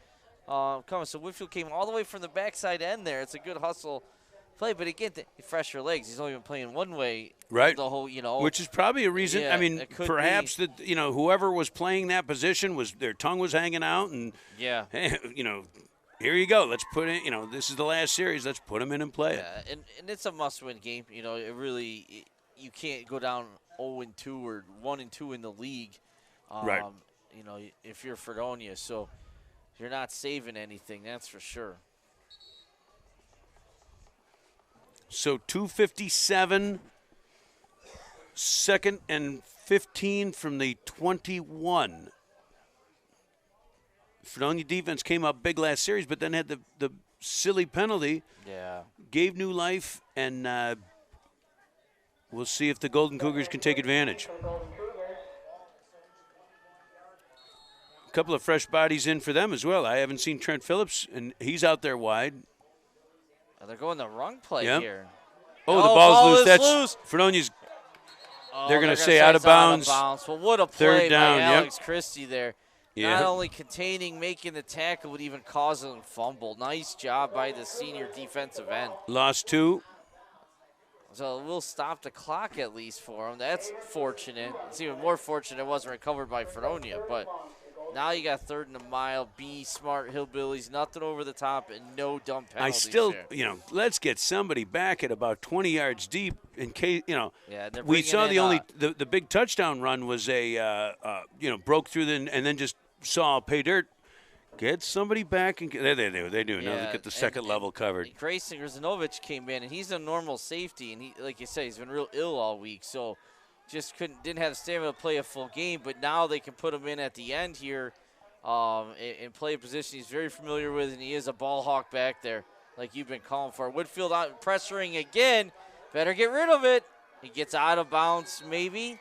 coming. So Whitfield came all the way from the backside end there. It's a good hustle play. But again, fresher legs. He's only been playing one way right. the whole, Which is probably a reason. Yeah, I mean, perhaps that whoever was playing that position their tongue was hanging out, and hey, here you go. Let's put in. This is the last series. Let's put him in and play it. Yeah, and it's a must-win game. It really you can't go down 0-2 or 1-2 in the league. Right. If you're Fredonia, so you're not saving anything. That's for sure. So 2:57, 2nd and 15 from the 21. Fredonia defense came up big last series, but then had the silly penalty. Yeah. Gave new life, and we'll see if the Golden Cougars can take advantage. A couple of fresh bodies in for them as well. I haven't seen Trent Phillips, and he's out there wide. They're going the wrong play here. Oh, the ball's loose. That's loose. Fredonia's. Oh, they're going to say out of bounds. Well, what a play 3rd down, by Alex Christie there. Yeah. Not only containing, making the tackle, but even causing a fumble. Nice job by the senior defensive end. Lost 2. So we'll stop the clock at least for him. That's fortunate. It's even more fortunate it wasn't recovered by Fredonia. But now you got 3rd and a mile. Be smart, Hillbillies. Nothing over the top and no dumb penalties. I still, here. let's get somebody back at about 20 yards deep in case, Yeah, we saw the big touchdown run was broke through and then just saw pay dirt. Get somebody back and they do. Now get the second level covered. Grayson Grzanovic came in and he's a normal safety and he, like you say, he's been real ill all week. So just didn't have the stamina to play a full game. But now they can put him in at the end here and play a position he's very familiar with, and he is a ball hawk back there, like you've been calling for. Woodfield out pressuring again. Better get rid of it. He gets out of bounds, maybe.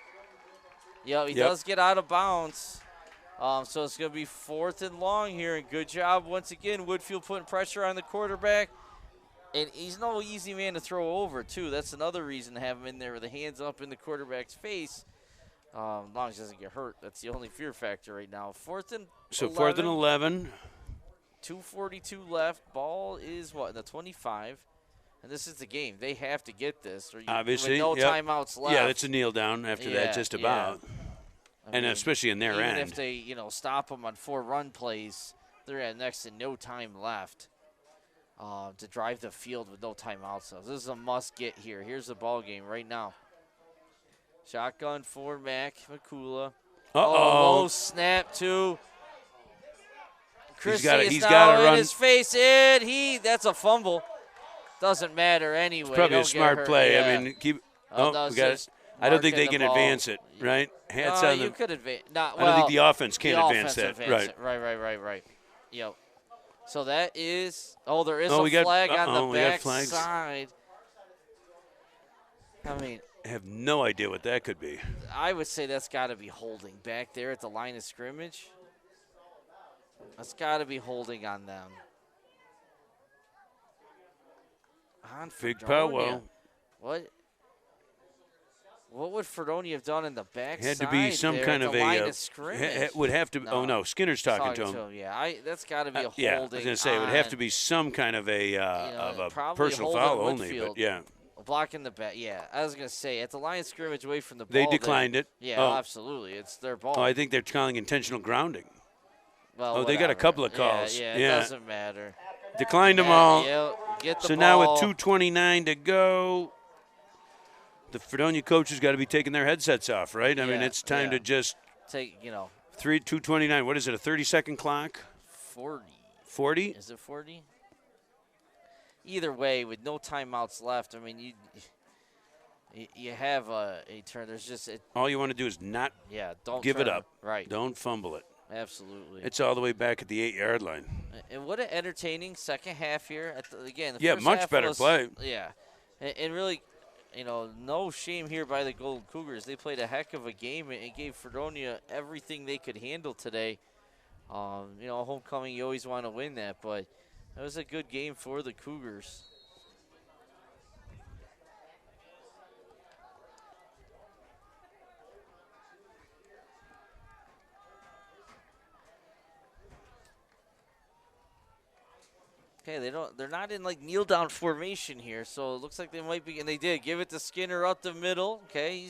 Yeah, he does get out of bounds. So it's going to be 4th and long here, and good job once again. Woodfield putting pressure on the quarterback. And he's no easy man to throw over, too. That's another reason to have him in there with the hands up in the quarterback's face. As long as he doesn't get hurt. That's the only fear factor right now. 4th and 11. 4th and 11. 2:42 left. Ball is, what, in the 25. And this is the game. They have to get this. Or Obviously. With no timeouts left. Yeah, it's a kneel down after that, just about. I mean, especially in their end. Even if they, stop them on 4 run plays, they're at next to no time left to drive the field with no timeouts. So this is a must-get here. Here's the ball game right now. Shotgun for Mac McCullough. Low snap to Christie. He's got to run. His face in. That's a fumble. Doesn't matter anyway. It's probably a smart play. Yeah. I mean, we got it. I don't think they can advance it, right? Hats on you could advance. I don't think the offense can advance that. Right. Yep. So that is. There is a flag on the back side. I mean, I have no idea what that could be. I would say that's got to be holding back there at the line of scrimmage. That's got to be holding on them. On Big Fredonia. What would Fredonia have done in the back had to be some kind of line of scrimmage? Would have to. No, Skinner's talking to him. Yeah, that's got to be a holding. Yeah, I was going to say it would have to be some kind of a personal foul only. But yeah, blocking the back. Yeah, I was going to say at the line of scrimmage, away from the ball. They declined it. Yeah, absolutely, it's their ball. I think they're calling intentional grounding. Well, they got a couple of calls. Yeah, it doesn't matter. Declined them all. Yeah, get the so ball. Now with 2:29 to go, the Fredonia coaches got to be taking their headsets off, right? I mean, it's time to just take, 2:29. What is it? A 30-second clock? 40. 40? Is it 40? Either way, with no timeouts left, I mean, you have a turn. There's just all you want to do is not don't give it up. Right. Don't fumble it. Absolutely. It's all the way back at the 8-yard line. And what an entertaining second half here. The first much half better play. Yeah. And really, no shame here by the Golden Cougars. They played a heck of a game and gave Fredonia everything they could handle today. Homecoming, you always want to win that, but that was a good game for the Cougars. Okay, they're not in kneel down formation here, so it looks like they might be, and they did give it to Skinner up the middle. Okay,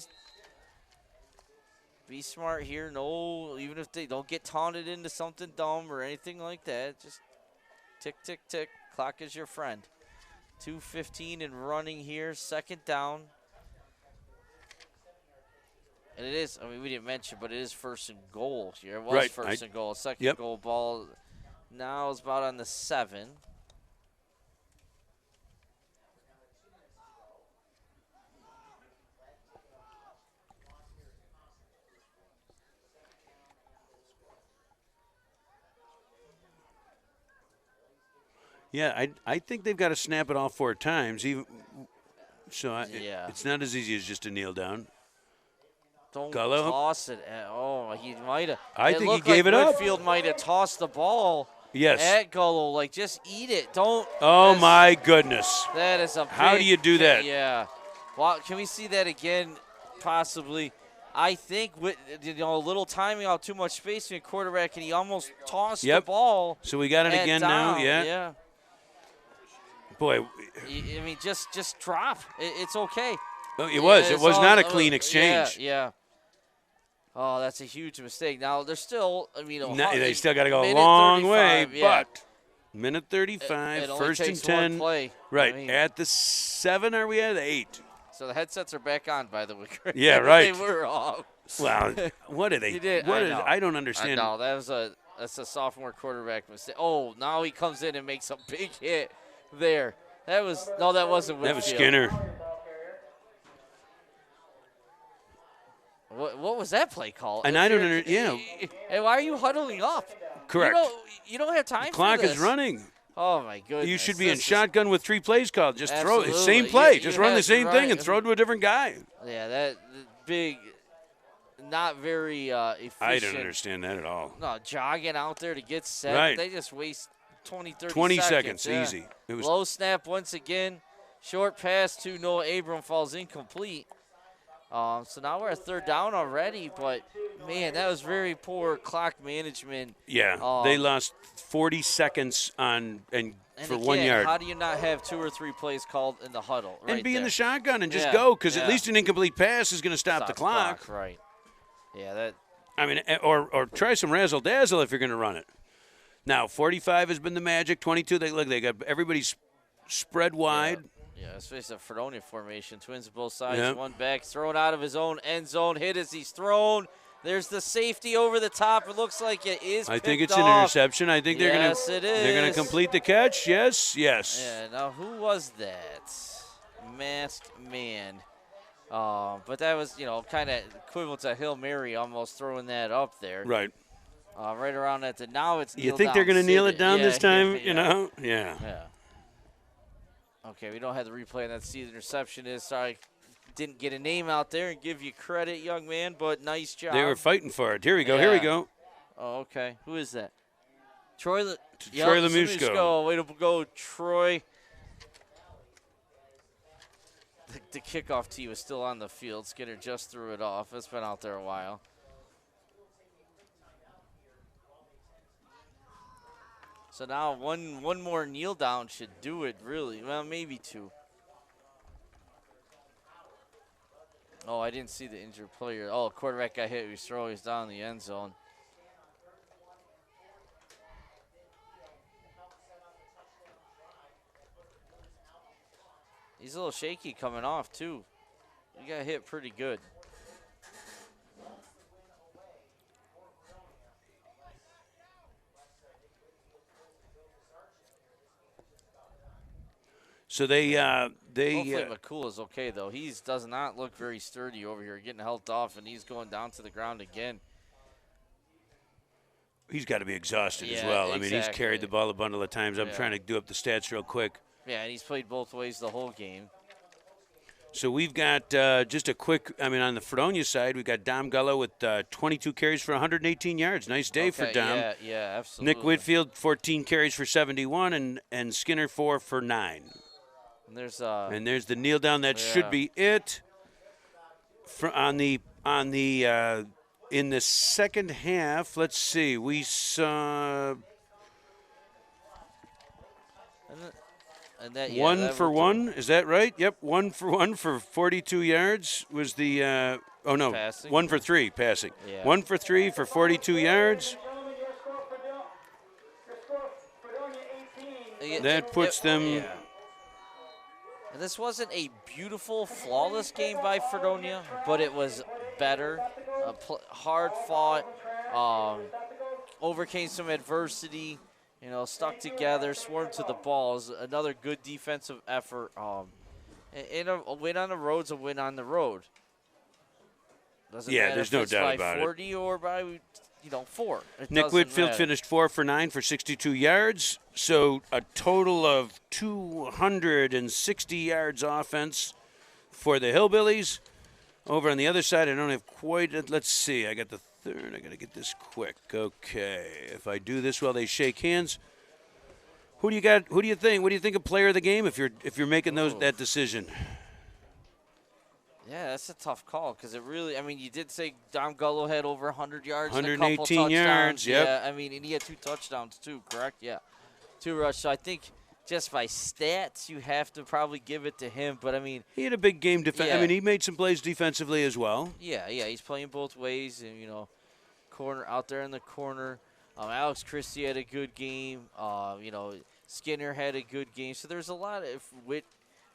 be smart here. No, even if they don't get taunted into something dumb or anything like that, just tick, tick, tick. Clock is your friend. 2:15 and running here, second down. And it is, we didn't mention, but it is first and goal here. It was first and goal. Second goal ball now is about on the 7. Yeah, I think they've got to snap it all 4 times. It's not as easy as just a kneel down. Don't toss it. He might have. I think he gave it up. Whitfield might have tossed the ball. Yes. At Gullo, just eat it. Don't. Oh my goodness. That is a. How do you do that? Yeah. Well, can we see that again? Possibly. I think with a little timing out, too much space in quarterback, and he almost tossed the ball. So we got it again down. now. Yeah. Yeah. Boy. I mean, just drop. It's okay. Oh, it was. It was not a clean exchange. Yeah. Oh, that's a huge mistake. Now, they're still, they still got to go a long way, but minute 35, it first and 10. Play. Right. At the 7, are we at the 8? So the headsets are back on, by the way. Yeah, right. They were off. Well, what are they? I don't understand. No, that's a sophomore quarterback mistake. Oh, now he comes in and makes a big hit there. That wasn't Whitfield. That was Skinner. What was that play call? And I don't understand. Yeah. And why are you huddling up? Correct. You don't have time The clock for this. is running. Oh, my goodness. You should be in shotgun with 3 plays called. Just throw it. Absolutely. Same play. You Just run have the same to thing run and it. throw it to a different guy. Yeah, that big, not very efficient. I don't understand that at all. No, jogging out there to get set. Right. They just waste 20 seconds, yeah. easy. It was Low snap once again. Short pass to Noah Abram falls incomplete. So now we're at 3rd down already, but, man, that was very poor clock management. Yeah, they lost 40 seconds for again, 1 yard. How do you not have 2 or 3 plays called in the huddle? Right And be there? in the shotgun and just Yeah, go, because yeah. at least an incomplete pass is going to stop the clock. Right. Yeah, that. I mean, or try some razzle dazzle if you're going to run it. Now, 45 has been the magic. 22, they got everybody's spread wide. Yeah, especially the Fredonia formation. Twins both sides. Yep. One back, thrown out of his own end zone. Hit as he's thrown. There's the safety over the top. It looks like it is. I think it's picked an off. interception. I think they're Yes, going it to they're going is. to complete the catch. Yes. Yeah. Now who was that? Masked man. But that was kind of equivalent to Hail Mary, almost throwing that up there. Right. Right around at the now it's. You kneel think they're down, going to kneel sit it down yeah, this time? Yeah. You know? Yeah. Yeah. Okay, we don't have the replay on that. See the interception is. Sorry, didn't get a name out there and give you credit, young man, but nice job. They were fighting for it. Here we go. Here we Yeah. go. Oh, okay. Who is that? Troy Troy Lemusko. Way to go, Troy. The kickoff tee was still on the field. Skinner just threw it off. It's been out there a while. So now one more kneel down should do it, really. Well, maybe 2. Oh, I didn't see the injured player. Oh, quarterback got hit. He was throwing. He's down in the end zone. He's a little shaky coming off, too. He got hit pretty good. So they Hopefully McCool is okay, though. He does not look very sturdy over here, getting helped off, and he's going down to the ground again. he's got to be exhausted as Yeah, well. I mean, he's exactly. carried the ball a bundle of times. I'm Yeah. trying to do up the stats real quick. Yeah, and he's played both ways the whole game. So we've got just a quick, on the Fredonia side, we've got Dom Gullo with 22 carries for 118 yards. Nice day for Okay, Dom. Yeah, absolutely. Nick Whitfield, 14 carries for 71, and Skinner, 4 for 9. And there's And there's the kneel down. That should Yeah. be it. In the second half, let's see, we saw and that, one that for worked one. Is that right? Yep, 1 for 1 for 42 yards was the. Passing? 1 for 3 passing. Yeah. 1 for 3 for 42 yards. Gentlemen, your score, Fredonia 18. That puts them. Yeah. And this wasn't a beautiful, flawless game by Fredonia, but it was better. Hard fought, overcame some adversity, stuck together, swarmed to the ball. It was another good defensive effort. And a win on the road's a win on the road. Doesn't Yeah, matter there's if no it's doubt by about it. 40 or by 4. It Nick doesn't Whitfield matter. finished 4 for 9 for 62 yards. So a total of 260 yards offense for the Hillbillies. Over on the other side, I don't have quite. Let's see. I got the third. I got to get this quick. Okay. If I do this while they shake hands, who do you got? Who do you think? What do you think of player of the game if you're making that decision? Yeah, that's a tough call because it really, you did say Dom Gullo had over 100 yards and a couple 118 touchdowns. yards, yep. Yeah, and he had 2 touchdowns too, correct? Yeah. 2 rush. So I think just by stats, you have to probably give it to him. But, He had a big game defense. Yeah. He made some plays defensively as well. yeah, he's playing both ways. And, corner out there in the corner. Alex Christie had a good game. Skinner had a good game. So there's a lot of Witt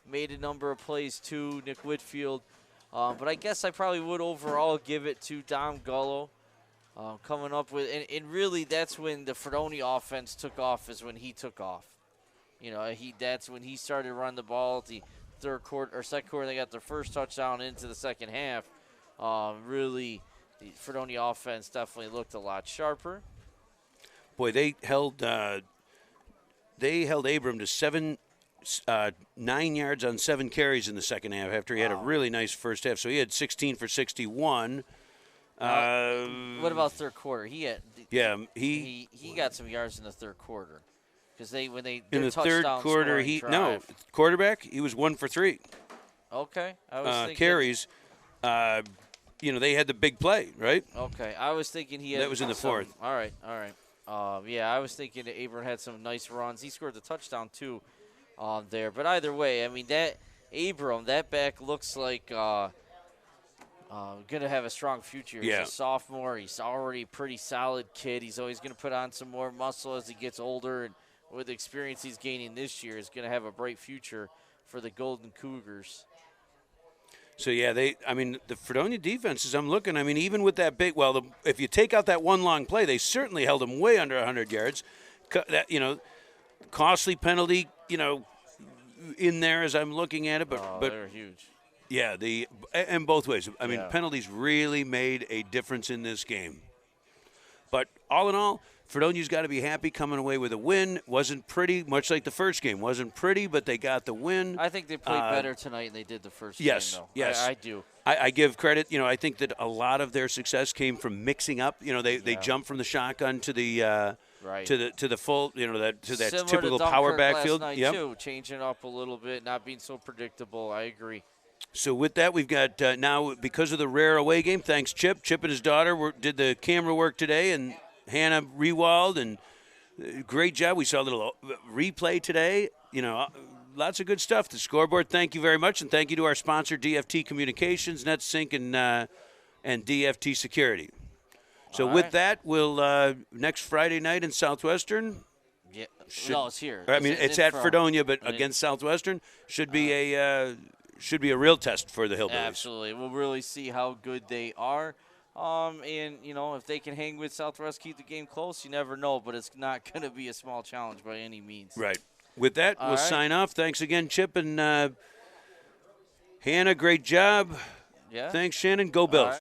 made a number of plays too, Nick Whitfield. But I guess I probably would overall give it to Dom Gullo coming up with, and really that's when the Fredonia offense took off, is when he took off. That's when he started running the ball at the third quarter or second quarter. They got their first touchdown into the second half. Really, the Fredonia offense definitely looked a lot sharper. Boy, they held Abram to 9 yards on 7 carries in the second half after he had a really nice first half. So he had 16 for 61. What about third quarter? He got some yards in the third quarter because when they in the third quarter quarterback he was 1 for 3. Okay, I was thinking carries. They had the big play, right? Okay, I was thinking he had that was in the fourth. All right. I was thinking that Abram had some nice runs. He scored the touchdown too, there. But either way, I mean that back looks like going to have a strong future. He's a sophomore. He's already a pretty solid kid. He's always going to put on some more muscle as he gets older, and with the experience he's gaining this year, is going to have a bright future for the Golden Cougars. So, the Fredonia defenses, I'm looking, even with that big, if you take out that one long play, they certainly held them way under 100 yards. Costly penalty, in there as I'm looking at it. But they're huge. Yeah, and both ways. Penalties really made a difference in this game. But all in all, Fredonia's got to be happy coming away with a win. Wasn't pretty, much like the first game. Wasn't pretty, but they got the win. I think they played better tonight than they did the first game, though. Yes, I do. I give credit. I think that a lot of their success came from mixing up. They jumped from the shotgun to the to the full, to that Similar typical to power Dunkirk backfield. Last night too, changing up a little bit, not being so predictable. I agree. So with that, we've got now, because of the rare away game, thanks Chip. Chip and his daughter did the camera work today, and Hannah Rewald, and great job. We saw a little replay today. Lots of good stuff. The scoreboard, thank you very much, and thank you to our sponsor, DFT Communications, NetSync, and DFT Security. So with that, we'll next Friday night in Southwestern. Yeah, it's here. It's at Fredonia, but against Southwestern should be a real test for the Hillbillies. Absolutely, we'll really see how good they are. And, if they can hang with Southwest, keep the game close, you never know, but it's not going to be a small challenge by any means. Right. With that, we'll sign off. Thanks again, Chip, and Hannah, great job. Yeah. Thanks, Shannon. Go Bills.